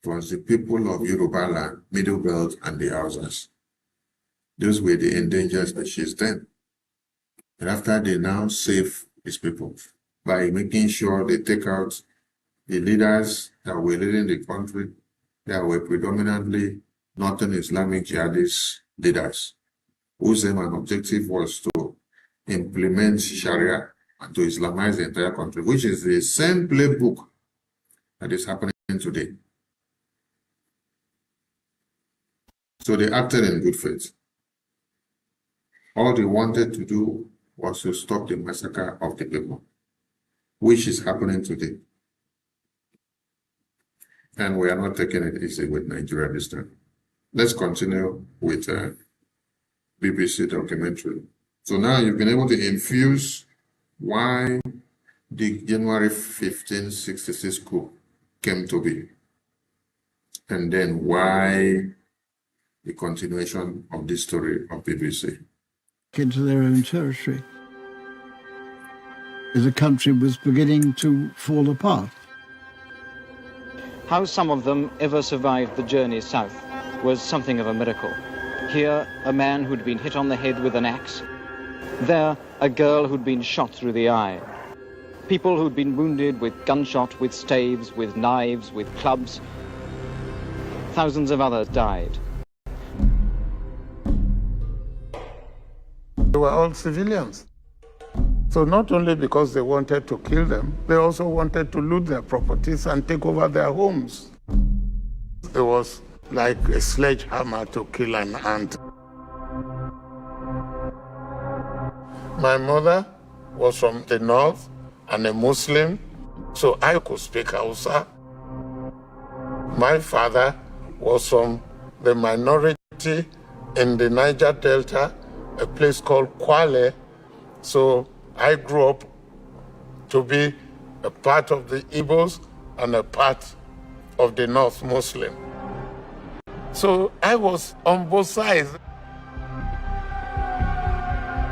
It was the people of Yoruba land, Middle Belt, and the Hausas. Those were the endangered species then. And after they now save these people by making sure they take out the leaders that were leading the country, that were predominantly Northern Islamic jihadist leaders, whose aim and objective was to implement Sharia and to Islamize the entire country, which is the same playbook that is happening today. So they acted in good faith. All they wanted to do was to stop the massacre of the people. which is happening today. And we are not taking it easy with Nigeria this time. Let's continue with BBC documentary. So now you've been able to infuse why the January 1566 coup came to be, and then why the continuation of this story of BBC. Into their own territory. The country was beginning to fall apart. How some of them ever survived the journey south was something of a miracle. Here, a man who'd been hit on the head with an axe. There, a girl who'd been shot through the eye. People who'd been wounded with gunshot, with staves, with knives, with clubs. Thousands of others died. They were all civilians. So not only because they wanted to kill them, they also wanted to loot their properties and take over their homes. It was like a sledgehammer to kill an ant. My mother was from the north and a Muslim, so I could speak Hausa. My father was from the minority in the Niger Delta, a place called Kwale, so I grew up to be a part of the Igbos and a part of the North Muslim. So I was on both sides.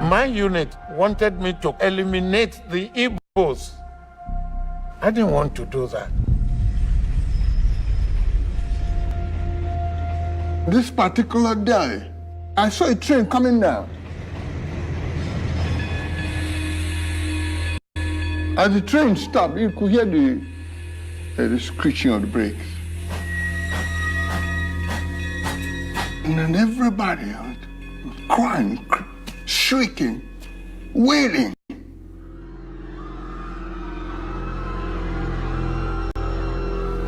My unit wanted me to eliminate the Igbos. I didn't want to do that. This particular day, I saw a train coming down. As the train stopped, you could hear the screeching of the brakes. And then everybody was crying, shrieking, wailing.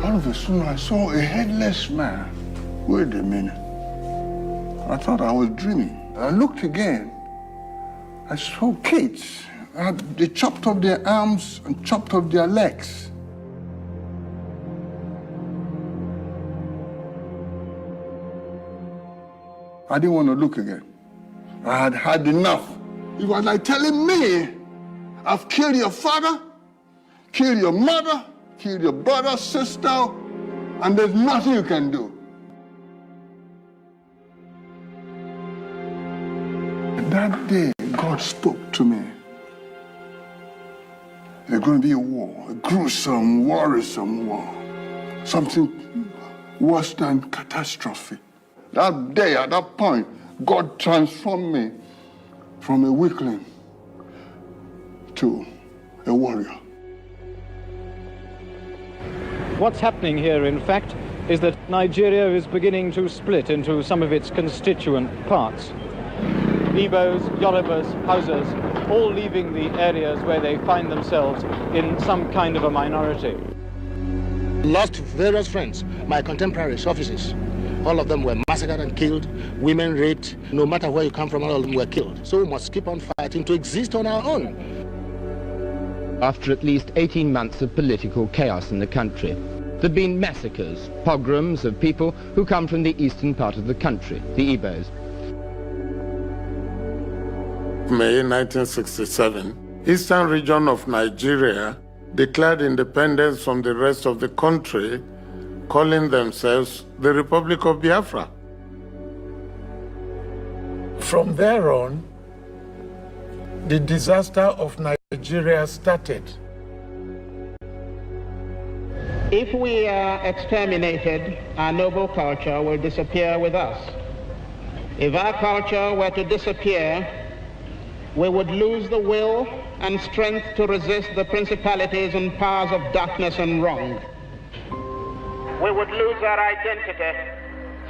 All of a sudden, I saw a headless man. Wait a minute. I thought I was dreaming. I looked again. I saw kids. They chopped off their arms and chopped off their legs. I didn't want to look again. I had had enough. It was like telling me, I've killed your father, killed your mother, killed your brother, sister, and there's nothing you can do. That day, God spoke to me. There's going to be a war, a gruesome, worrisome war. Something worse than catastrophe. That day, at that point, God transformed me from a weakling to a warrior. What's happening here, in fact, is that Nigeria is beginning to split into some of its constituent parts. Igbos, Yorubas, Hausas, all leaving the areas where they find themselves in some kind of a minority. Lost various friends, my contemporaries, officers. All of them were massacred and killed, women raped. No matter where you come from, all of them were killed. So we must keep on fighting to exist on our own. After at least 18 months of political chaos in the country, there have been massacres, pogroms of people who come from the eastern part of the country, the Igbos. May 1967, eastern region of Nigeria declared independence from the rest of the country, calling themselves the Republic of Biafra. From there on, the disaster of Nigeria started. If we are exterminated, our noble culture will disappear with us. If our culture were to disappear, we would lose the will and strength to resist the principalities and powers of darkness and wrong. We would lose our identity,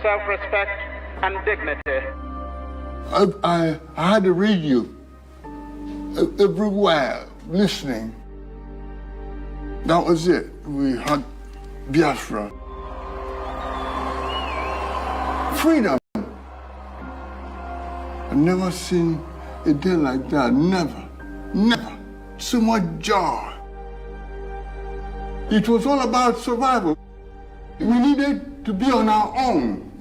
self-respect, and dignity. I had a radio everywhere listening. That was it. We had Biafra. Freedom. I've never seen a day like that. Never. Never. So much joy. It was all about survival. We needed to be on our own.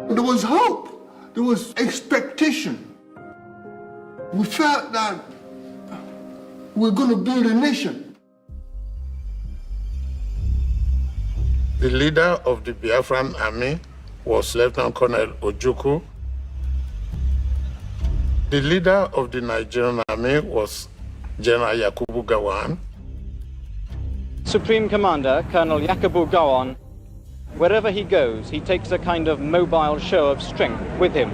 There was hope. There was expectation. We felt that we're going to build a nation. The leader of the Biafran army was Lieutenant Colonel Ojukwu. The leader of the Nigerian army was General Yakubu Gowon. Supreme Commander Colonel Yakubu Gowon, wherever he goes, he takes a kind of mobile show of strength with him.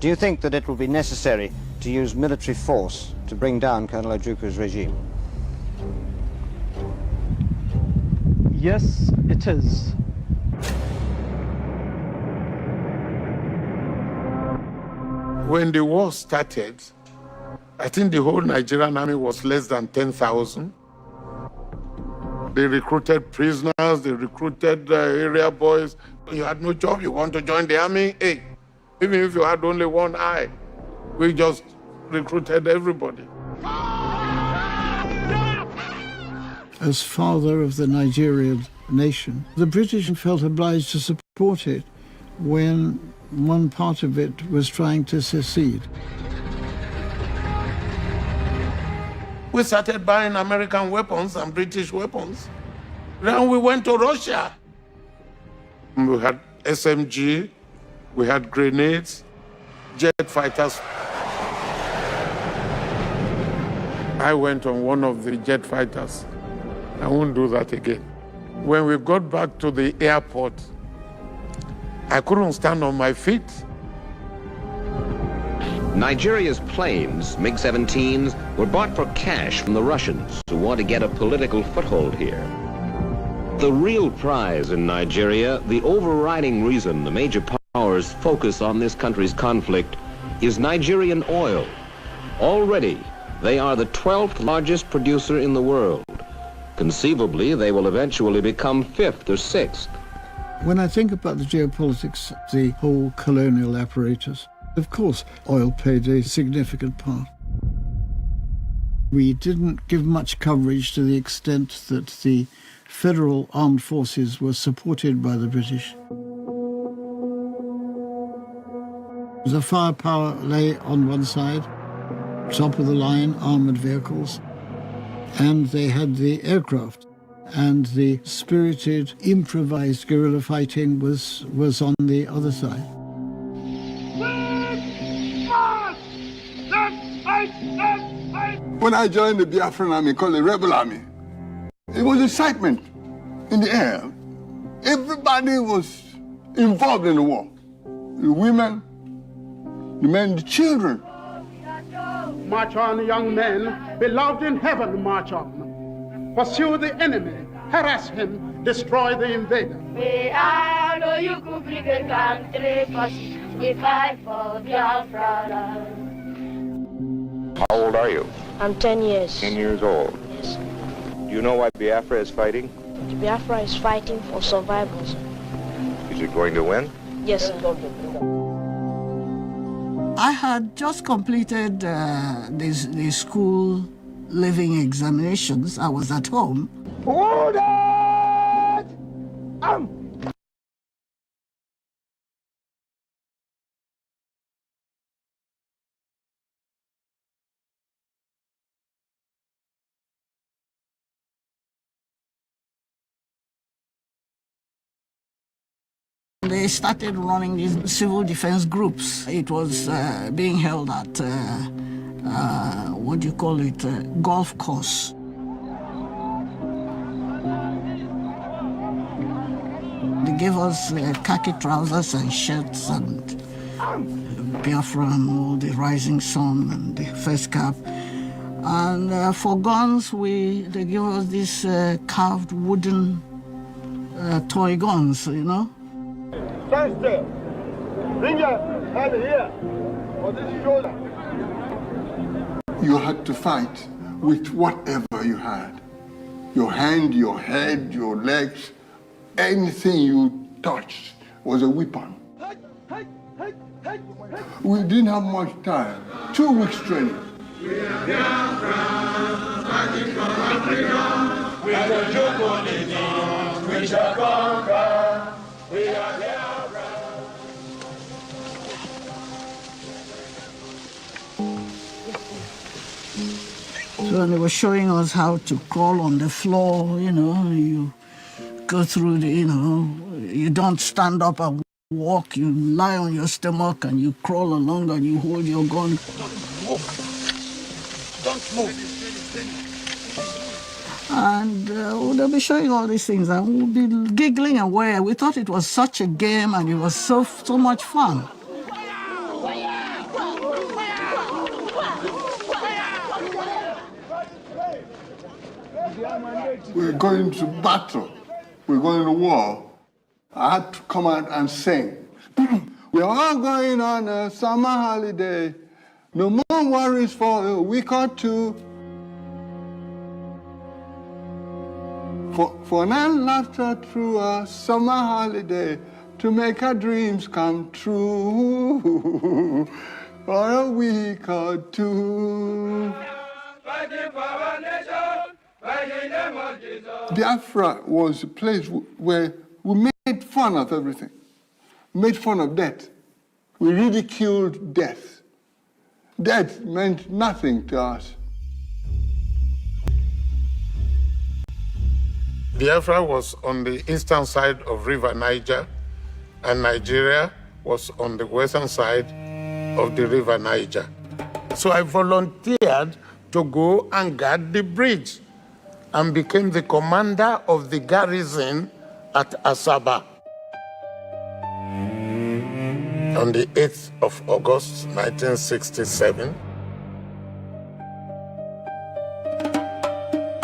Do you think that it will be necessary to use military force to bring down Colonel Ojukwu's regime? Yes, it is. When the war started, I think the whole Nigerian army was less than 10,000. They recruited prisoners, they recruited area boys. You had no job, you want to join the army? Hey, even if you had only one eye, we just recruited everybody. As father of the Nigerian nation, the British felt obliged to support it when one part of it was trying to secede. We started buying American weapons and British weapons. Then we went to Russia. We had SMG, we had grenades, jet fighters. I went on one of the jet fighters. I won't do that again. When we got back to the airport, I couldn't stand on my feet. Nigeria's planes, MiG-17s, were bought for cash from the Russians who want to get a political foothold here. The real prize in Nigeria, the overriding reason the major powers focus on this country's conflict, is Nigerian oil. Already, they are the 12th largest producer in the world. Conceivably, they will eventually become 5th or 6th. When I think about the geopolitics, the whole colonial apparatus, of course, oil played a significant part. We didn't give much coverage to the extent that the federal armed forces were supported by the British. The firepower lay on one side, top of the line armored vehicles, and they had the aircraft. And the spirited, improvised guerrilla fighting was on the other side. When I joined the Biafran army, called the Rebel Army, it was excitement in the air. Everybody was involved in the war. The women, the men, the children. March on, young men, beloved in heaven, march on. Pursue the enemy, harass him, destroy the invader. We are no Yuku Brigade country, we fight for Biafra. How old are you? I'm 10 years. 10 years old. Yes. Do you know why Biafra is fighting? The Biafra is fighting for survival. Is it going to win? Yes, sir. I had just completed the school living examinations. I was at home. They started running these civil defense groups. It was being held at, what do you call it, golf course. They gave us khaki trousers and shirts and Biafran, all the rising sun and the first cap. And for guns, they gave us these carved wooden toy guns, you know. Stand still. Bring your hand here on this shoulder. You had to fight with whatever you had. Your hand, your head, your legs, anything you touched was a weapon. We didn't have much time. 2 weeks training. We are Biafrans, fighting for our freedom. We are Jokonini, we shall conquer. We are Biafrans. So they were showing us how to crawl on the floor, you go through you don't stand up and walk, you lie on your stomach and you crawl along and you hold your gun. Don't move. And they'll be showing all these things and we'll be giggling away. We thought it was such a game and it was so much fun. We're going to battle. We're going to war. I had to come out and sing. We're all going on a summer holiday. No more worries for a week or two. For an laughter through a summer holiday to make our dreams come true. For a week or two. Biafra was a place where we made fun of everything. We made fun of death. We ridiculed death. Death meant nothing to us. Biafra was on the eastern side of River Niger, and Nigeria was on the western side of the River Niger. So I volunteered to go and guard the bridge and became the commander of the garrison at Asaba. On the 8th of August, 1967,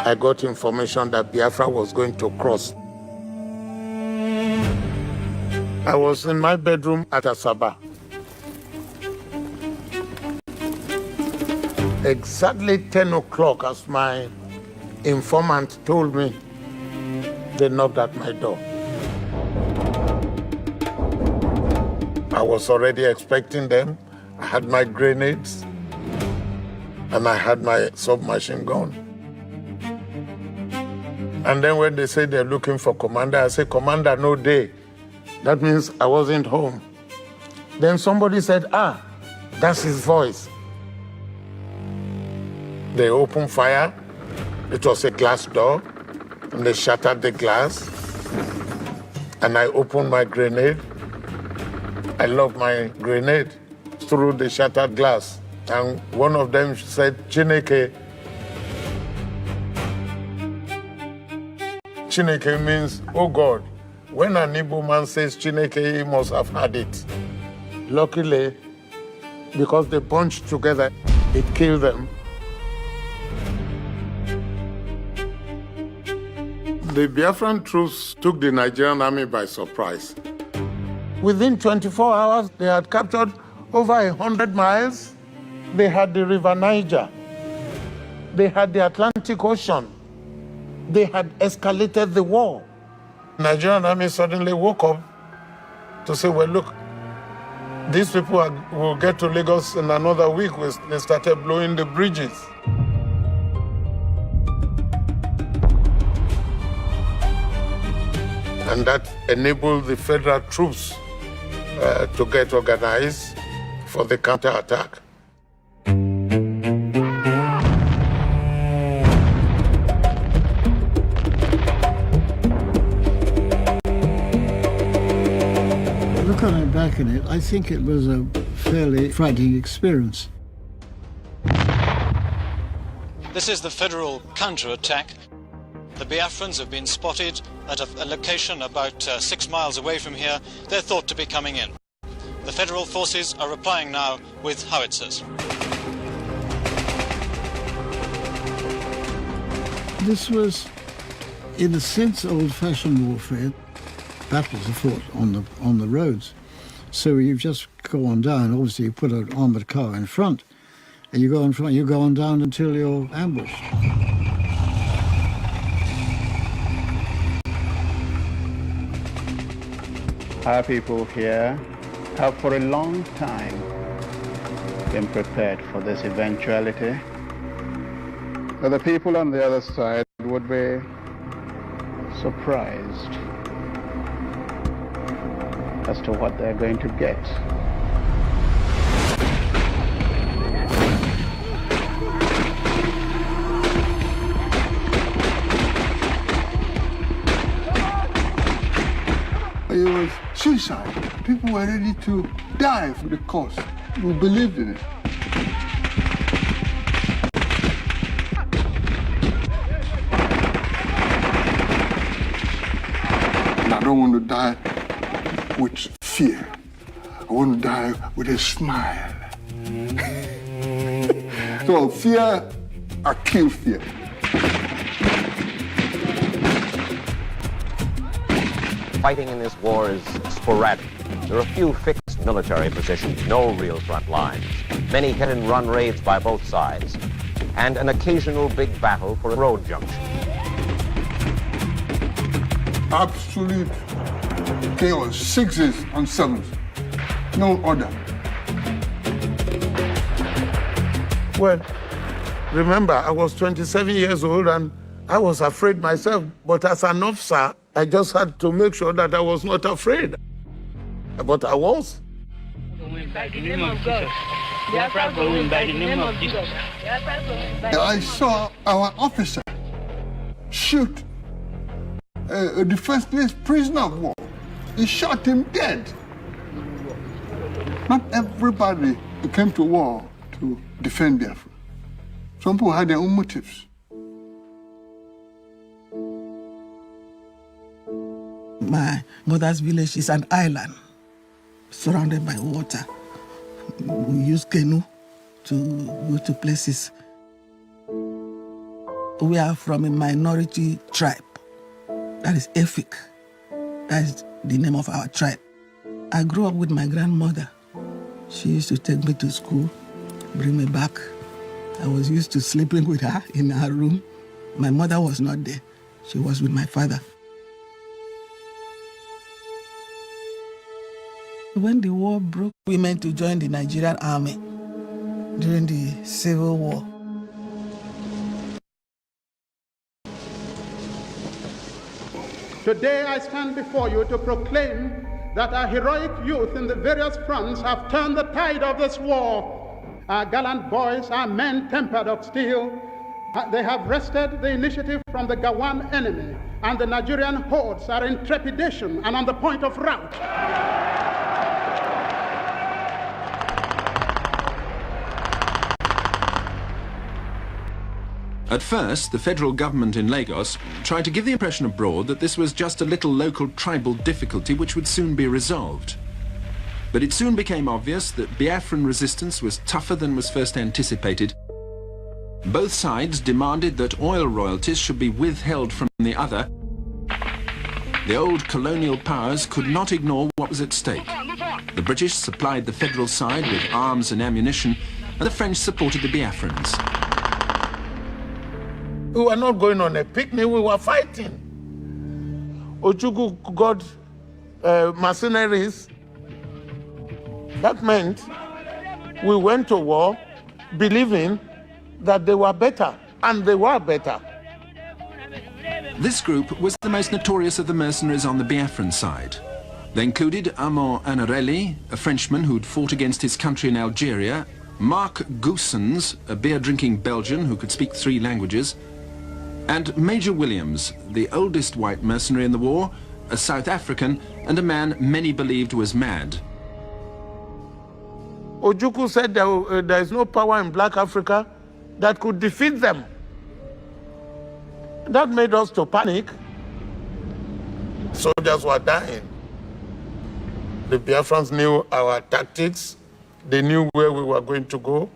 I got information that Biafra was going to cross. I was in my bedroom at Asaba. Exactly 10 o'clock, as my informant told me, they knocked at my door. I was already expecting them. I had my grenades and I had my submachine gun. And then when they said they're looking for commander, I said, Commander, no day. That means I wasn't home. Then somebody said, that's his voice. They opened fire. It was a glass door, and they shattered the glass. And I opened my grenade. I lobbed my grenade through the shattered glass. And one of them said, Chineke. Chineke means, oh God. When an Igbo man says Chineke, he must have had it. Luckily, because they bunched together, it killed them. The Biafran troops took the Nigerian army by surprise. Within 24 hours, they had captured over 100 miles. They had the River Niger. They had the Atlantic Ocean. They had escalated the war. The Nigerian army suddenly woke up to say, well, look, these people will get to Lagos in another week. They started blowing the bridges. And that enabled the federal troops to get organized for the counterattack. Looking back on it, I think it was a fairly frightening experience. This is the federal counterattack. The Biafrans have been spotted at a location about 6 miles away from here. They're thought to be coming in. The federal forces are replying now with howitzers. This was, in a sense, old-fashioned warfare. Battles are fought on the roads. So you just go on down. Obviously, you put an armoured car in front, and you go in front, you go on down until you're ambushed. Our people here have for a long time came prepared for this eventuality. But the people on the other side would be surprised as to what they're going to get. It was suicide. People were ready to die for the cause. We believed in it. And I don't want to die with fear. I want to die with a smile. So fear, I kill fear. Fighting in this war is sporadic. There are few fixed military positions, no real front lines. Many hit-and-run raids by both sides, and an occasional big battle for a road junction. Absolute chaos, 6s and 7s. No order. Well, remember, I was 27 years old and I was afraid myself, but as an officer, I just had to make sure that I was not afraid. But I was. By the name of God. Biafra going by the name of Jesus. I saw our officer shoot the first place prisoner of war. He shot him dead. Not everybody came to war to defend Biafra. Some people had their own motives. My mother's village is an island surrounded by water. We use canoe to go to places. We are from a minority tribe. That is Efik. That is the name of our tribe. I grew up with my grandmother. She used to take me to school, bring me back. I was used to sleeping with her in her room. My mother was not there. She was with my father. When the war broke, we meant to join the Nigerian army during the Civil War. Today I stand before you to proclaim that our heroic youth in the various fronts have turned the tide of this war. Our gallant boys are men tempered of steel. They have wrested the initiative from the Gawan enemy, and the Nigerian hordes are in trepidation and on the point of rout. At first, the federal government in Lagos tried to give the impression abroad that this was just a little local tribal difficulty which would soon be resolved. But it soon became obvious that Biafran resistance was tougher than was first anticipated. Both sides demanded that oil royalties should be withheld from the other. The old colonial powers could not ignore what was at stake. The British supplied the federal side with arms and ammunition, and the French supported the Biafrans. We were not going on a picnic, we were fighting. Ojukwu got mercenaries. That meant we went to war believing that they were better, and they were better. This group was the most notorious of the mercenaries on the Biafran side. They included Armand Anarelli, a Frenchman who'd fought against his country in Algeria, Mark Goossens, a beer-drinking Belgian who could speak 3 languages, and Major Williams, the oldest white mercenary in the war, a South African, and a man many believed was mad. Ojukwu said there is no power in Black Africa that could defeat them. That made us to panic. Soldiers were dying. The Biafrans knew our tactics. They knew where we were going to go.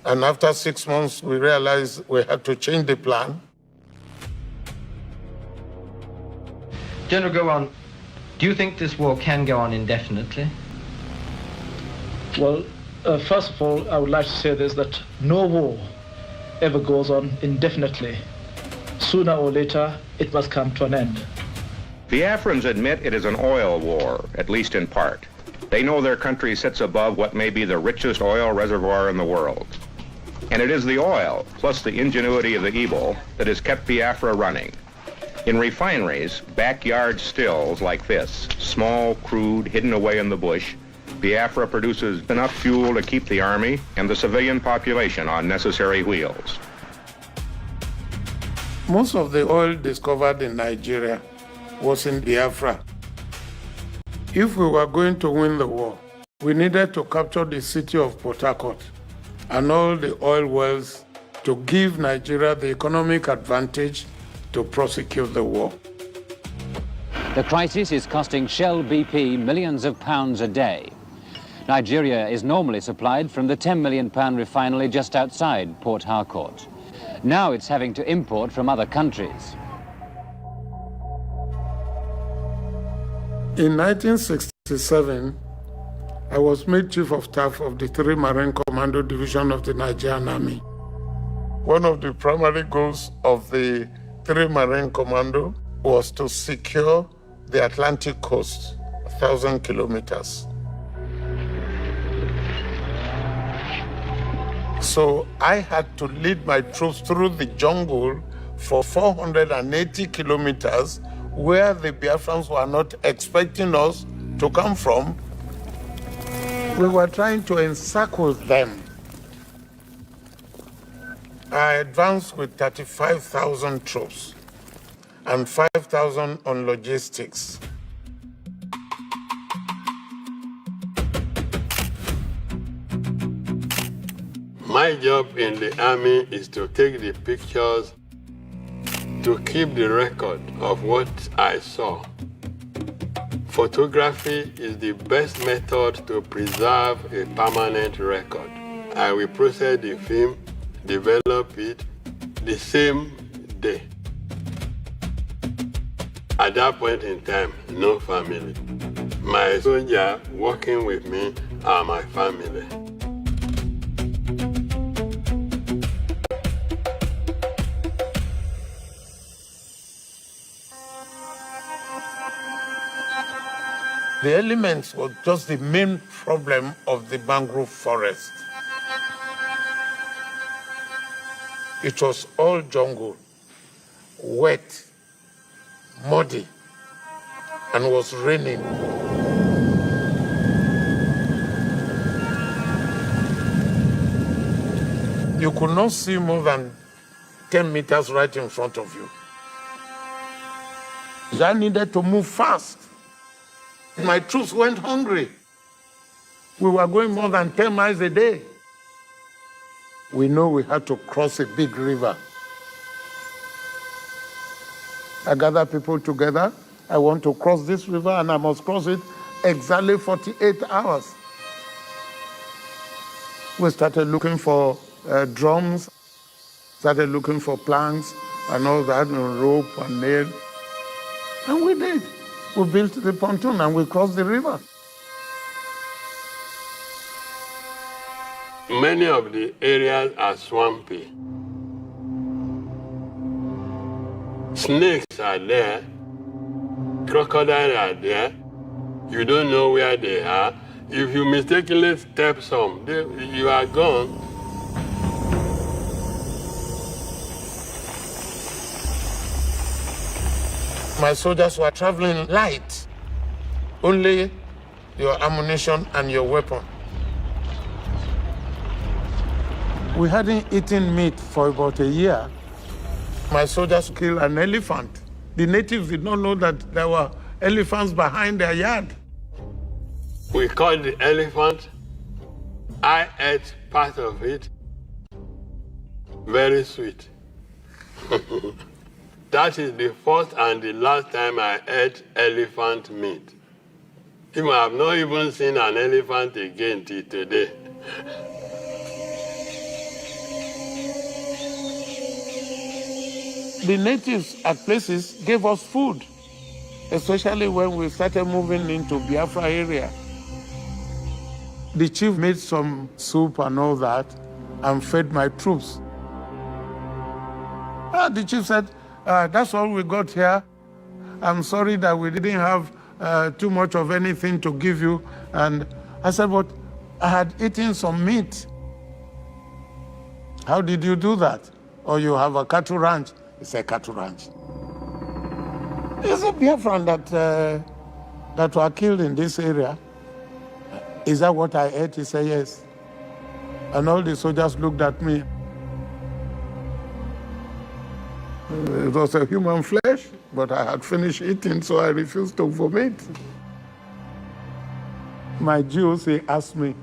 And after 6 months, we realized we had to change the plan. General Gowon, do you think this war can go on indefinitely? Well, first of all, I would like to say this, that no war ever goes on indefinitely. Sooner or later, it must come to an end. Biafrans admit it is an oil war, at least in part. They know their country sits above what may be the richest oil reservoir in the world. And it is the oil, plus the ingenuity of the Igbo, that has kept Biafra running. In refineries, backyard stills like this, small, crude, hidden away in the bush, Biafra produces enough fuel to keep the army and the civilian population on necessary wheels. Most of the oil discovered in Nigeria was in Biafra. If we were going to win the war, we needed to capture the city of Port Harcourt and all the oil wells to give Nigeria the economic advantage to prosecute the war. The crisis is costing Shell BP millions of pounds a day. Nigeria is normally supplied from the £10 million refinery just outside Port Harcourt. Now it's having to import from other countries. In 1967, I was made Chief of Staff of the 3 Marine Commando Division of the Nigerian Army. One of the primary goals of the 3 Marine Commando was to secure the Atlantic coast, 1,000 kilometers. So I had to lead my troops through the jungle for 480 kilometers where the Biafrans were not expecting us to come from. We were trying to encircle them. I advanced with 35,000 troops and 5,000 on logistics. My job in the army is to take the pictures, to keep the record of what I saw. Photography is the best method to preserve a permanent record. I will process the film, develop it the same day. At that point in time, no family. My soldiers working with me are my family. The elements were just the main problem of the mangrove forest. It was all jungle, wet, muddy, and was raining. You could not see more than 10 meters right in front of you. I needed to move fast. My troops went hungry. We were going more than 10 miles a day. We know we had to cross a big river. I gathered people together. I want to cross this river and I must cross it exactly 48 hours. We started looking for drums, started looking for planks and all that, and rope and nail. And we did. We built the pontoon and we crossed the river. Many of the areas are swampy. Snakes are there, crocodiles are there. You don't know where they are. If you mistakenly step some, you are gone. My soldiers were traveling light, only your ammunition and your weapon. We hadn't eaten meat for about a year. My soldiers killed an elephant. The natives did not know that there were elephants behind their yard. We caught the elephant. I ate part of it. Very sweet. That is the first and the last time I ate elephant meat. I have not even seen an elephant again till today. The natives at places gave us food, especially when we started moving into Biafra area. The chief made some soup and all that and fed my troops. The chief said, that's all we got here. I'm sorry that we didn't have too much of anything to give you. And I said, but I had eaten some meat. How did you do that? Or you have a cattle ranch? He said, cattle ranch. It's a Biafran that were killed in this area. Is that what I ate? He said, yes. And all the soldiers looked at me. It was a human flesh, but I had finished eating, so I refused to vomit. My Jews, he asked me,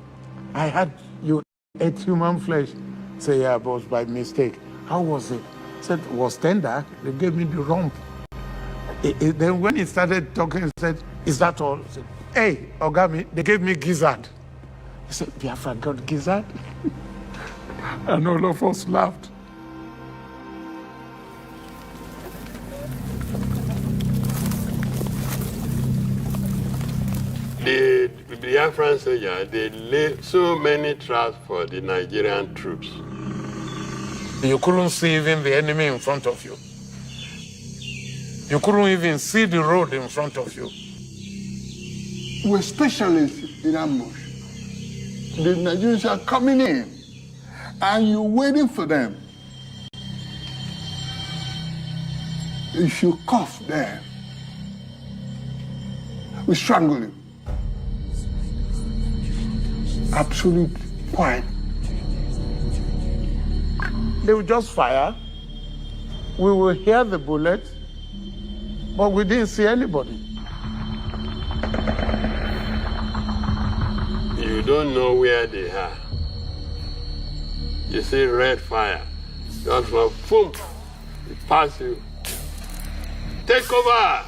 I had you ate human flesh. I said, yeah, but it was by mistake. How was it? I said, it was tender. They gave me the rump. Then when he started talking, he said, is that all? I said, hey, Ogami, they gave me gizzard. He said, Biafra got gizzard? And all of us laughed. The Biafran soldiers, they laid so many traps for the Nigerian troops. You couldn't see even the enemy in front of you. You couldn't even see the road in front of you. We're specialists in ambush. The Nigerians are coming in, and you're waiting for them. If you cough there, we strangle you. Absolute quiet. They would just fire. We will hear the bullet, but we didn't see anybody. You don't know where they are. You see red fire. Just from boom, it pass you. Take over!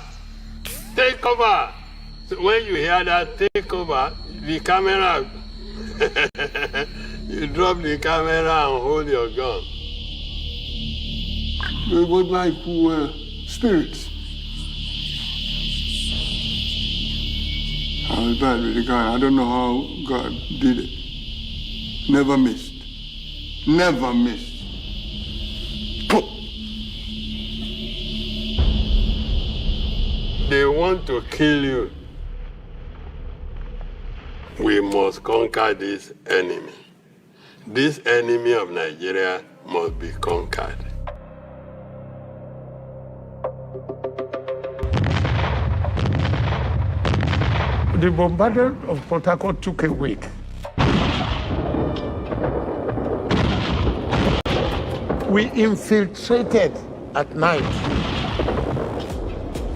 Take over! So when you hear that take over, the camera, you drop the camera and hold your gun. It was like spirits. I was bad with the gun. I don't know how God did it. Never missed. Never missed. They want to kill you. We must conquer this enemy. This enemy of Nigeria must be conquered. The bombardment of Port Harcourt took a week. We infiltrated at night.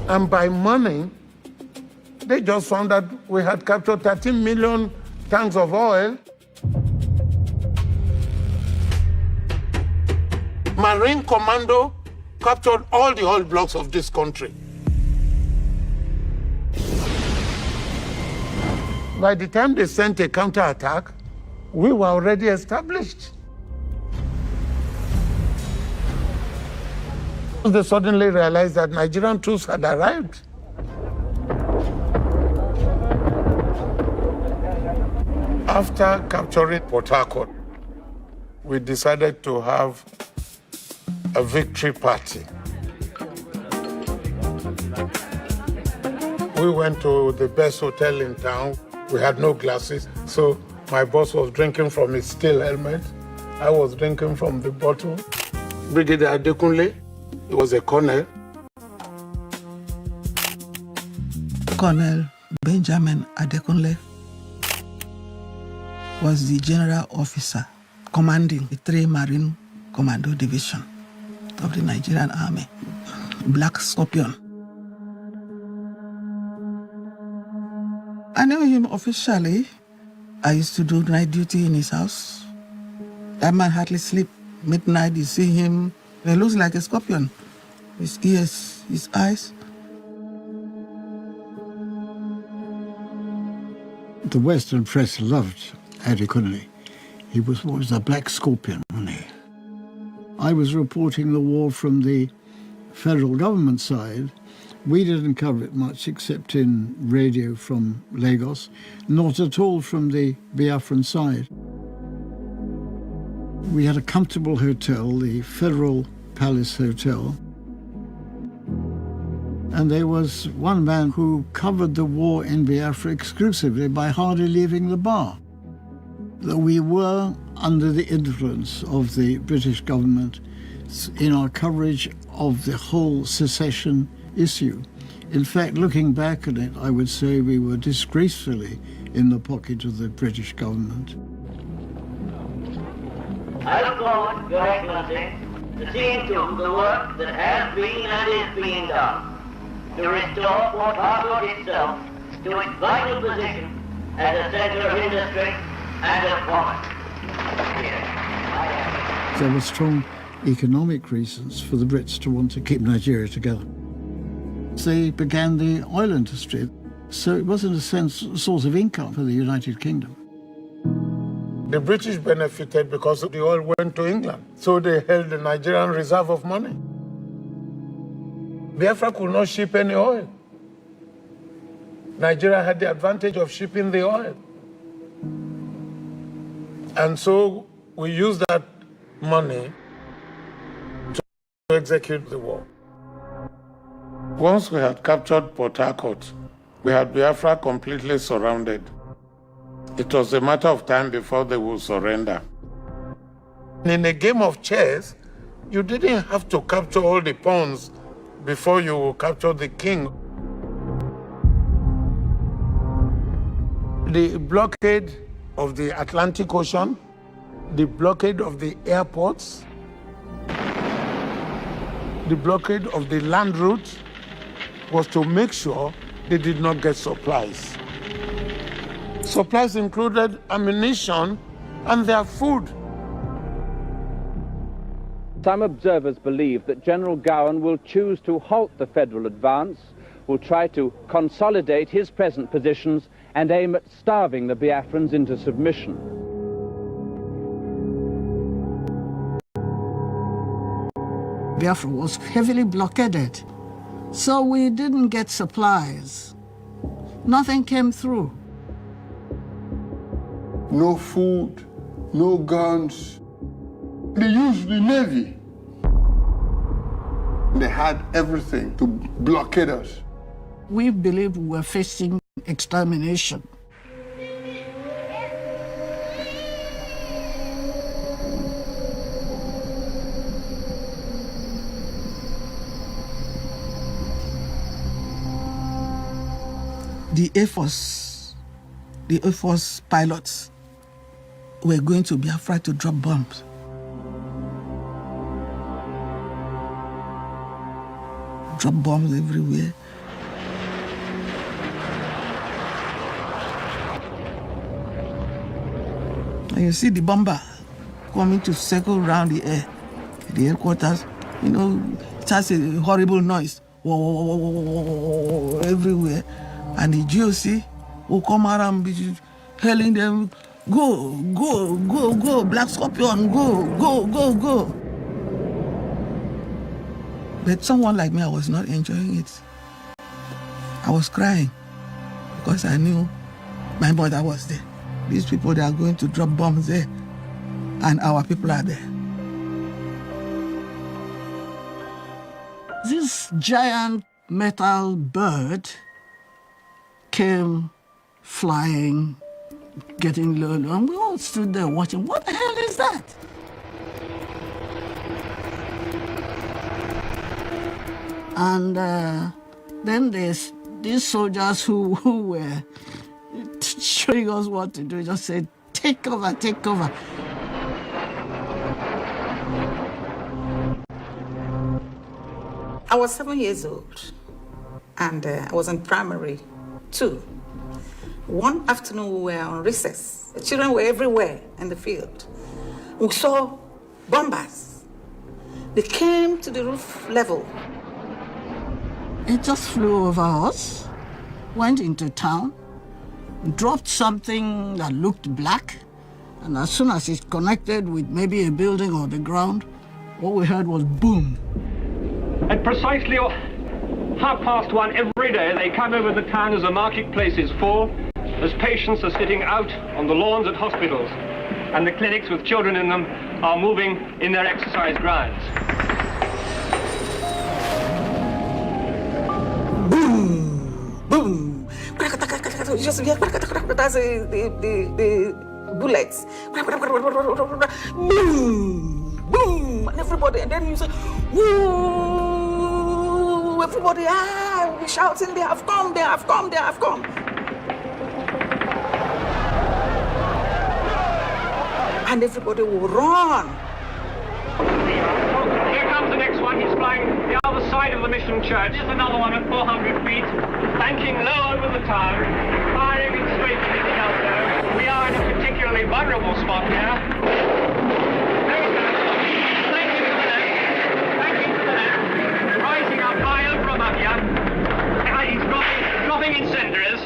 And by morning, they just found that we had captured 13 million tanks of oil. Marine Commando captured all the oil blocks of this country. By the time they sent a counterattack, we were already established. They suddenly realized that Nigerian troops had arrived. After capturing Port Harcourt, we decided to have a victory party. We went to the best hotel in town. We had no glasses, so my boss was drinking from his steel helmet. I was drinking from the bottle. Brigadier Adekunle, he was a colonel. Colonel Benjamin Adekunle was the general officer commanding the 3 Marine Commando Division of the Nigerian Army, Black Scorpion. I knew him officially. I used to do night duty in his house. That man hardly sleep. Midnight, you see him. He looks like a scorpion. His ears, his eyes. The Western press loved Adekunle. He was what was the Black Scorpion, wasn't he? I was reporting the war from the federal government side. We didn't cover it much except in radio from Lagos, not at all from the Biafran side. We had a comfortable hotel, the Federal Palace Hotel, And there was one man who covered the war in Biafra exclusively by hardly leaving the bar. That we were under the influence of the British government in our coverage of the whole secession issue. In fact, looking back at it, I would say we were disgracefully in the pocket of the British government. I look forward, Your Excellency, to seeing to the work that has been and is being done to restore Port Harcourt itself to its vital position as a centre of industry and of commerce. There were strong economic reasons for the Brits to want to keep Nigeria together. They began the oil industry, so it was in a sense a source of income for the United Kingdom. The British benefited because the oil went to England, so they held the Nigerian reserve of money. Biafra could not ship any oil. Nigeria had the advantage of shipping the oil. And so we used that money to execute the war. Once we had captured Port Harcourt, we had Biafra completely surrounded. It was a matter of time before they would surrender. In a game of chess, you didn't have to capture all the pawns before you capture the king. The blockade of the Atlantic Ocean, the blockade of the airports, the blockade of the land route was to make sure they did not get supplies. Supplies included ammunition and their food. Some observers believe that General Gowan will choose to halt the federal advance, will try to consolidate his present positions and aim at starving the Biafrans into submission. Biafra was heavily blockaded, so we didn't get supplies. Nothing came through. No food, no guns. They used the Navy. They had everything to blockade us. We believed we were facing extermination. The Air Force pilots were going to Biafra to drop bombs. Drop bombs everywhere. And you see the bomber coming to circle around the air, the headquarters. You know, it has a horrible noise. Whoa, whoa, whoa, whoa, whoa, everywhere. And the GOC will come around telling them, go, go, go, go, Black Scorpion, go, go, go, go. But someone like me, I was not enjoying it. I was crying because I knew my mother was there. These people, they are going to drop bombs there, and our people are there. This giant metal bird came flying, getting low, and we all stood there watching. What the hell is that? And then there's these soldiers who were showing us what to do, just said, take cover, take cover. I was 7 years old, and I was in primary 2. One afternoon we were on recess. The children were everywhere in the field. We saw bombers. They came to the roof level. It just flew over us, went into town, dropped something that looked black, and as soon as it connected with maybe a building or the ground, what we heard was boom. At precisely 1:30 every day, they come over the town as the marketplace is full, as patients are sitting out on the lawns at hospitals, and the clinics with children in them are moving in their exercise grounds. just hear, that's the bullets. Boom, boom, and everybody, and then you say, woo, everybody, we'll be shouting, they have come, they have come, they have come. And everybody will run. Here comes the next one. He's flying the other side of the Mission Church. Here's another one at 400 feet, banking low over the town, firing in straight to the Delta. We are in a particularly vulnerable spot here. There we go. Thank you to the left. Thank you to the left. Rising up higher from up here. He's dropping incendiaries.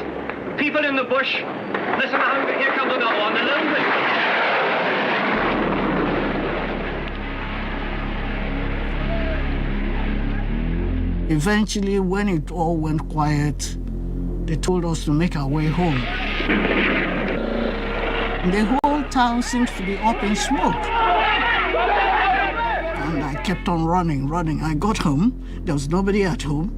People in the bush. Listen, here comes another one. A little bit. Eventually, when it all went quiet, they told us to make our way home. The whole town seemed to be up in smoke. And I kept on running. I got home. There was nobody at home.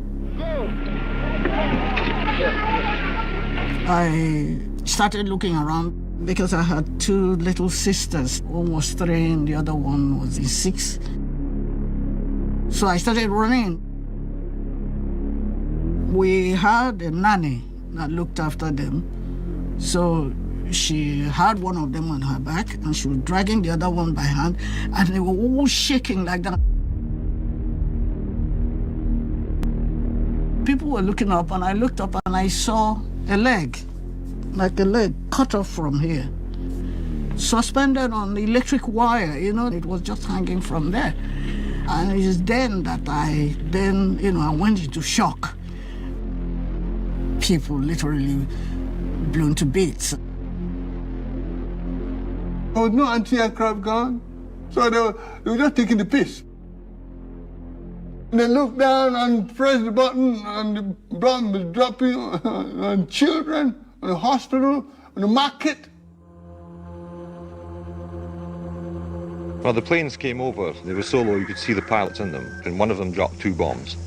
I started looking around because I had two little sisters. One was 3 and the other one was 6. So I started running. We had a nanny that looked after them. So she had one of them on her back and she was dragging the other one by hand, and they were all shaking like that. People were looking up, and I looked up and I saw a leg, like a leg cut off from here, suspended on the electric wire, it was just hanging from there. And it's then that I went into shock. People literally blown to bits. There was no anti-aircraft gun, so they were just taking the piss. And they looked down and pressed the button, and the bomb was dropping on children, on the hospital, on the market. Well, the planes came over. They were so low you could see the pilots in them, and one of them dropped 2 bombs.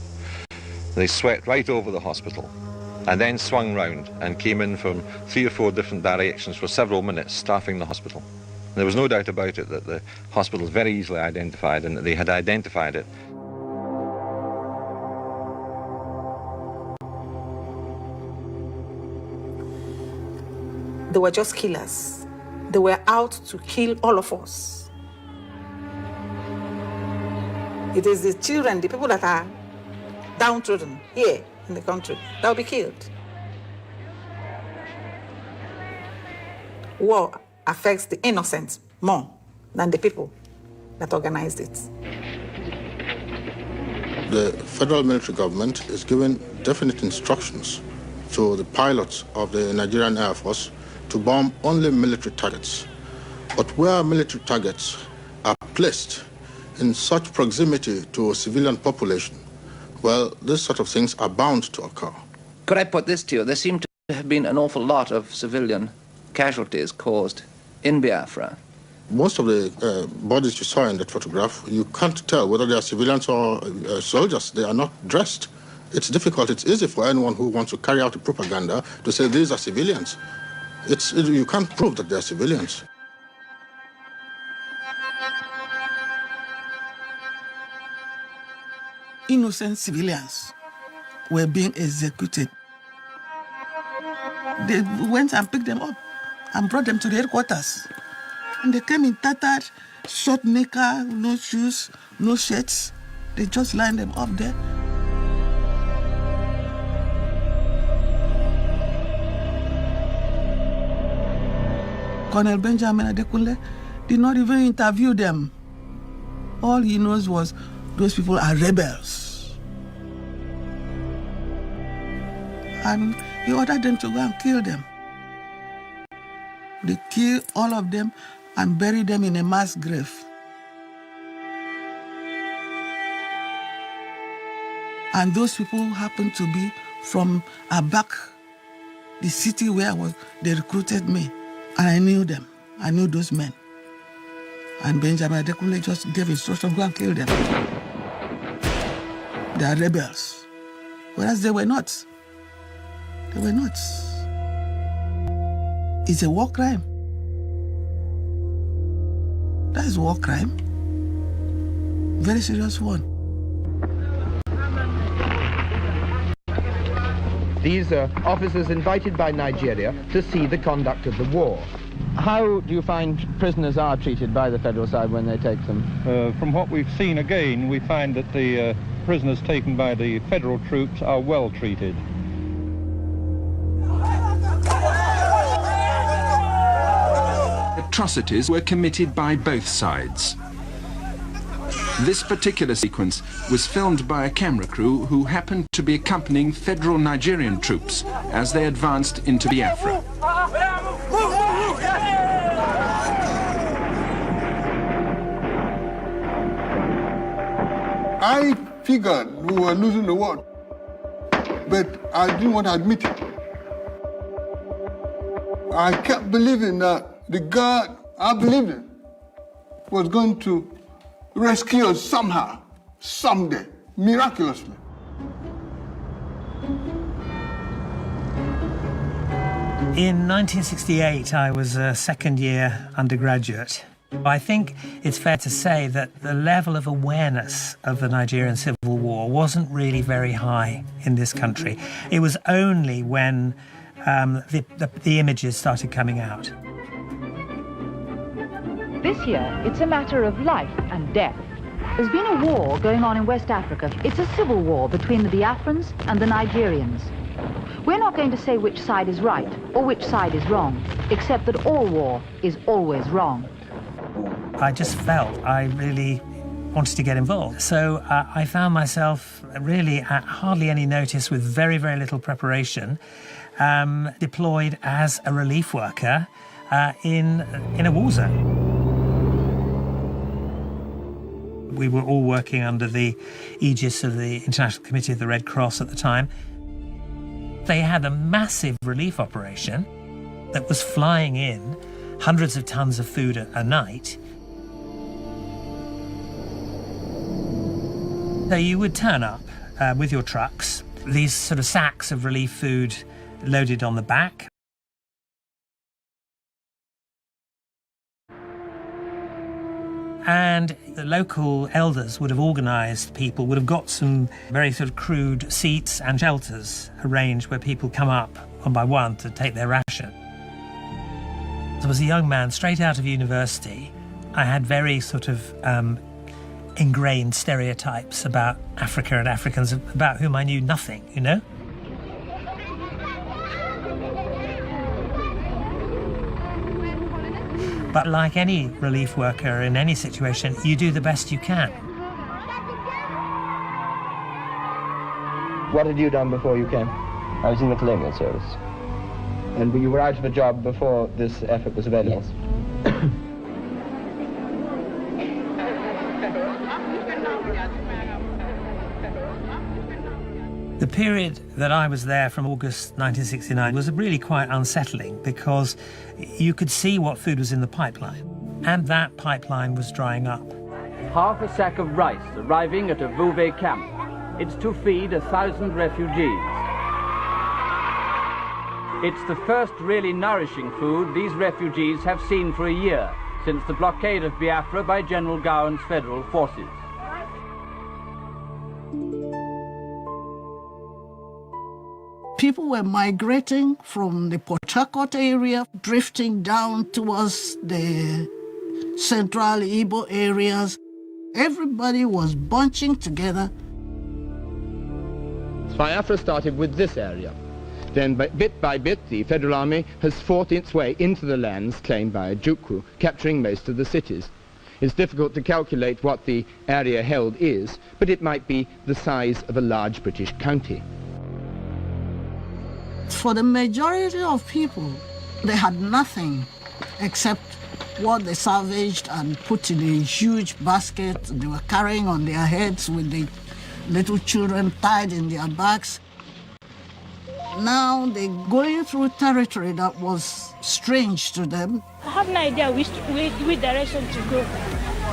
They swept right over the hospital, and then swung round and came in from 3 or 4 different directions for several minutes, staffing the hospital. There was no doubt about it that the hospital was very easily identified and that they had identified it. They were just killers. They were out to kill all of us. It is the children, the people that are downtrodden here in the country, that will be killed. War affects the innocent more than the people that organized it. The federal military government is giving definite instructions to the pilots of the Nigerian Air Force to bomb only military targets. But where military targets are placed in such proximity to a civilian population, well, these sort of things are bound to occur. Could I put this to you? There seem to have been an awful lot of civilian casualties caused in Biafra. Most of the bodies you saw in that photograph, you can't tell whether they are civilians or soldiers. They are not dressed. It's difficult. It's easy for anyone who wants to carry out a propaganda to say these are civilians. You can't prove that they are civilians. Innocent civilians were being executed. They went and picked them up and brought them to the headquarters. And they came in tattered, short knicker, no shoes, no shirts. They just lined them up there. Colonel Benjamin Adekunle did not even interview them. All he knows was those people are rebels. And he ordered them to go and kill them. They killed all of them and buried them in a mass grave. And those people happened to be from Abak, the city where they recruited me. And I knew them. I knew those men. And Benjamin Adekunle just gave instruction, go and kill them. They are rebels. Whereas they were not. They were not. It's a war crime. That is a war crime. Very serious one. These are officers invited by Nigeria to see the conduct of the war. How do you find prisoners are treated by the federal side when they take them? From what we've seen again, we find that the prisoners taken by the federal troops are well treated. Atrocities were committed by both sides. This particular sequence was filmed by a camera crew who happened to be accompanying federal Nigerian troops as they advanced into Biafra. I figured we were losing the war, but I didn't want to admit it. I kept believing that the God I believed in was going to rescue us somehow, someday, miraculously. In 1968, I was a second-year undergraduate. I think it's fair to say that the level of awareness of the Nigerian Civil War wasn't really very high in this country. It was only when the images started coming out. This year, it's a matter of life and death. There's been a war going on in West Africa. It's a civil war between the Biafrans and the Nigerians. We're not going to say which side is right or which side is wrong, except that all war is always wrong. I just felt I really wanted to get involved. So I found myself really at hardly any notice, with very, very little preparation, deployed as a relief worker in a war zone. We were all working under the aegis of the International Committee of the Red Cross at the time. They had a massive relief operation that was flying in hundreds of tons of food a night. So you would turn up with your trucks, these sort of sacks of relief food loaded on the back. And the local elders would have organised people, would have got some very sort of crude seats and shelters arranged where people come up one by one to take their ration. I was a young man straight out of university. I had very sort of ingrained stereotypes about Africa and Africans, about whom I knew nothing, you know? But like any relief worker in any situation, you do the best you can. What had you done before you came? I was in the colonial service. And you were out of a job before this effort was available? Yes. The period that I was there from August 1969 was really quite unsettling, because you could see what food was in the pipeline, and that pipeline was drying up. Half a sack of rice arriving at a Vouvet camp. It's to feed 1,000 refugees. It's the first really nourishing food these refugees have seen for a year, since the blockade of Biafra by General Gowan's federal forces. People were migrating from the Port Harcourt area, drifting down towards the central Igbo areas. Everybody was bunching together. Biafra started with this area. Then, bit by bit, the Federal Army has fought its way into the lands claimed by Ojukwu, capturing most of the cities. It's difficult to calculate what the area held is, but it might be the size of a large British county. For the majority of people, they had nothing except what they salvaged and put in a huge basket they were carrying on their heads, with the little children tied in their backs. Now they're going through territory that was strange to them. I have no idea which direction to go.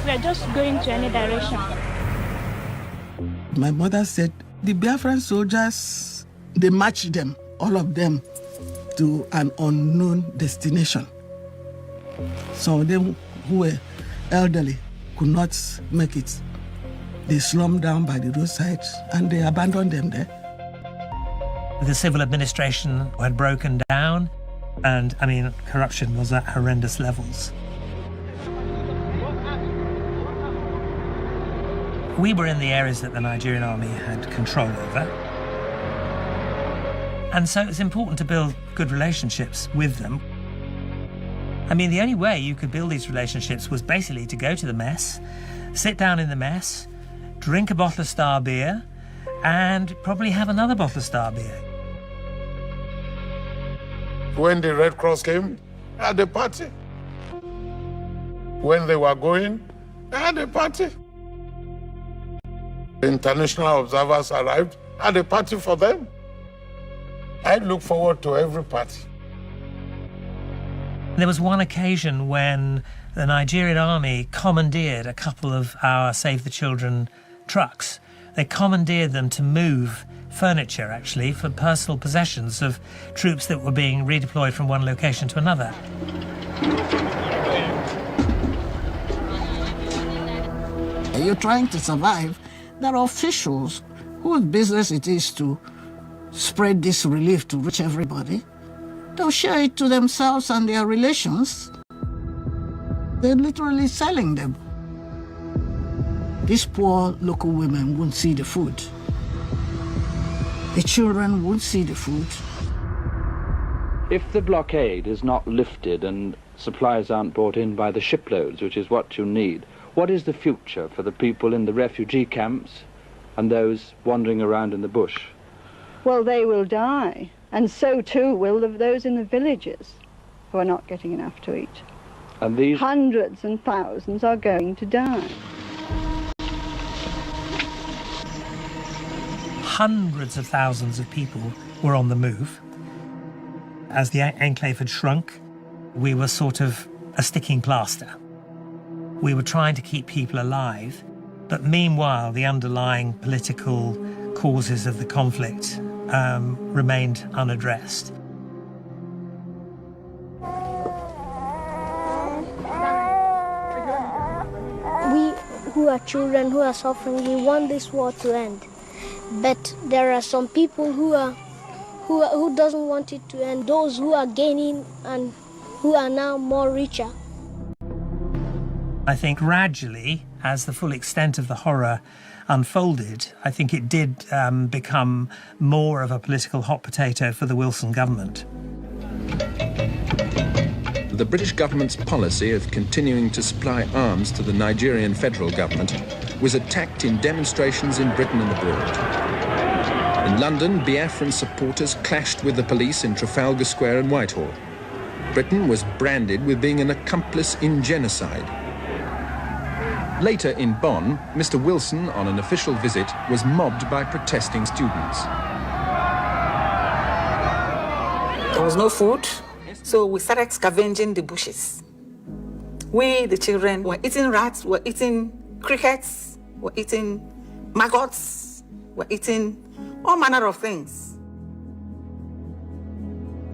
We are just going to any direction. My mother said the Biafran soldiers, They marched them, all of them, to an unknown destination. Some of them who were elderly could not make it. They slummed down by the roadside and they abandoned them there. The civil administration had broken down, and, I mean, corruption was at horrendous levels. We were in the areas that the Nigerian army had control over. And so it's important to build good relationships with them. I mean, the only way you could build these relationships was basically to go to the mess, sit down in the mess, drink a bottle of Star beer, and probably have another bottle of Star beer. When the Red Cross came, they had a party. When they were going, they had a party. The international observers arrived, had a party for them. I look forward to every party. There was one occasion when the Nigerian army commandeered a couple of our Save the Children trucks. They commandeered them to move furniture, actually, for personal possessions of troops that were being redeployed from one location to another. You're trying to survive. There are officials whose business it is to spread this relief to reach everybody. They'll share it to themselves and their relations. They're literally selling them. These poor local women won't see the food. The children won't see the food. If the blockade is not lifted and supplies aren't brought in by the shiploads, which is what you need, what is the future for the people in the refugee camps and those wandering around in the bush? Well, they will die, and so too will those in the villages who are not getting enough to eat. And these hundreds and thousands are going to die. Hundreds of thousands of people were on the move. As the enclave had shrunk, we were sort of a sticking plaster. We were trying to keep people alive, but meanwhile the underlying political causes of the conflict remained unaddressed. We who are children who are suffering, we want this war to end. But there are some people who doesn't want it to end, those who are gaining and who are now more richer. I think gradually, as the full extent of the horror unfolded, I think it did become more of a political hot potato for the Wilson government. The British government's policy of continuing to supply arms to the Nigerian federal government was attacked in demonstrations in Britain and abroad. In London, Biafran supporters clashed with the police in Trafalgar Square and Whitehall. Britain was branded with being an accomplice in genocide. Later in Bonn, Mr. Wilson, on an official visit, was mobbed by protesting students. There was no food, so we started scavenging the bushes. We, the children, were eating rats, were eating crickets, were eating maggots, were eating all manner of things.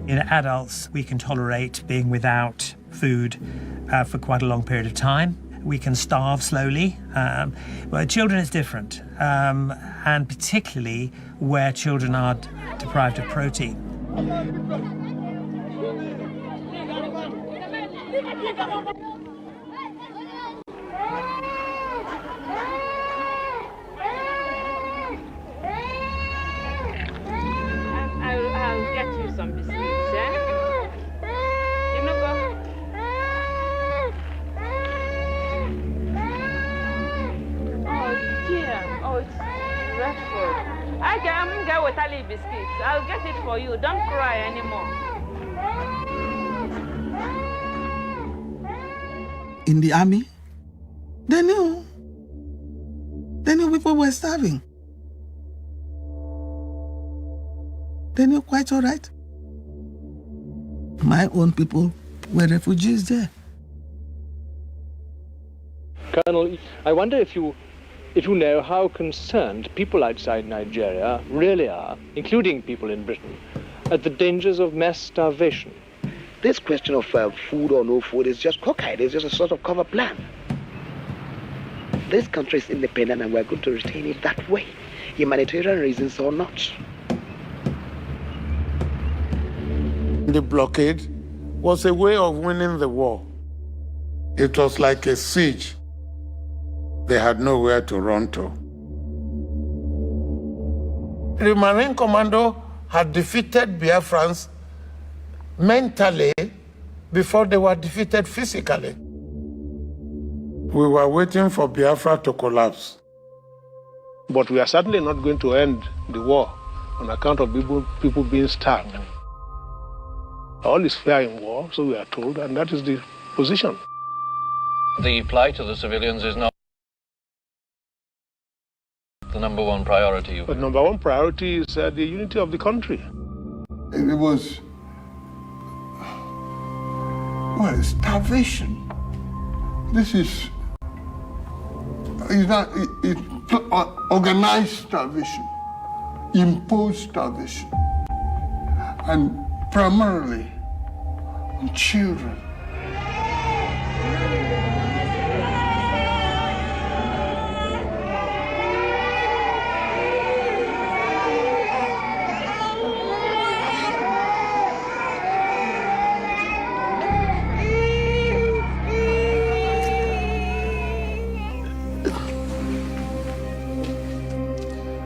In adults, we can tolerate being without food for quite a long period of time. We can starve slowly. But children is different, and particularly where children are deprived of protein. I'll get you some biscuits, eh? You know what? Oh dear, oh it's dreadful. I can go with Ali biscuits. I'll get it for you. Don't cry anymore. In the army, they knew people were starving. They knew quite all right. My own people were refugees there. Colonel, I wonder if you know how concerned people outside Nigeria really are, including people in Britain, at the dangers of mass starvation. This question of food or no food is just cockeyed. It's just a sort of cover plan. This country is independent and we're going to retain it that way, humanitarian reasons or not. The blockade was a way of winning the war. It was like a siege. They had nowhere to run to. The Marine Commando had defeated Biafrans mentally before they were defeated physically. We were waiting for Biafra to collapse. But we are certainly not going to end the war on account of people being starved. All is fair in war, so we are told, and that is the position. The plight of the civilians is not the number one priority. But number one priority is the unity of the country. It was, well, starvation. This is organized starvation, imposed starvation, and primarily on children.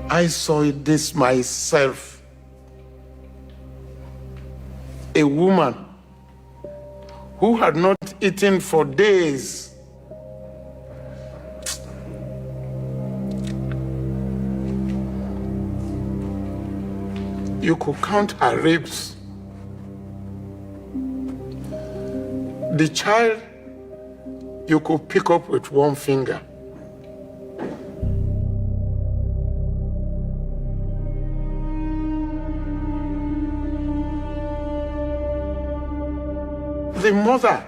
I saw this myself. A woman who had not eaten for days. You could count her ribs. The child, you could pick up with one finger. The mother,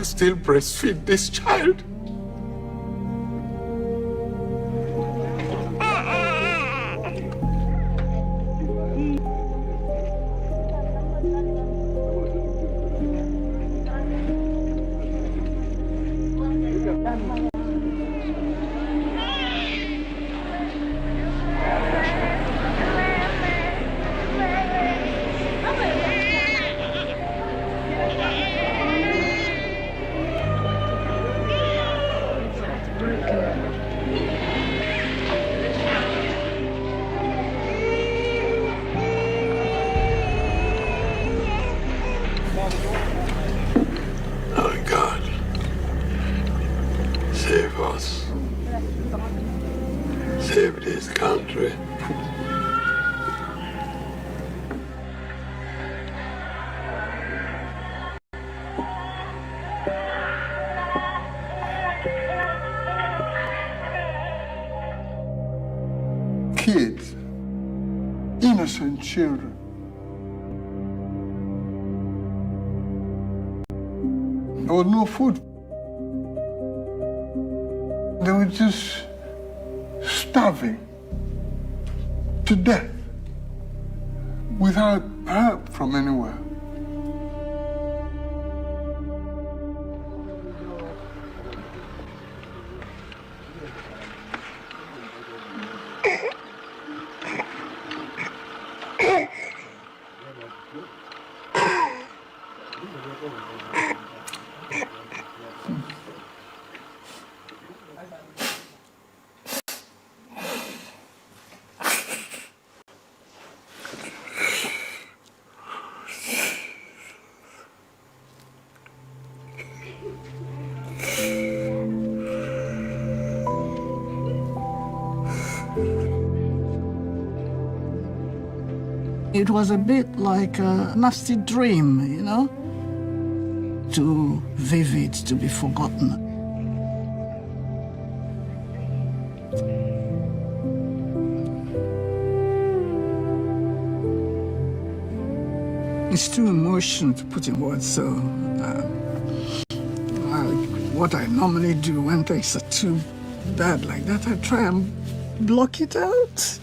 still breastfeed this child. Save this country. Kids, innocent children. There was no food. They were just starving to death without help from anywhere. It was a bit like a nasty dream, you know, too vivid to be forgotten. It's too emotional to put in words, so what I normally do when things are too bad like that, I try and block it out.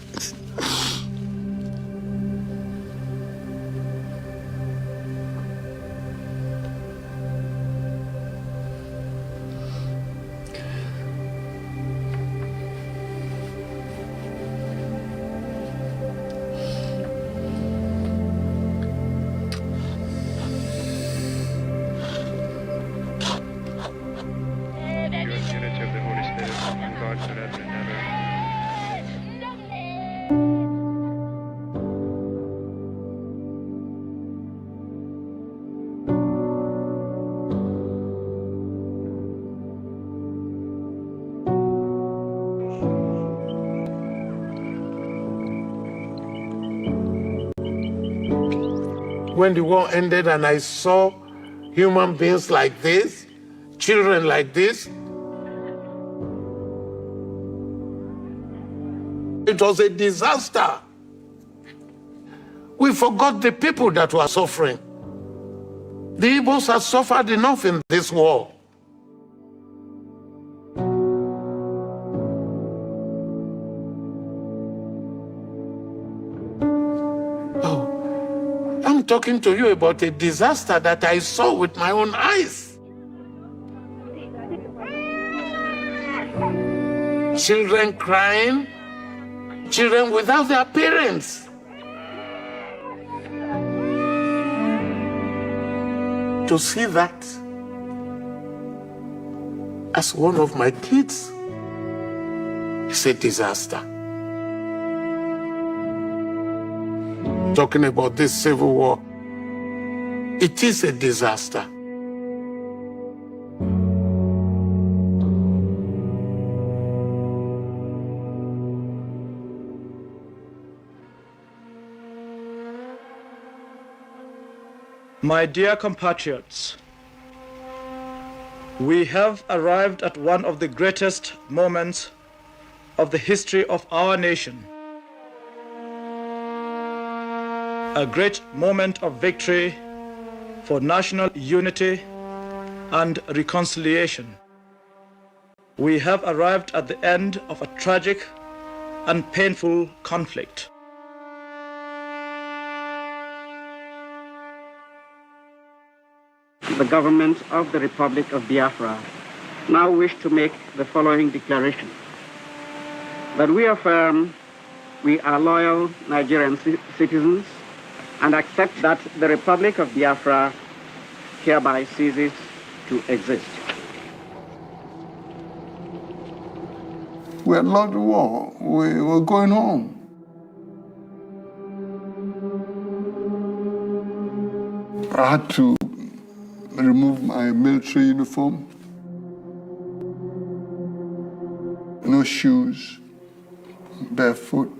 When the war ended and I saw human beings like this, children like this, it was a disaster. We forgot the people that were suffering. The Igbos have suffered enough in this war. I'm talking to you about a disaster that I saw with my own eyes. Children crying, children without their parents. To see that as one of my kids is a disaster. Talking about this civil war, it is a disaster. My dear compatriots, we have arrived at one of the greatest moments of the history of our nation. A great moment of victory for national unity and reconciliation. We have arrived at the end of a tragic and painful conflict. The government of the Republic of Biafra now wish to make the following declaration: that we affirm we are loyal Nigerian citizens and accept that the Republic of Biafra hereby ceases to exist. We had lost the war. We were going home. I had to remove my military uniform. No shoes, barefoot,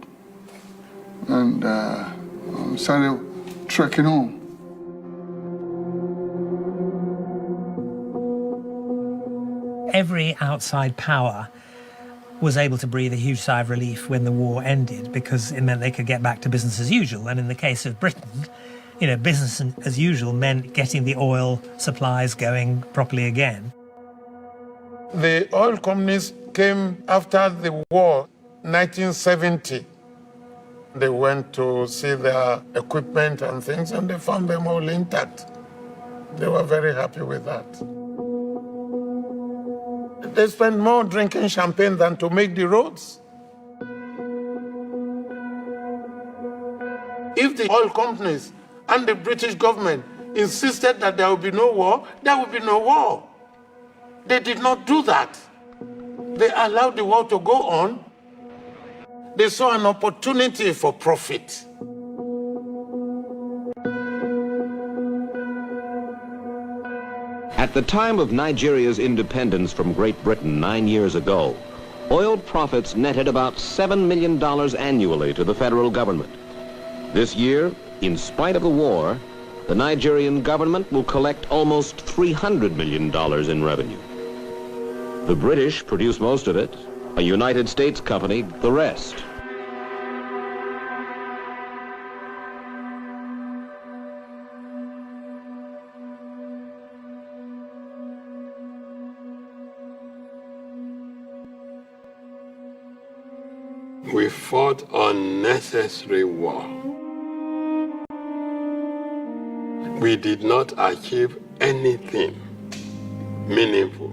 and started trekking home. Every outside power was able to breathe a huge sigh of relief when the war ended, because it meant they could get back to business as usual. And in the case of Britain, you know, business as usual meant getting the oil supplies going properly again. The oil companies came after the war, 1970. They went to see their equipment and things, and they found them all intact. They were very happy with that. They spent more drinking champagne than to make the roads. If the oil companies and the British government insisted that there would be no war, there would be no war. They did not do that. They allowed the war to go on. They saw an opportunity for profit. At the time of Nigeria's independence from Great Britain 9 years ago, oil profits netted about $7 million annually to the federal government. This year, in spite of the war, the Nigerian government will collect almost $300 million in revenue. The British produce most of it, a United States company the rest. We fought unnecessary war. We did not achieve anything meaningful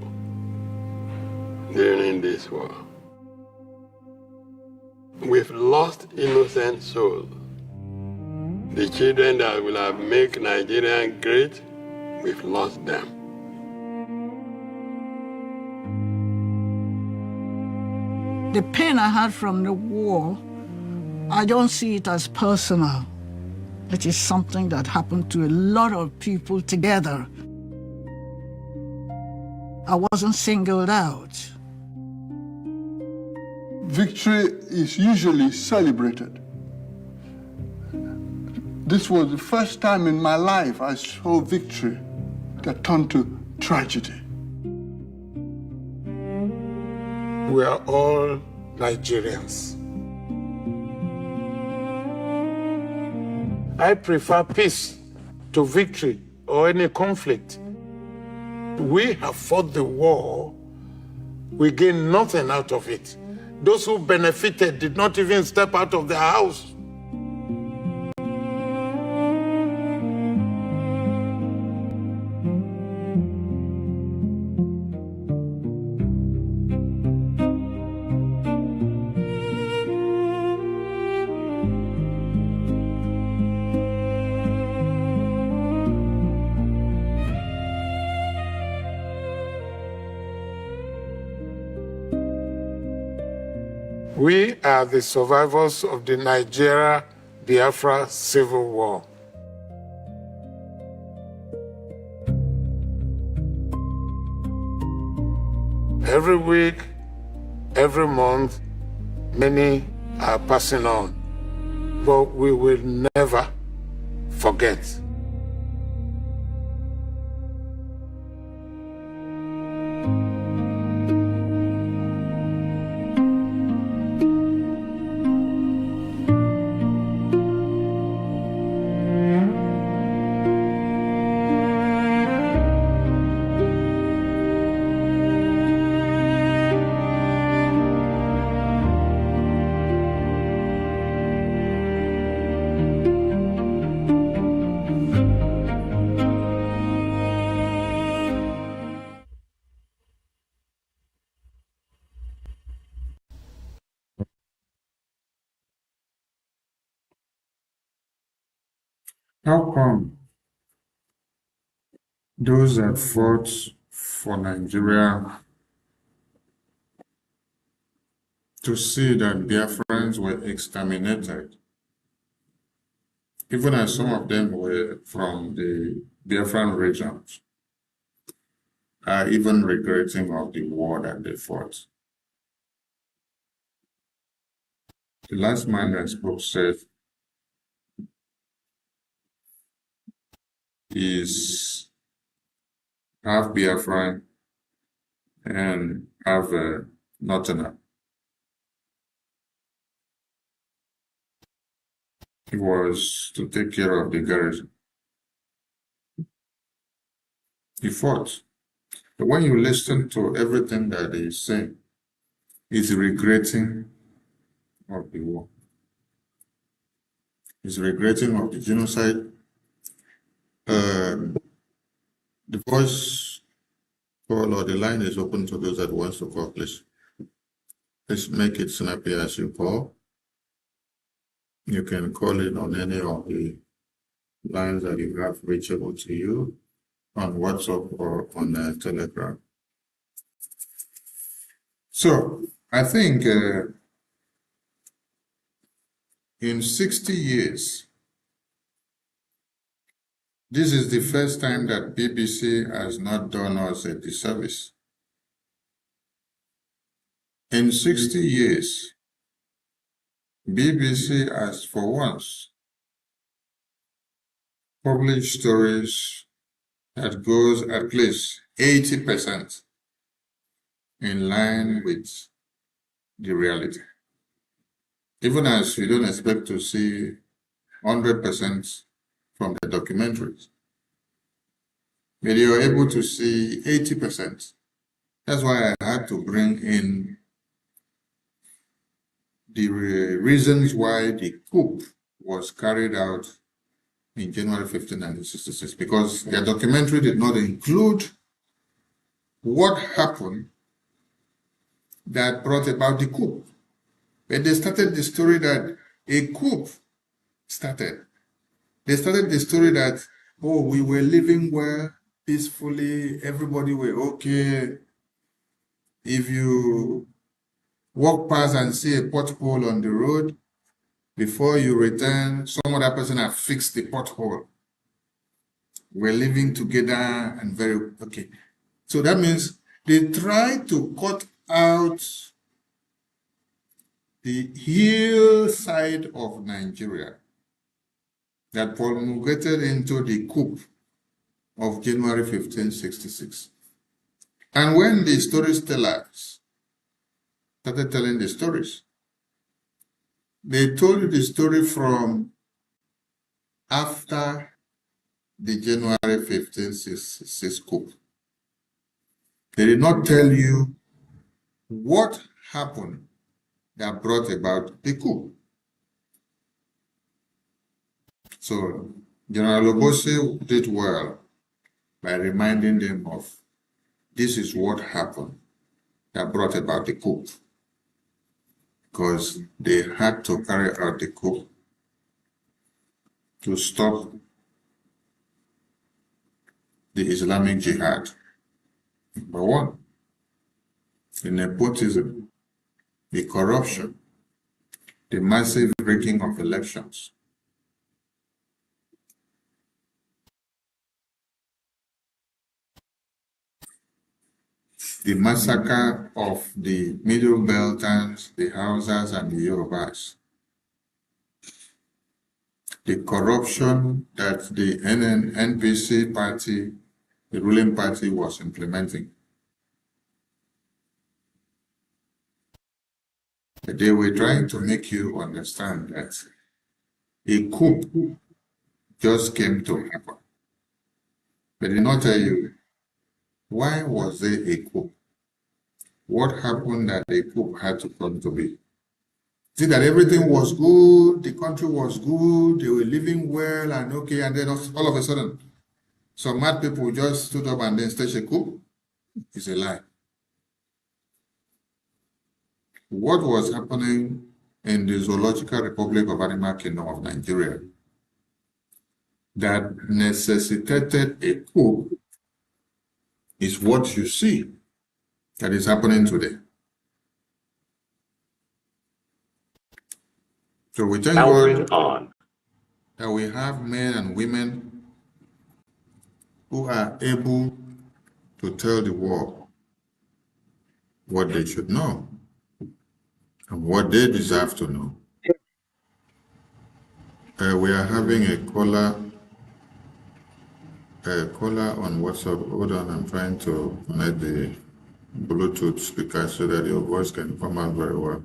during this war. We've lost innocent souls. The children that will have made Nigeria great, we've lost them. The pain I had from the war, I don't see it as personal. It is something that happened to a lot of people together. I wasn't singled out. Victory is usually celebrated. This was the first time in my life I saw victory that turned to tragedy. We are all Nigerians. I prefer peace to victory or any conflict. We have fought the war. We gained nothing out of it. Those who benefited did not even step out of their house. We are the survivors of the Nigeria-Biafra Civil War. Every week, every month, many are passing on, but we will never forget. How come those that fought for Nigeria to see that Biafrans were exterminated, even as some of them were from the Biafran regions, are even regretting of the war that they fought? The last man that spoke said is half Biafran and half Northerner. It was to take care of the garrison. He fought. But when you listen to everything that he's saying, he's regretting of the war. He's regretting of the genocide. The voice call or the line is open to those that wants to call, please. Let's make it snappy as you call. You can call it on any of the lines that you have reachable to you on WhatsApp or on Telegram. So I think in 60 years, this is the first time that BBC has not done us a disservice. In 60 years, BBC has for once published stories that goes at least 80% in line with the reality. Even as we don't expect to see 100% from the documentaries, but you are able to see 80%. That's why I had to bring in the reasons why the coup was carried out in January 15, 1966, because their documentary did not include what happened that brought about the coup. When they started the story that a coup started, they started the story that, oh, we were living well, peacefully, everybody were okay. If you walk past and see a pothole on the road, before you return, some other person have fixed the pothole. We're living together and very okay. So that means they try to cut out the hillside of Nigeria that promulgated into the coup of January 1566. And when the storytellers started telling the stories, they told you the story from after the January 1566 coup. They did not tell you what happened that brought about the coup. So General Obosi did well by reminding them of this is what happened that brought about the coup, because they had to carry out the coup to stop the Islamic Jihad. Number one, the nepotism, the corruption, the massive breaking of elections. The massacre of the Middle Beltans, the Hausas, and the Yorubas. The corruption that the NPC party, the ruling party, was implementing. They were trying to make you understand that a coup just came to happen. They did not tell you why was there a coup? What happened that the coup had to come to be? See that everything was good, the country was good, they were living well and okay, and then all of a sudden, some mad people just stood up and then staged a coup? It's a lie. What was happening in the Zoological Republic of Animal Kingdom of Nigeria that necessitated a coup is what you see that is happening today. So we thank God that we have men and women who are able to tell the world what they should know and what they deserve to know. We are having a caller on WhatsApp. Hold on, I'm trying to connect the Bluetooth speaker so that your voice can come out very well.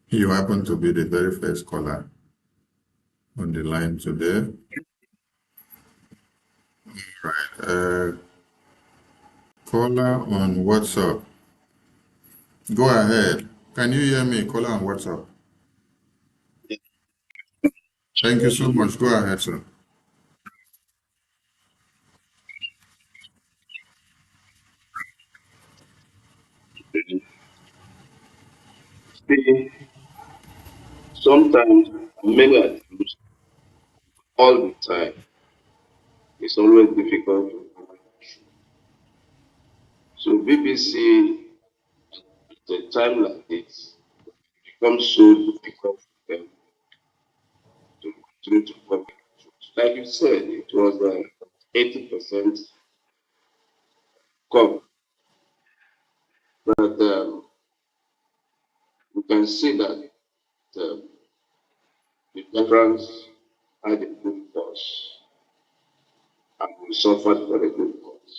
You happen to be the very first caller on the line today. Right. Caller on WhatsApp. Go ahead. Can you hear me? Caller on WhatsApp. Thank you so much. Go ahead, sir. Sometimes, many are used all the time. It's always difficult to manage. So BBC, at a time like this, becomes so difficult for them to continue to cover. Like you said, it was 80% cover. But you can see that the Biafrans had a good cause and we suffered for a good cause.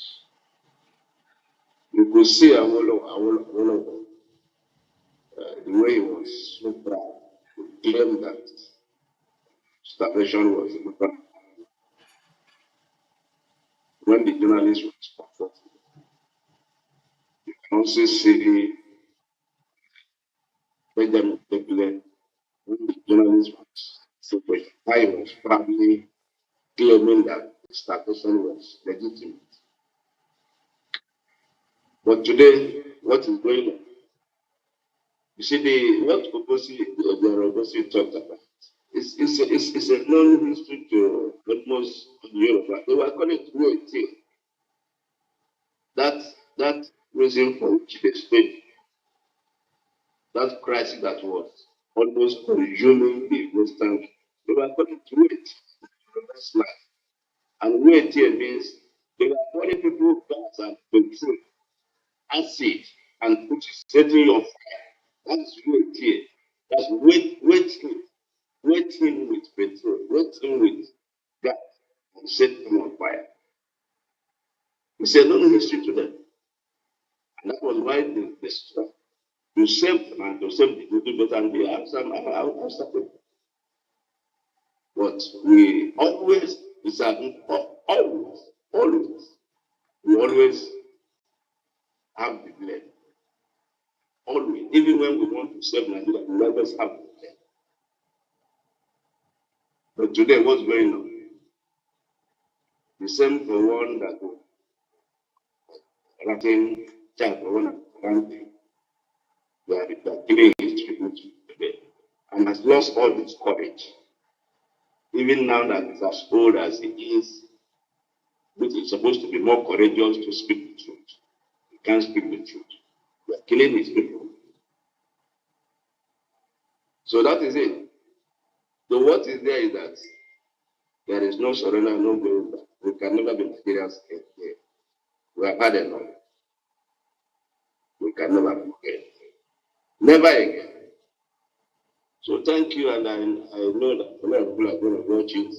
You could see Awolowo, the way he was so proud to claim that starvation was a good. When the journalist was comfortable, you can also see let them declare when the journalist was separated. I was probably claiming that the starvation was legitimate. But today, what is going on? You see, what the talked about, it's a known history to almost Europe. They were calling it royalty. That reason for which they stayed, that crisis that was almost consuming the Western, they were calling it royalty. That's life. And royalty means they were calling people gas and petrol, acid, and put setting your fire. That's royalty. That's waiting with petrol, waiting with gas, and set them on fire. It's a known history to them. And that was why they struck. To save and to save the little better and be outside. But we always, we always have the blame. Always. Even when we want to save Nigeria, we always have the blame. But today, what's going on? The same for one that writing child for one country. They are giving his tribute today and has lost all its courage. Even now that it's as old as it is, which is supposed to be more courageous to speak the truth. He can't speak the truth. We are killing his people. So that is it. So what is there is that there is no surrender, no going back. We can never be Nigerians again. We have had enough. We can never be again. Never again. So thank you, and I know that a lot of people are going to watch it.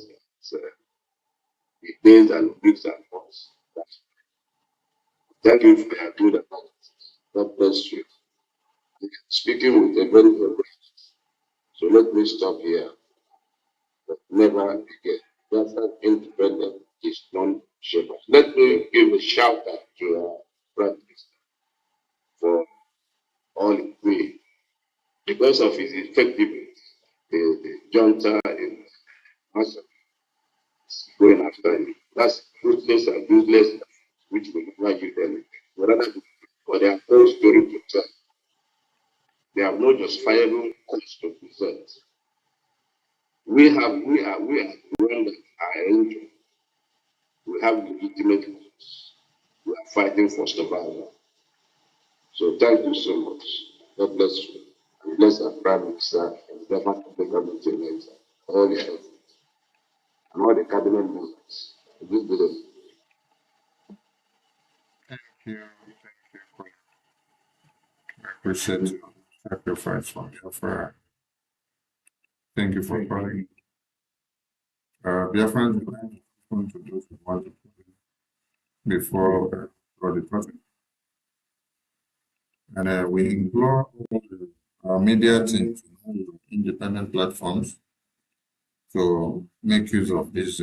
The days and weeks and months. Thank you for your good analysis. God bless you. Speaking with a very good. So let me stop here. But never again. That's not independent is non-shapers. Let me give a shout out to our Prime Minister for all he did. Because of his effectiveness, the junta in Massa is going after him. That's ruthless and useless, which will never give them. For their own story to tell. They have no justifiable cause to present. We are the one that are injured. We have legitimate cause. We are fighting for survival. So thank you so much. God bless you. And bless our Prime Minister and the government later. All the efforts. And all the cabinet members. Thank you for appreciate your sacrifice for Biafra. Thank you for calling. Biafrans, we want to do some work before the topic. And we implore our media team to use independent platforms to make use of this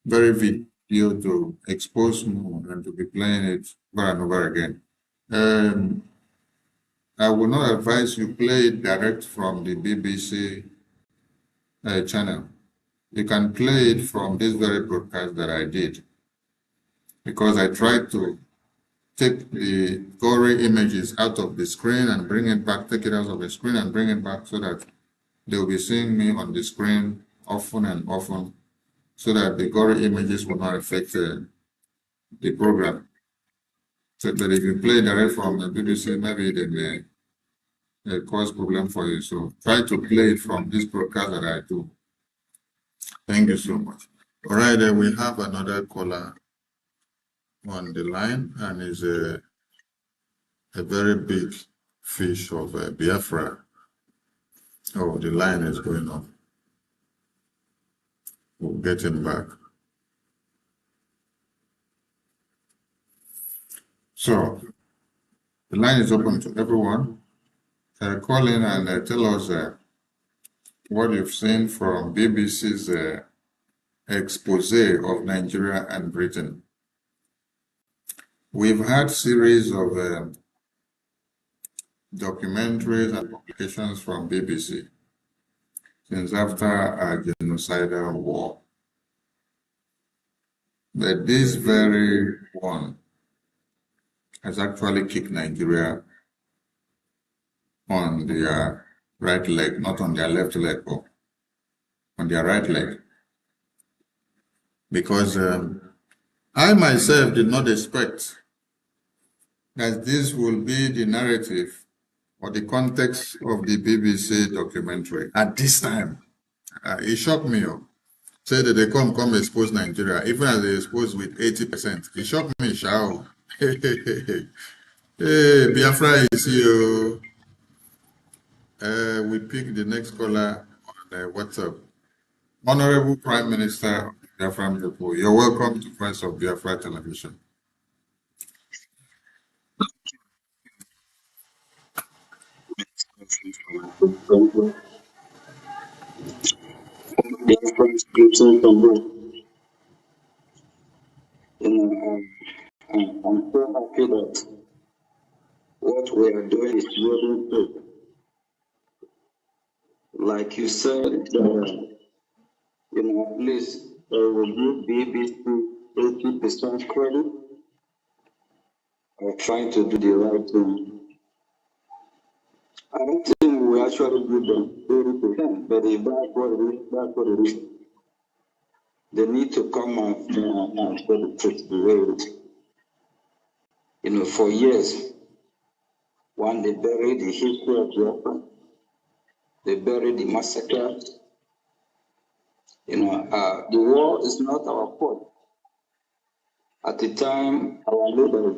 very video to expose more and to be playing it over and over again. I will not advise you play it direct from the BBC channel. You can play it from this very broadcast that I did, because I tried to take the gory images out of the screen and bring it back, take it out of the screen and bring it back so that they'll be seeing me on the screen often and often, so that the gory images will not affect the program. So that if you play direct from the BBC, maybe they may cause problem for you. So try to play it from this broadcast that I do. Thank you so much. All right, we have another caller on the line, and is a very big fish of Biafra. Oh, the line is going off. We'll get him back. So, the line is open to everyone. Call in and tell us what you've seen from BBC's expose of Nigeria and Britain. We've had series of documentaries and publications from BBC since after a genocidal war. But this very one has actually kicked Nigeria on their right leg, not on their left leg, but on their right leg. Because I myself did not expect that this will be the narrative or the context of the BBC documentary at this time. It shocked me. Say that they come expose Nigeria, even as they expose with 80%. It shocked me, Shao. Hey, Biafra is here. We pick the next caller on WhatsApp. Honorable Prime Minister of the Biafran people, you're welcome to Voice of Biafra Television. Biafrans greeting from home. I'm so happy that what we are doing is really good. Like you said, at least will give BBC 80% credit for trying to do the right thing. I don't think we actually give them 80%, but if that's what it is. They need to come and say the truth the way it is. For years, when they buried the history of Biafra, they buried the massacre. The war is not our fault. At the time, our leader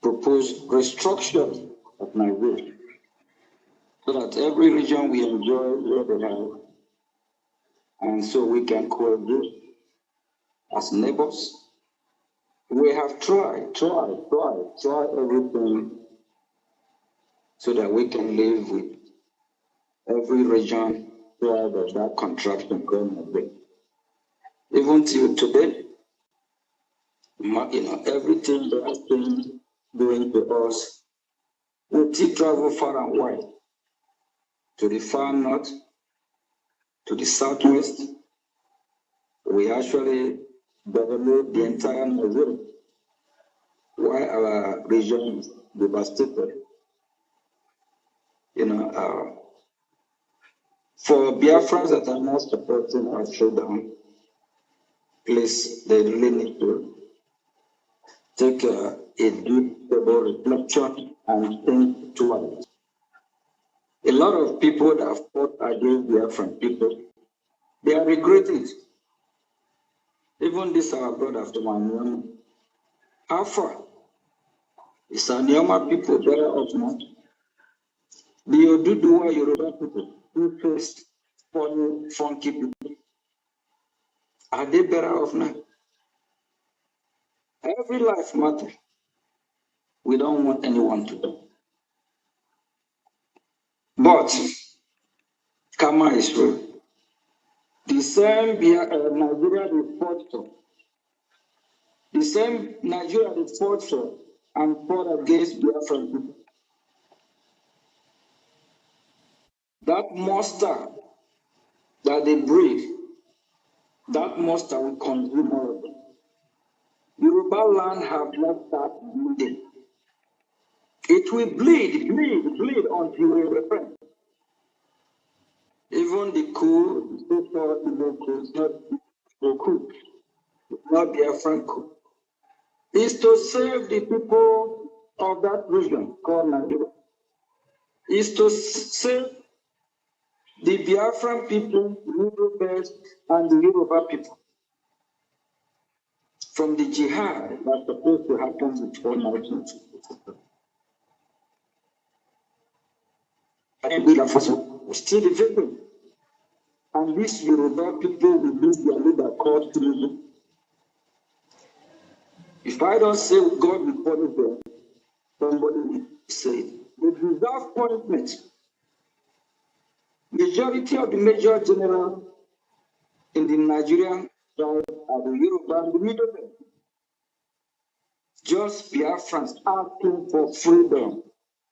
proposed restructure of Nigeria so that every region we enjoy what they have, and so we can coexist as neighbors. We have tried everything so that we can live with every region where there's that contraction going away. Even till today, everything that has been doing to us, we still travel far and wide, to the far north, to the southwest. We actually developed the entire Nigeria, while our region is devastated. For Biafrans that are not supporting our showdown, please, they really need to take a deep reflection and think twice. A lot of people that have fought against Biafran people, they are regretting it. Even this our brother from Anioma. How far? Is Anioma people better off now? The Oduduwa Yoruba people who faced funny, funky people, are they better off now? Every life matters. We don't want anyone to die. But karma is real. The same Nigeria they fought for, the same Nigeria they fought for and fought against Biafran people. That monster that they breed, that monster will consume all of them. Yoruba land have not started bleeding. It will bleed until we repent. Even the coup, the so-called coup, is not the coup, it's not Biafran coup. Is to save the people of that region called Nigeria. Is to save the Biafran people, Yorubas, and the Yoruba people from the jihad that's supposed to happen before 1960. And we are still the victim. And these Yoruba people will lose their leader called Tinubu. If I don't say God will punish them, somebody will say it. They deserve punishment. Majority of the major generals in the Nigerian side are the Yoruba and the Middle. Just Biafrans asking for freedom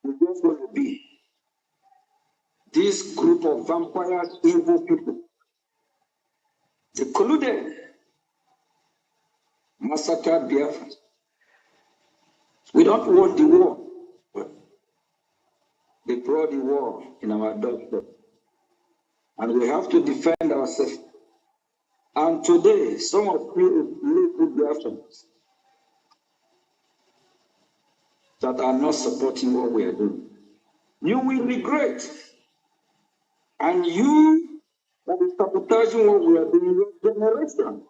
we just want to be this group of vampires, evil people. They colluded, massacred Biafrans. We don't want the war. They brought the war in our doorstep. And we have to defend ourselves. And today, some of you little Biafrans that are not supporting what we are doing, you will regret. And you that is sabotaging what we are doing, your generation,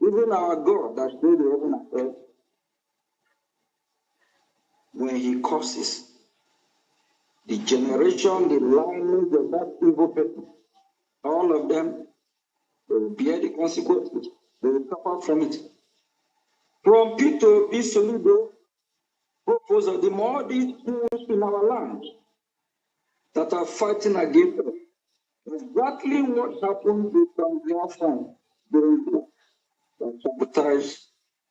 even our God that made the heaven and earth, when he curses, the generation, the lineage of that evil people, all of them, they will bear the consequences. They will suffer from it. From Peter B. Solido, proposal, the more these things in our land that are fighting against us, exactly what happened with some Biafrans during the war that sabotage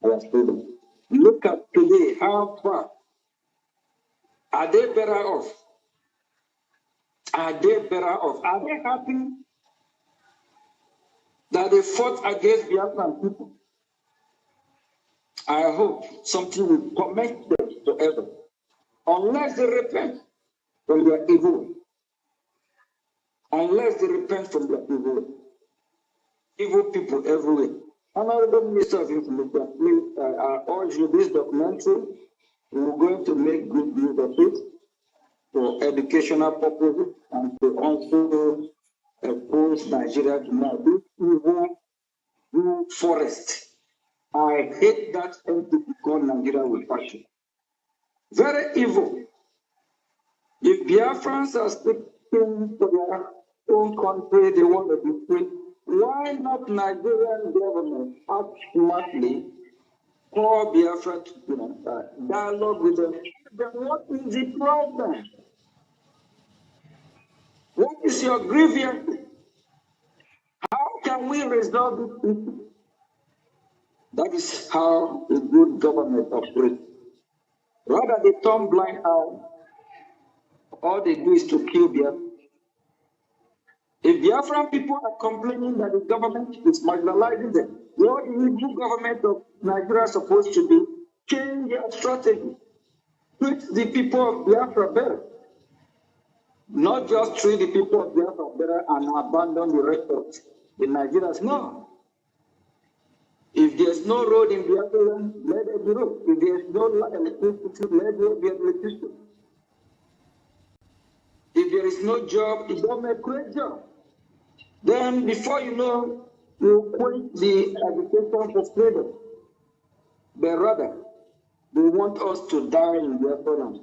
our freedom. Look at today, how far are they better off? Are they better off? Are they happy that they fought against Biafran people? I hope something will torment them forever, unless they repent from their evil. Unless they repent from their evil. Evil people everywhere. Honorable Minister of Information, please, I urge you this documentary. We're going to make good use of it for educational purposes and to also expose Nigeria to now this evil forest. I hate that entity called Nigeria with passion. Very evil. If Biafrans are speaking for their own country, they want to be free, why not Nigerian government act smartly, call Biafra to dialogue with them? Then what is the problem? What is your grievance? How can we resolve this issue? That is how a good government operates. Rather, they turn blind eye. All they do is to kill Biafra. If Biafran people are complaining that the government is marginalizing them, what is the new government of Nigeria supposed to do? Change their strategy. Treat the people of Biafra better. Not just treat the people of Biafra better and abandon the rest of the Nigerians. No. If there's no road in Biafra, let there be road. If there's no electricity, let there be electricity. If there is no job, the government create job. Then before you know, you quit the agitation for freedom. But rather, they want us to die in their land.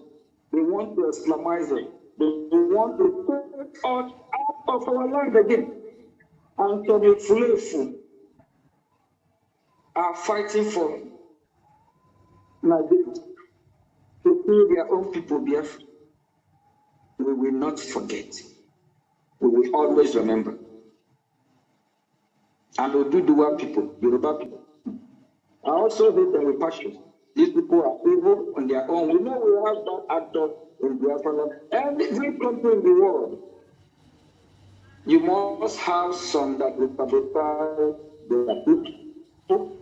They want to Islamize us. They want to take us out of our land again. And so the Fulani are fighting for Nigeria to kill their own people, Biafra. We will not forget. We will always remember. And Oduduwa people, Yoruba people. I also hate them with passion. These people are evil on their own. We know we have bad actors in Biafra. Every country in the world, you must have some that will sabotage the people,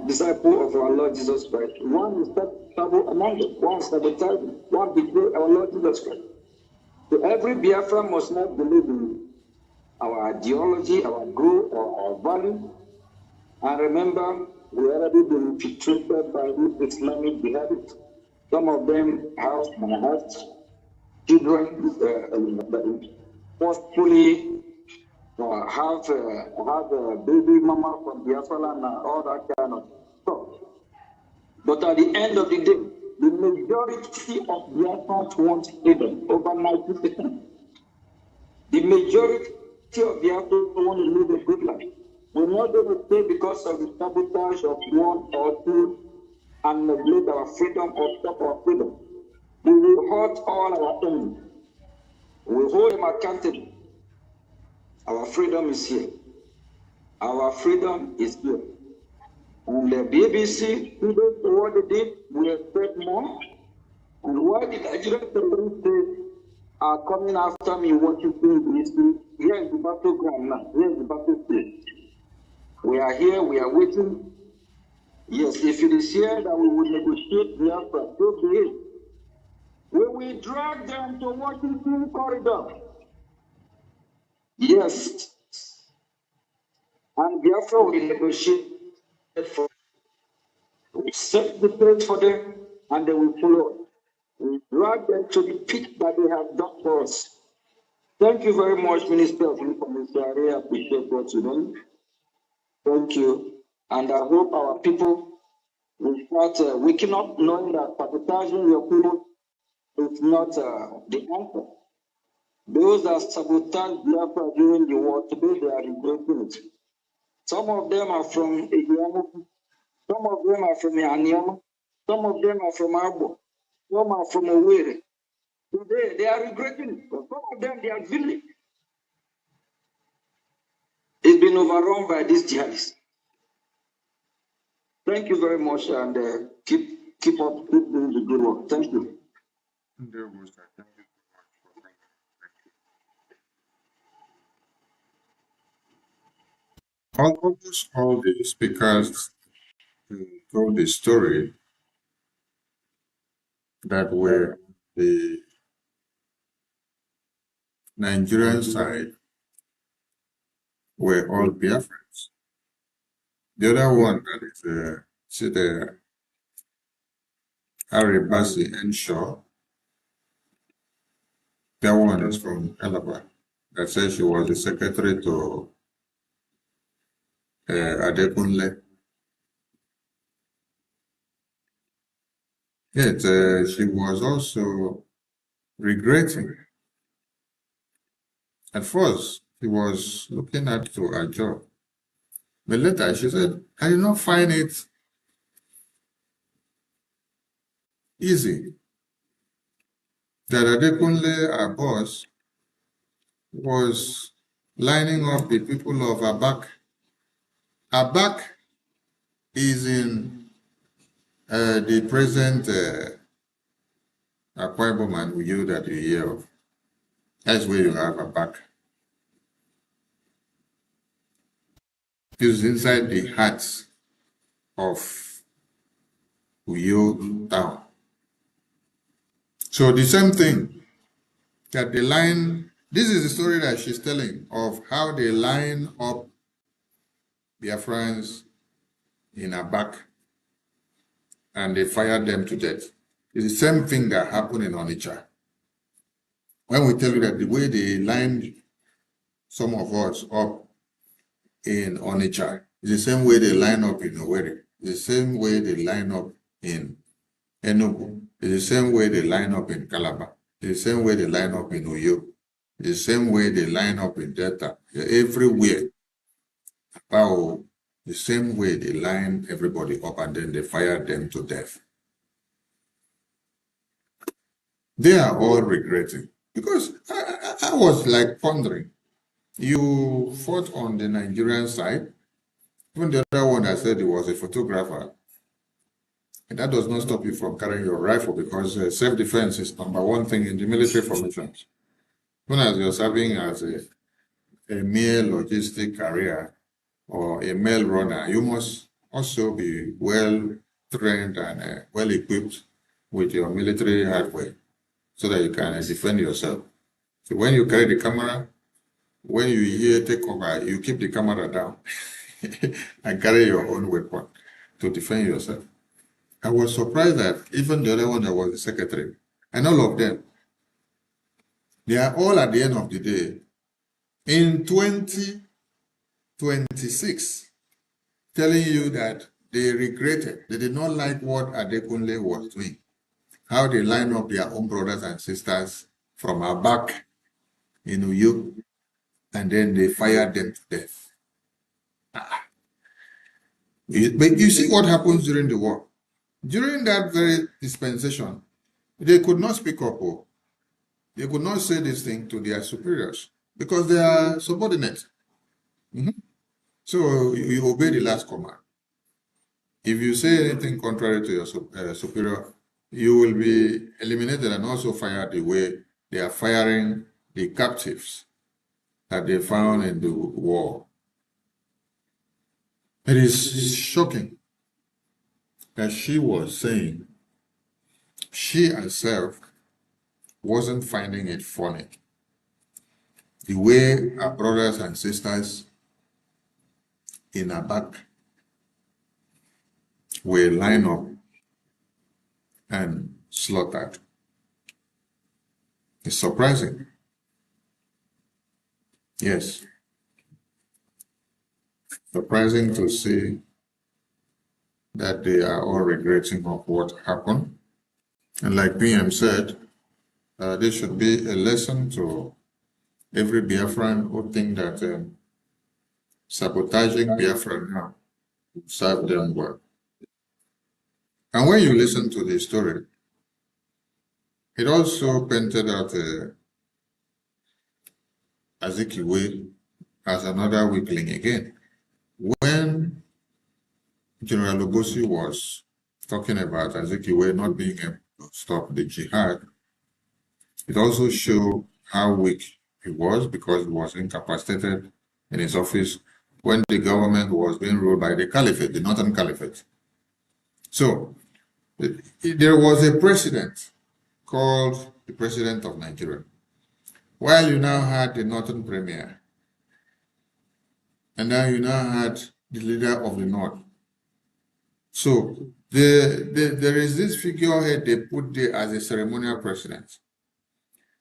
disciple of our Lord Jesus Christ. One is trouble among them, one sabotage, one betray our Lord Jesus Christ. So every Biafra must not believe in our ideology, our growth, or our value. And remember, we already been infiltrated by this Islamic jihadists. Some of them have children, forcefully have a baby mama from Biafra and all that kind of stuff. But at the end of the day, the majority of Biafrans want freedom, over 90%. The majority of Biafrans want to live a good life. We're not going to stay because of the sabotage of one or two and neglect our freedom or stop our freedom. We will hurt all our enemies. We will hold them accountable. Our freedom is here. Our freedom is here. And the BBC, kudos to what they did, we expect more. And why the Nigerian are coming after me watching history. Here is the battleground now. Here is the battlefield. We are here, we are waiting. Yes, if it is here that we will negotiate Biafra, so be it. We will drag them to Washington corridor. Yes. And Biafra will negotiate for. We set the pace for them and they will follow. We drag them to the pit that they have done for us. Thank you very much, Minister of Information. I really appreciate what you done. Thank you. And I hope our people will start waking up, knowing that sabotaging your people is not the answer. Those that sabotaged Biafra during the war, today they are regretting it. Some of them are from Egiamu, some of them are from Yanyama, some of them are from Arbo, some are from Owerri. Today they are regretting it. But some of them, they are village. It's been overrun by these jihadists. Thank you very much, and keep doing the good work. Thank you. Almost all the speakers told the story that were the Nigerian side were all Biafrans. The other one that is the Aribasi and Shaw, that one is from Calabar. That says she was the secretary to Adekunle. Yet she was also regretting. At first, she was looking at to her job. But later, she said, I did not find it easy that Adekunle, our boss, was lining up the people of Abak. Abak is in the present Akwa Ibom and Uyo that you hear of. That's where you have Abak. It's inside the hearts of Uyo town. So the same thing that they line, this is the story that she's telling of how they line up Biafrans in Abak and they fired them to death. It's the same thing that happened in Onitsha. When we tell you that the way they lined some of us up in Onitsha, it's the same way they line up in Owerri, it's the same way they line up in Enugu, it's the same way they line up in Calabar, it's the same way they line up in Uyo, it's the same way they line up in Delta, everywhere. About the same way they line everybody up and then they fire them to death. They are all regretting because I was like pondering. You fought on the Nigerian side, even the other one that said he was a photographer. And that does not stop you from carrying your rifle because self-defense is number one thing in the military formations. Even as you're serving as a mere logistic career or a mail runner, you must also be well trained and well equipped with your military hardware so that you can defend yourself. So when you carry the camera, when you hear take over, you keep the camera down and carry your own weapon to defend yourself. I was surprised that even the other one that was the secretary, and all of them, they are all at the end of the day, in 2026, telling you that they regretted, they did not like what Adekunle was doing, how they line up their own brothers and sisters from Abak in Uyo, and then they fired them to death. But you see what happens during the war. During that very dispensation, they could not speak up. They could not say this thing to their superiors because they are subordinates. So you obey the last command. If you say anything contrary to your superior, you will be eliminated and also fired the way they are firing the captives that they found in the war. It is shocking that she was saying she herself wasn't finding it funny. The way her brothers and sisters in her back were lined up and slaughtered. It's surprising. Yes. Surprising to see that they are all regretting of what happened. And like PM said, this should be a lesson to every Biafran who think that sabotaging Biafran now will serve them well. And when you listen to the story, it also painted out Azikiwe as another weakling again. When General Lugosi was talking about Azikiwe not being able to stop the jihad, it also showed how weak he was because he was incapacitated in his office when the government was being ruled by the caliphate, the Northern Caliphate. So there was a president called the President of Nigeria. While you now had the Northern Premier, and now you now had the leader of the North. So there is this figurehead they put there as a ceremonial president.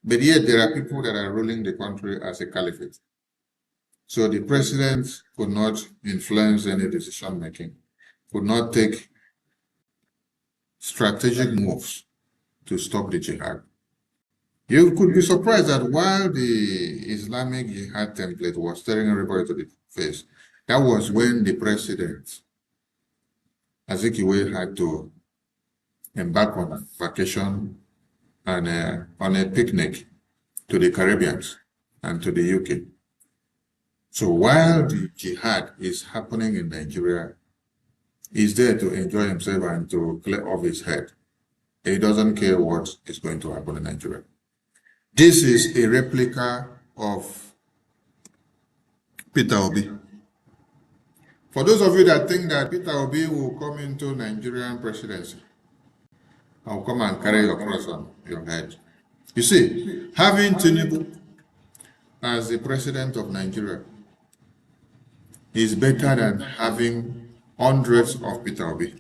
But yet there are people that are ruling the country as a caliphate. So the president could not influence any decision making, could not take strategic moves to stop the jihad. You could be surprised that while the Islamic jihad template was staring everybody to the face, that was when the president, Azikiwe, had to embark on a vacation and on a picnic to the Caribbeans and to the UK. So while the jihad is happening in Nigeria, he's there to enjoy himself and to clear off his head. He doesn't care what is going to happen in Nigeria. This is a replica of Peter Obi. For those of you that think that Peter Obi will come into Nigerian presidency, I'll come and carry your cross on your head. You see, having Tinubu as the president of Nigeria is better than having hundreds of Peter Obi.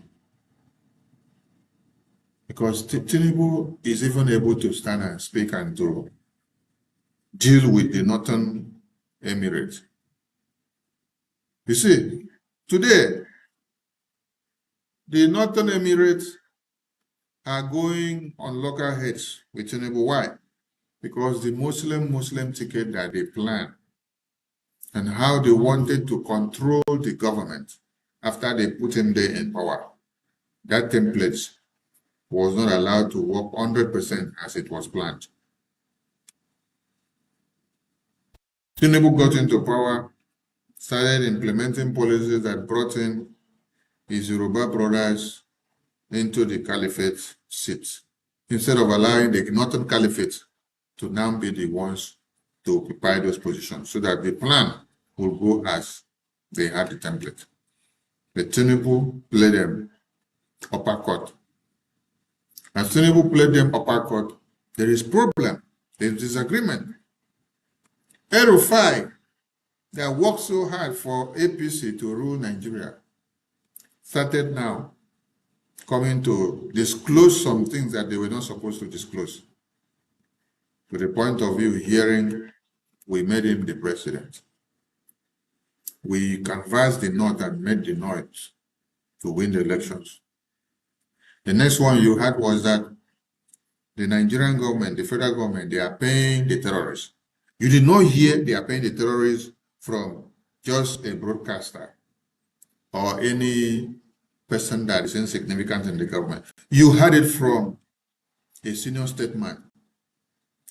Because Tinubu is even able to stand and speak and to deal with the Northern Emirates. You see, today, the Northern Emirates are going on loggerheads with Tinubu. Why? Because the Muslim ticket that they planned and how they wanted to control the government after they put him there in power, that template was not allowed to work 100% as it was planned. Tinubu got into power, started implementing policies that brought in his Yoruba brothers into the caliphate seat, instead of allowing the Northern Caliphate to now be the ones to occupy those positions, so that the plan will go as they had the template. The Tinubu played them uppercut. As Tinubu played them uppercut, there is problem, there is disagreement. El-Rufai, that worked so hard for APC to rule Nigeria, started now coming to disclose some things that they were not supposed to disclose. To the point of view, hearing, we made him the president. We canvassed the North and made the North to win the elections. The next one you had was that the Nigerian government, the federal government, they are paying the terrorists. You did not hear they are paying the terrorists from just a broadcaster or any person that is insignificant in the government. You heard it from a senior statesman,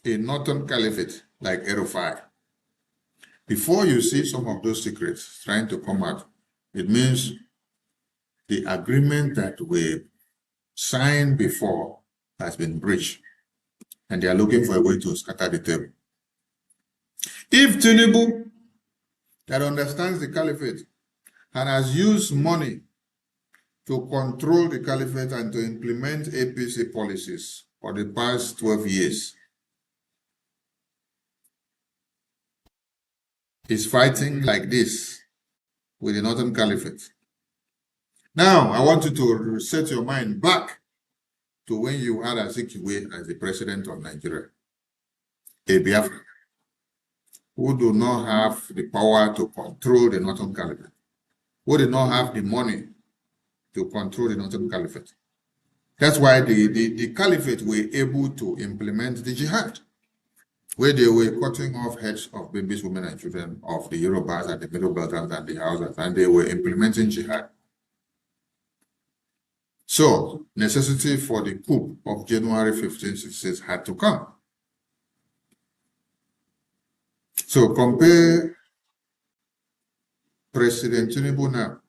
a Northern Caliphate like El-Rufai. Before you see some of those secrets trying to come out, it means the agreement that we signed before has been breached. and they are looking for a way to scatter the table. If Tinubu, that understands the caliphate and has used money to control the caliphate and to implement APC policies for the past 12 years, is fighting like this with the Northern Caliphate. Now, I want you to set your mind back to when you had Azikiwe as the president of Nigeria, a Biafran, who do not have the power to control the Northern Caliphate, who did not have the money to control the Northern Caliphate. That's why the Caliphate were able to implement the jihad, where they were cutting off heads of babies, women, and children of the Yorubas and the Middle Belters and the Hausas, and they were implementing jihad. So, necessity for the coup of January 1566 had to come. So, compare President Tinubu now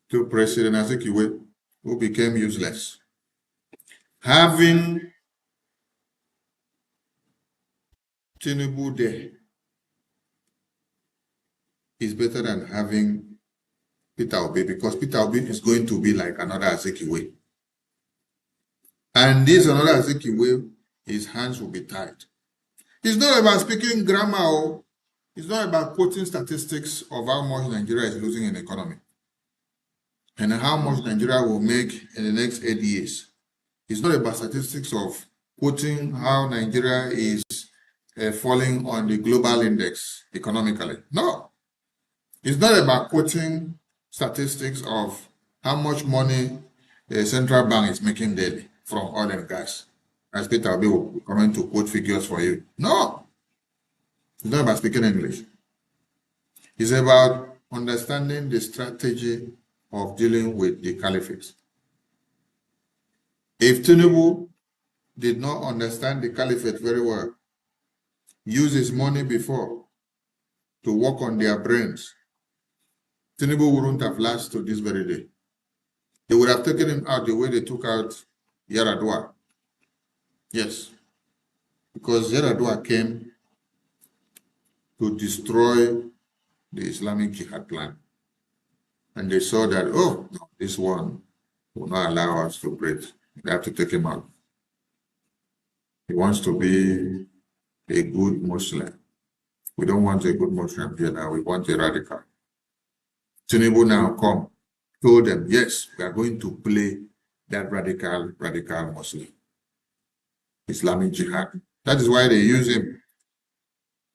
to President Azikiwe, who became useless. Having Tinubu there is better than having Peter Obi, because Peter Obi is going to be like another Azikiwe. And this another Azikiwe, his hands will be tied. It's not about speaking grammar. It's not about quoting statistics of how much Nigeria is losing in economy and how much Nigeria will make in the next 8 years. It's not about statistics of quoting how Nigeria is falling on the global index economically. No. It's not about quoting statistics of how much money the central bank is making daily from oil and gas. As Peter Obi will be coming to quote figures for you. No. It's not about speaking English. It's about understanding the strategy of dealing with the caliphate. If Tinubu did not understand the caliphate very well, use his money before to work on their brains, Tinubu wouldn't have lasted to this very day. They would have taken him out the way they took out Yaradua. Yes. Because Yaradua came to destroy the Islamic Jihad plan. And they saw that, oh, no, this one will not allow us to breathe. They have to take him out. He wants to be a good Muslim. We don't want a good Muslim here now. We want a radical. Tinubu now come, told them, yes, we are going to play that radical Muslim. Islamic Jihad. That is why they use him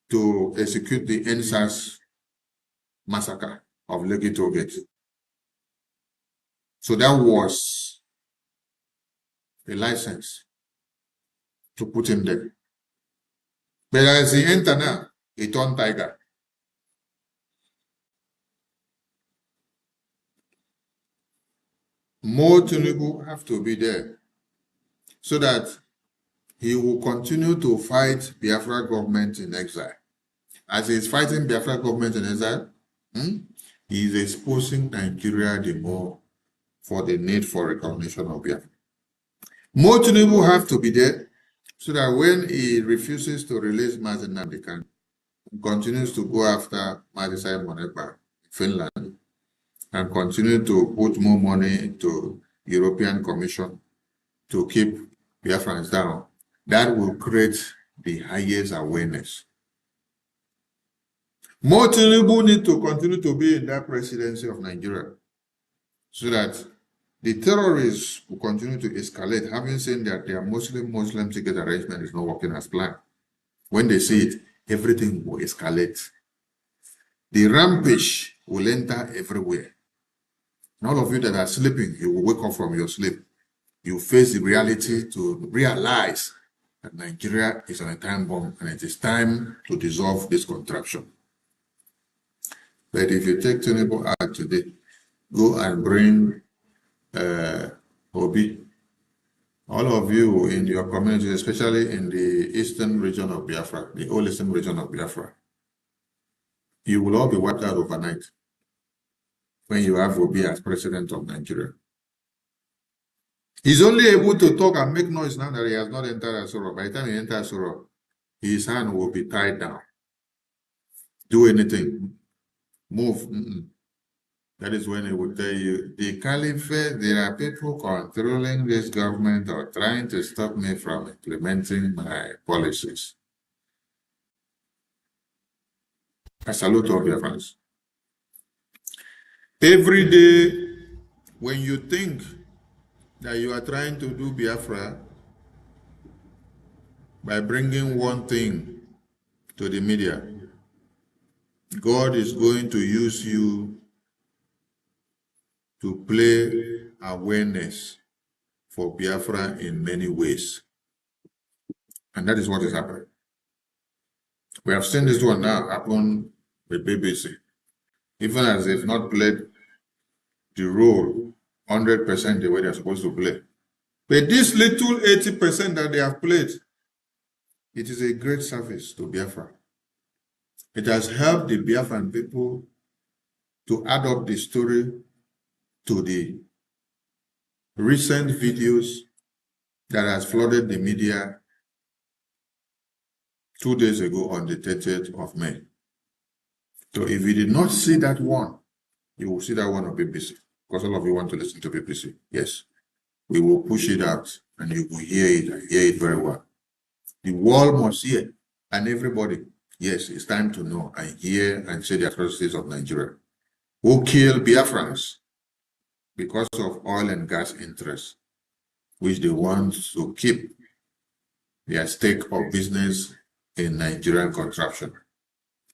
to execute the NSAS massacre of Lekki Toll Gate. So that was a license to put him there. But as he entered now, he turned tiger. More Tinubu have to be there so that he will continue to fight Biafra government in exile. As he is fighting Biafra government in exile, he is exposing Nigeria the more for the need for recognition of Biafra. More Tinubu have to be there so that when he refuses to release Mazi Nnamdi Kanu, continues to go after Madisai Monepa, Finland, and continue to put more money into European Commission to keep Biafrans down, that will create the highest awareness. More Tinubu need to continue to be in that presidency of Nigeria so that the terrorists will continue to escalate, having seen that their Muslim ticket arrangement is not working as planned. When they see it, everything will escalate. The rampage will enter everywhere. And all of you that are sleeping, you will wake up from your sleep. You face the reality to realize that Nigeria is on a time bomb and it is time to dissolve this contraption. But if you take Tinubu out today, go and bring Obi, all of you in your community, especially in the eastern region of Biafra, the old eastern region of Biafra, you will all be wiped out overnight when you have Obi as president of Nigeria. He's only able to talk and make noise now that he has not entered Asoro. By the time he enters Asoro, his hand will be tied down. Do anything. Move. That is when he will tell you, the caliphate, there are people controlling this government or trying to stop me from implementing my policies. I salute all Biafrans. Every day, when you think that you are trying to do Biafra by bringing one thing to the media, God is going to use you to play awareness for Biafra in many ways. And that is what is happening. We have seen this one now happen with BBC. Even as they've not played the role 100% the way they're supposed to play. But this little 80% that they have played, it is a great service to Biafra. It has helped the Biafran people to add up the story to the recent videos that has flooded the media 2 days ago on the 30th of May. So if you did not see that one, you will see that one on BBC. Because all of you want to listen to BBC. Yes, we will push it out and you will hear it and hear it very well. The world must hear, and everybody, yes, it's time to know and hear and see the atrocities of Nigeria. Who killed Biafrans because of oil and gas interests, which they want to keep their stake of business in Nigerian contraption.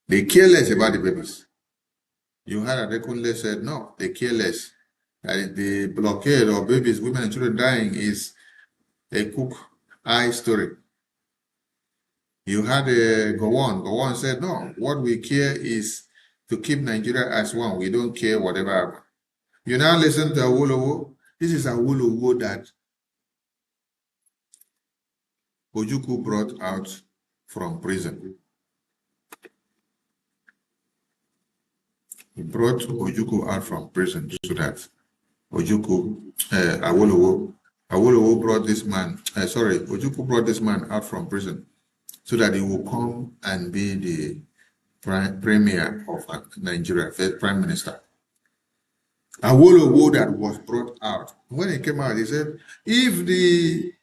They care less about the babies. You heard Adekunle said, no, they care less. That the blockade of babies, women and children dying is a cook eye story. You had Gowon. Gowon said, no, what we care is to keep Nigeria as one. We don't care whatever happens. You now listen to Awolowo. This is Awolowo that Ojukwu brought out from prison. He brought Ojukwu out from prison so that Awolowo brought this man, Ojukwu brought this man out from prison so that he will come and be the premier of Nigeria, first prime minister. Awolowo that was brought out. When he came out, he said, if the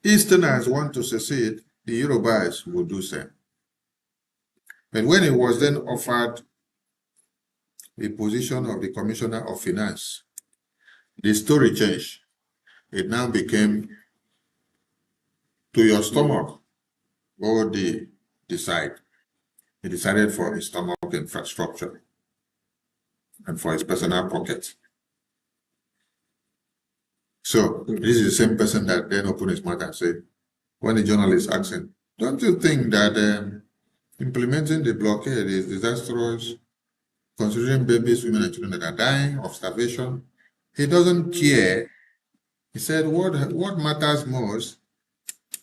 Easterners want to secede, the Yorubas will do so. But when he was then offered the position of the Commissioner of Finance, the story changed. It now became, to your stomach, what would they decide? He decided for his stomach infrastructure and for his personal pocket. So this is the same person that then opened his mouth and said, when the journalist asked him, don't you think that implementing the blockade is disastrous, considering babies, women, and children that are dying of starvation? He doesn't care. He said, what matters most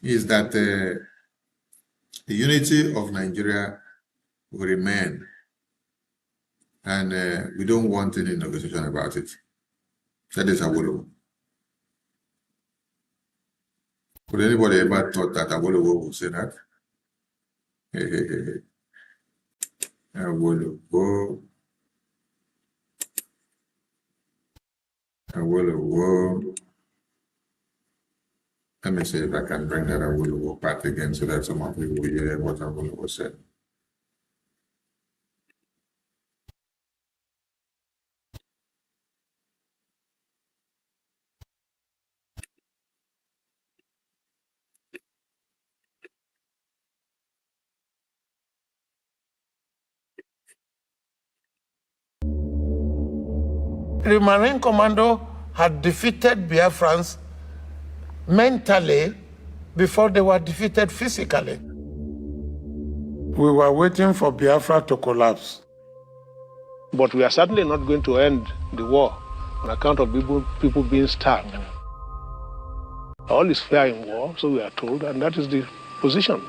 is that the unity of Nigeria will remain. And we don't want any negotiation about it. That is Awolowo. Could anybody ever thought that Awolowo would say that? Awolowo. Let me see if I can bring that Awolowo part again so that some of you will hear what Awolowo said. The Marine Commando had defeated Biafrans mentally before they were defeated physically. We were waiting for Biafra to collapse. But we are certainly not going to end the war on account of people being starved. All is fair in war, so we are told, and that is the position.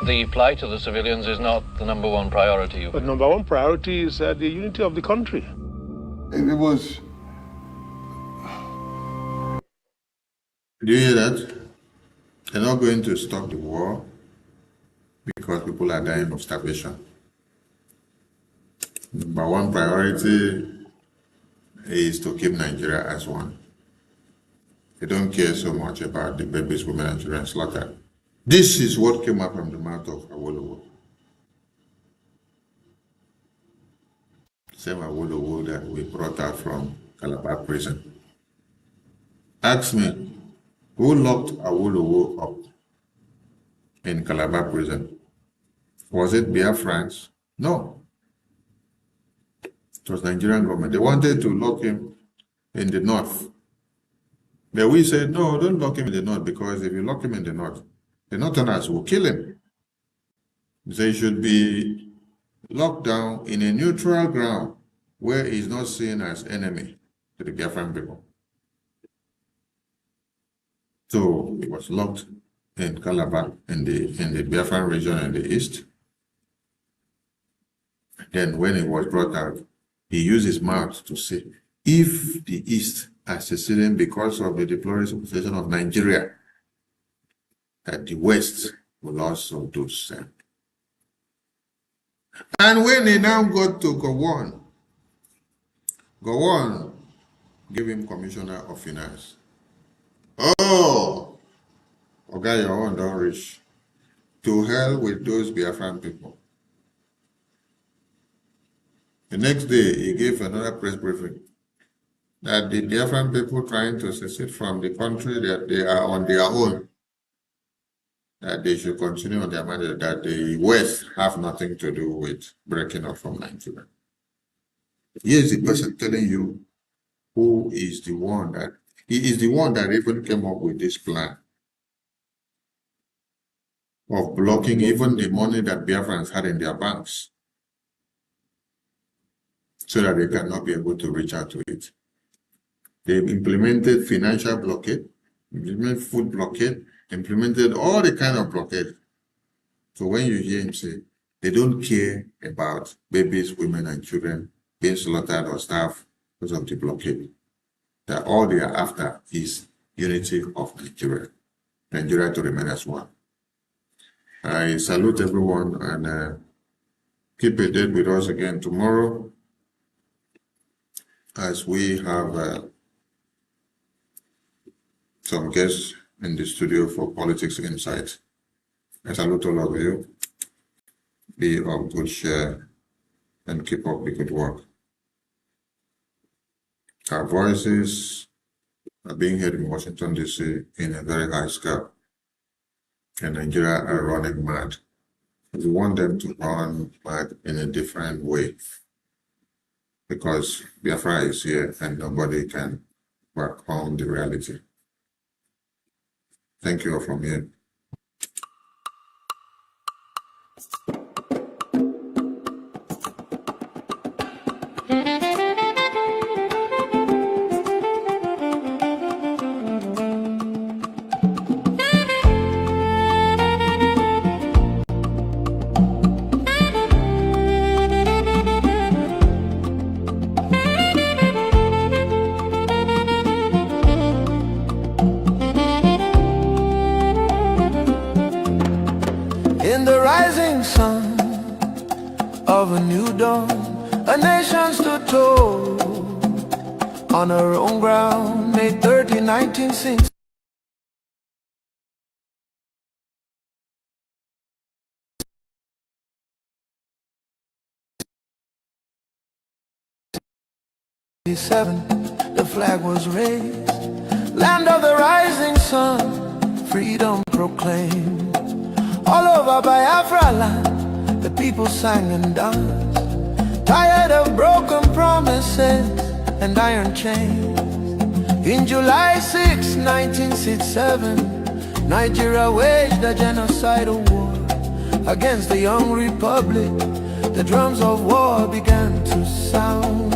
The plight of the civilians is not the #1 priority. But #1 priority is the unity of the country. It was Do you hear that? They're not going to stop the war because people are dying of starvation. Number one priority is to keep Nigeria as one. They don't care so much about the babies, women, and children slaughtered. This is what came up from the mouth of Awolowo. Same Awolowo that we brought out from Calabar prison. Ask me, who locked Awolowo up in Calabar prison? Was it Biafrans? No. It was Nigerian government. They wanted to lock him in the north. But we said, no, don't lock him in the north, because if you lock him in the northerners will kill him. They should be locked down in a neutral ground where he's not seen as enemy to the Biafran people. So he was locked in Calabar, in the Biafran region in the east. Then when he was brought out, he used his mouth to say, if the East are seceding because of the deplorable position of Nigeria, that the West will also do the same. And when he now got to Gowon gave him Commissioner of Finance. Oh, okay, your own don't reach. To hell with those Biafran people. The next day, he gave another press briefing that the Biafran people trying to secede from the country, that they are on their own, that they should continue on their mandate, that the West have nothing to do with breaking up from Nigeria. Here's the person telling you who is the one that, he is the one that even came up with this plan of blocking even the money that Biafrans had in their banks, so that they cannot be able to reach out to it. They implemented financial blockade, implemented food blockade, implemented all the kind of blockade. So when you hear him say, they don't care about babies, women, and children being slaughtered or starved because of the blockade, that all they are after is unity of Nigeria, Nigeria to remain as one. I salute everyone, and keep a date with us again tomorrow, as we have some guests in the studio for Politics Insight. I salute all of you. Be of good share and keep up the good work. Our voices are being heard in Washington, D.C. in a very high scale, and Nigeria are running mad. We want them to run mad in a different way, because Biafra is here and nobody can work on the reality. Thank you all from here. In the rising sun of a new dawn, a nation stood tall on her own ground, May 30, 1960. The flag was raised, land of the rising sun, freedom proclaimed. All over Biafra land, the people sang and danced, tired of broken promises and iron chains. In July 6, 1967, Nigeria waged a genocidal war against the young republic. The drums of war began to sound.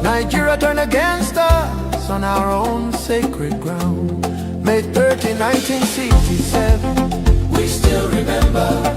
Nigeria turned against us on our own sacred ground. May 30, 1967, we still remember